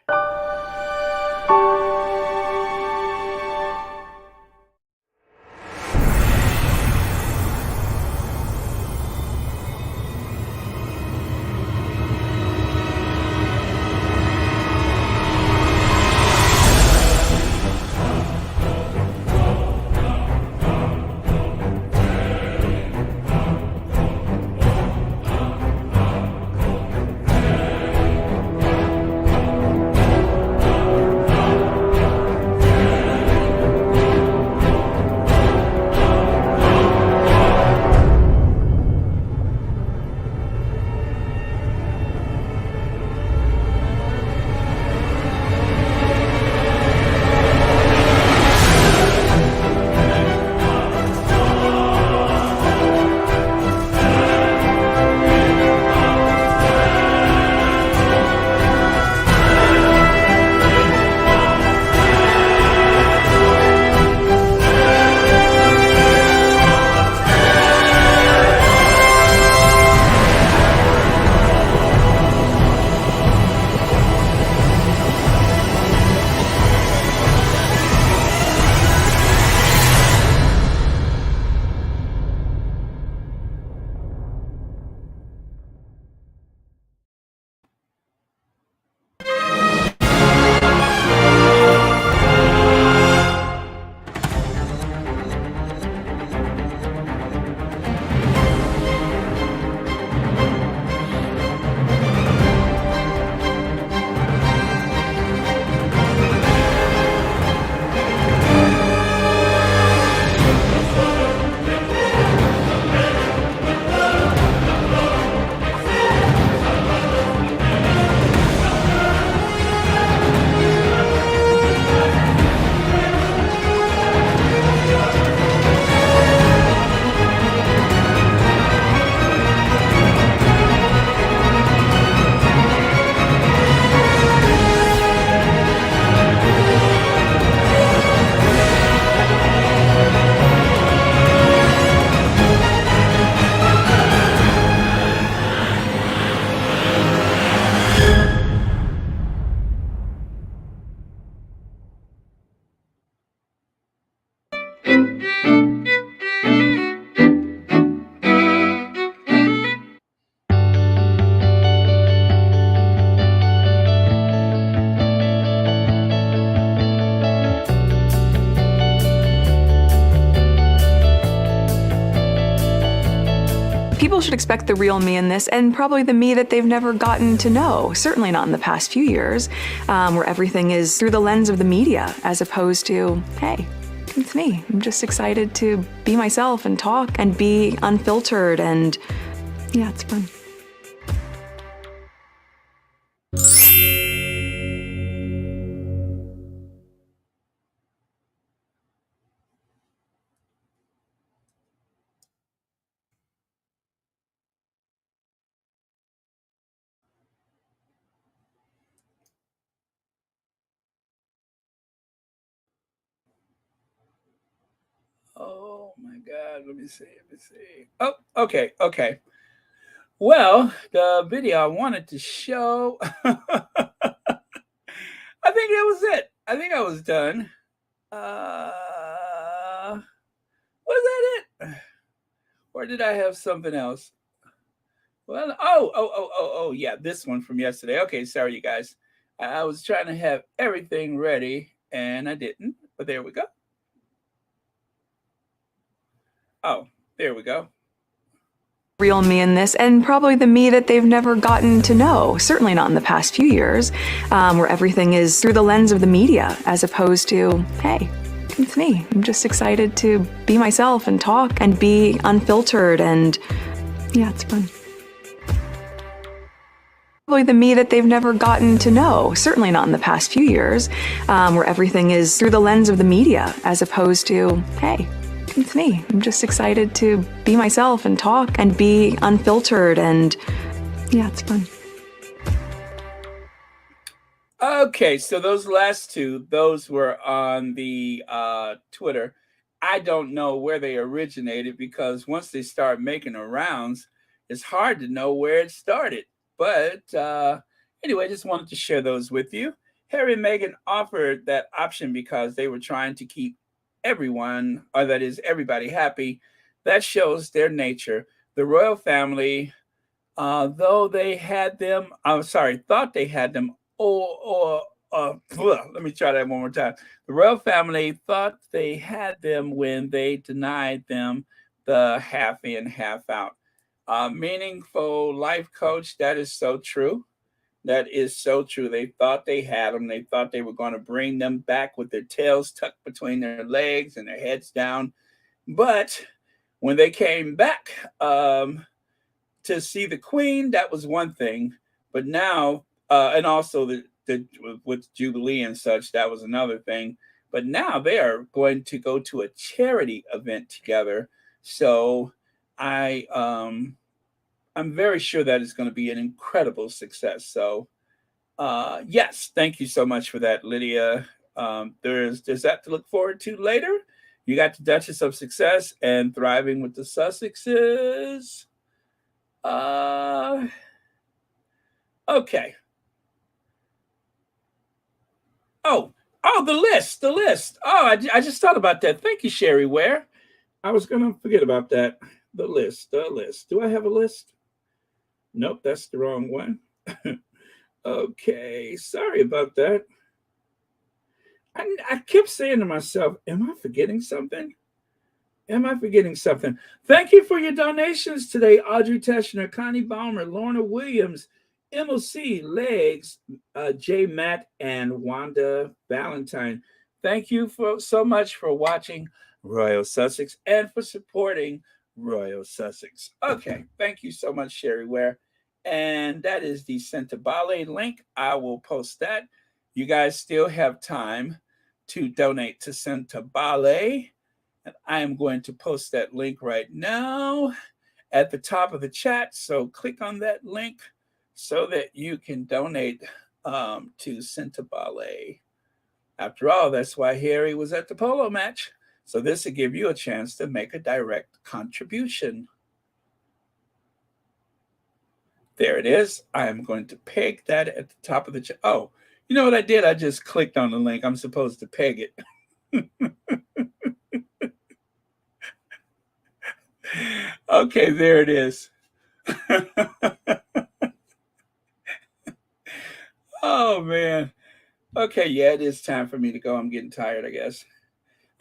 People should expect the real me in this, and probably the me that they've never gotten to know. Certainly not in the past few years, where everything is through the lens of the media, as opposed to, hey, it's me. I'm just excited to be myself and talk and be unfiltered, and yeah, it's fun. Oh my God, let me see. Oh, okay. Well, the video I wanted to show, I think that was it. I think I was done. Was that it? Or did I have something else? Well, yeah, this one from yesterday. Okay, sorry, you guys. I was trying to have everything ready, and I didn't, but there we go. Oh, there we go. Real me in this, and probably the me that they've never gotten to know. Certainly not in the past few years, where everything is through the lens of the media, as opposed to, hey, it's me. I'm just excited to be myself and talk and be unfiltered, and yeah, it's fun. Probably the me that they've never gotten to know. Certainly not in the past few years, where everything is through the lens of the media, as opposed to, hey, it's me. I'm just excited to be myself and talk and be unfiltered, and yeah, it's fun. Okay, so those last two, those were on the Twitter. I don't know where they originated, because once they start making the rounds, it's hard to know where it started. But anyway, I just wanted to share those with you. Harry and Meghan offered that option because they were trying to keep everyone, or that is everybody, happy. That shows their nature. The royal family, though they had them, thought they had them, let me try that one more time. The royal family thought they had them when they denied them the half in, half out. Meaningful life coach, that is so true. That is so true. They thought they had them. They thought they were going to bring them back with their tails tucked between their legs and their heads down. But when they came back to see the Queen, that was one thing. But now, and also with Jubilee and such, that was another thing. But now they are going to go to a charity event together. So I'm very sure that is going to be an incredible success. So yes, thank you so much for that, Lydia. There's that to look forward to later. You got the Duchess of Success and Thriving with the Sussexes. Okay. Oh, the list. Oh, I just thought about that. Thank you, Sherry Ware. I was going to forget about that. The list. Do I have a list? Nope, that's the wrong one. Okay, sorry about that. I kept saying to myself, am I forgetting something? Thank you for your donations today. Audrey Teschner, Connie Baumer, Lorna Williams, MOC, Legs, J. Matt, and Wanda Valentine. Thank you so much for watching Royal Sussex and for supporting Royal Sussex. Okay, thank you so much, Sherry Ware. And that is the Centabale link. I will post that. You guys still have time to donate to Centabale. And I am going to post that link right now at the top of the chat. So click on that link so that you can donate to Centabale. After all, that's why Harry was at the polo match. So this will give you a chance to make a direct contribution. There it is. I am going to peg that at the top of the chat. Oh, you know what I did? I just clicked on the link. I'm supposed to peg it. Okay, there it is. Oh, man. Okay, yeah, it is time for me to go. I'm getting tired, I guess.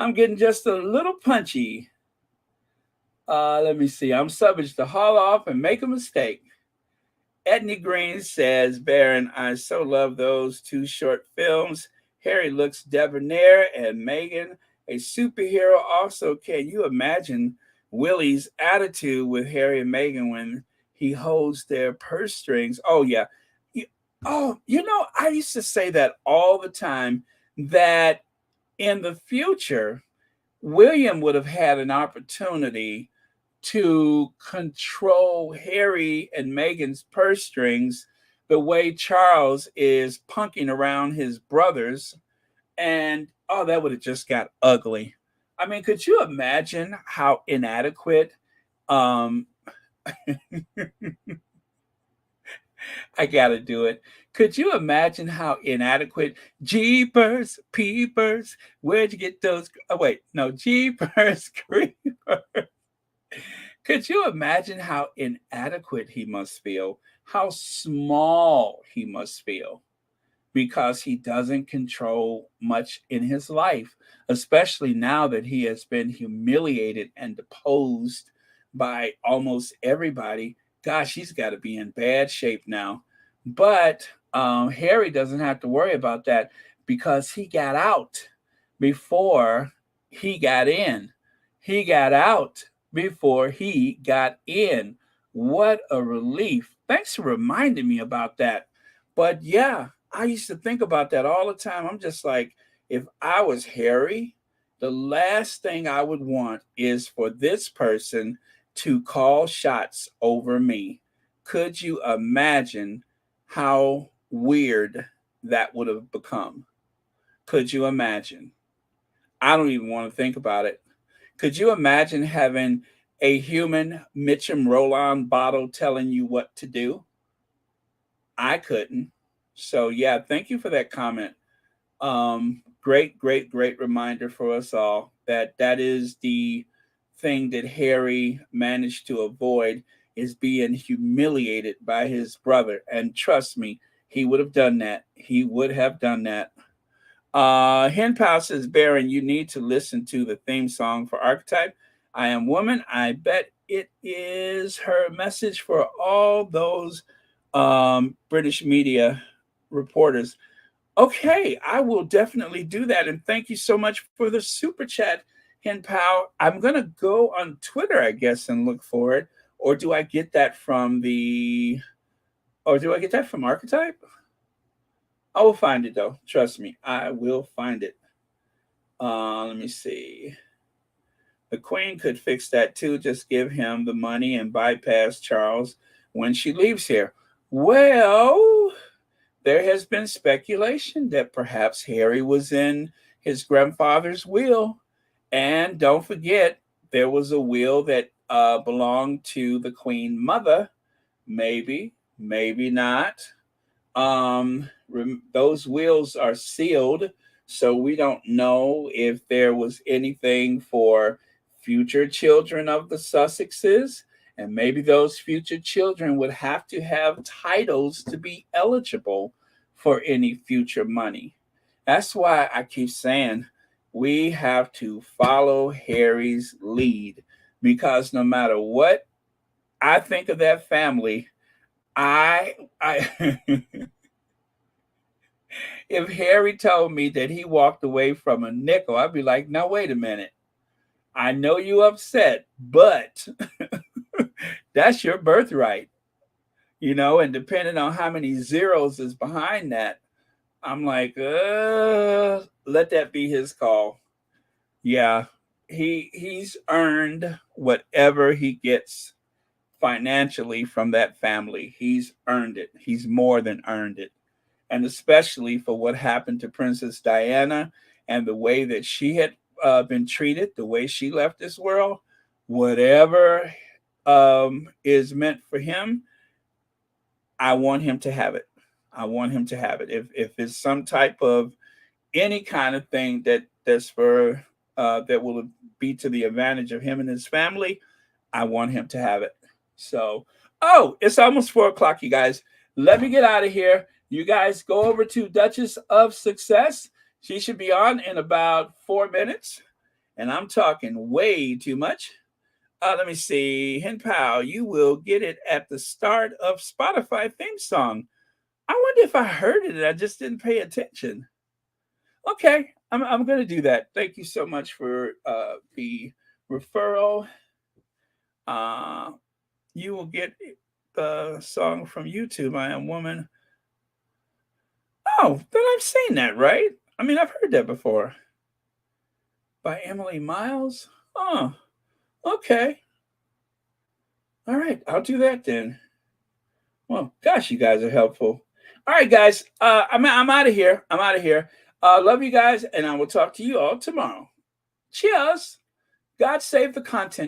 I'm getting just a little punchy. Let me see. I'm subject to haul off and make a mistake. Edney Green says, Baron, I so love those two short films. Harry looks debonair and Meghan a superhero. Also, can you imagine Willie's attitude with Harry and Meghan when he holds their purse strings? Oh, yeah. I used to say that all the time, that in the future, William would have had an opportunity to control Harry and Meghan's purse strings the way Charles is punking around his brothers. And that would have just got ugly. I mean, could you imagine how inadequate I gotta do it. Could you imagine how inadequate? Jeepers, peepers, where'd you get those? Oh, wait, no, Jeepers, creepers. Could you imagine how inadequate he must feel? How small he must feel because he doesn't control much in his life, especially now that he has been humiliated and deposed by almost everybody. Gosh, he's got to be in bad shape now. But Harry doesn't have to worry about that because he got out before he got in. He got out before he got in. What a relief. Thanks for reminding me about that. But yeah, I used to think about that all the time. I'm just like, if I was Harry, the last thing I would want is for this person to call shots over me. Could you imagine how weird that would have become? Could you imagine? I don't even want to think about it. Could you imagine having a human Mitchum Roland bottle telling you what to do? I couldn't. So yeah, thank you for that comment. Great reminder for us all that is the thing that Harry managed to avoid, is being humiliated by his brother. And trust me, he would have done that. He would have done that. Hen Pal says, Baron, you need to listen to the theme song for Archetype. I Am Woman. I bet it is her message for all those British media reporters. Okay, I will definitely do that. And thank you so much for the super chat, Hen Pal. I'm going to go on Twitter, I guess, and look for it. Or do I get that from Archetype? I will find it, though. Trust me, I will find it. Let me see. The Queen could fix that, too. Just give him the money and bypass Charles when she leaves here. Well, there has been speculation that perhaps Harry was in his grandfather's will. And don't forget, there was a will that belonged to the Queen Mother. Maybe not. Those wills are sealed, so we don't know if there was anything for future children of the Sussexes. And maybe those future children would have to have titles to be eligible for any future money. That's why I keep saying we have to follow Harry's lead, because no matter what I think of that family, I if Harry told me that he walked away from a nickel, I'd be like, no, wait a minute. I know you upset, but that's your birthright, and depending on how many zeros is behind that, I'm like, let that be his call. Yeah, he's earned whatever he gets financially from that family. He's earned it. He's more than earned it. And especially for what happened to Princess Diana and the way that she had been treated, the way she left this world, whatever is meant for him, I want him to have it. I want him to have it. If it's some type of any kind of thing that's for that will be to the advantage of him and his family, I want him to have it. So, it's almost 4:00, you guys. Let me get out of here. You guys go over to Duchess of Success. She should be on in about 4 minutes. And I'm talking way too much. Let me see. Hen Pal, you will get it at the start of Spotify theme song. I wonder if I heard it and I just didn't pay attention. Okay, I'm going to do that. Thank you so much for the referral. You will get the song from YouTube, I Am Woman. Oh, then I've seen that, right? I mean, I've heard that before. By Emily Miles? Oh, okay. All right, I'll do that then. Well, gosh, you guys are helpful. All right, guys, I'm out of here. I'm out of here. Love you guys, and I will talk to you all tomorrow. Cheers. God save the content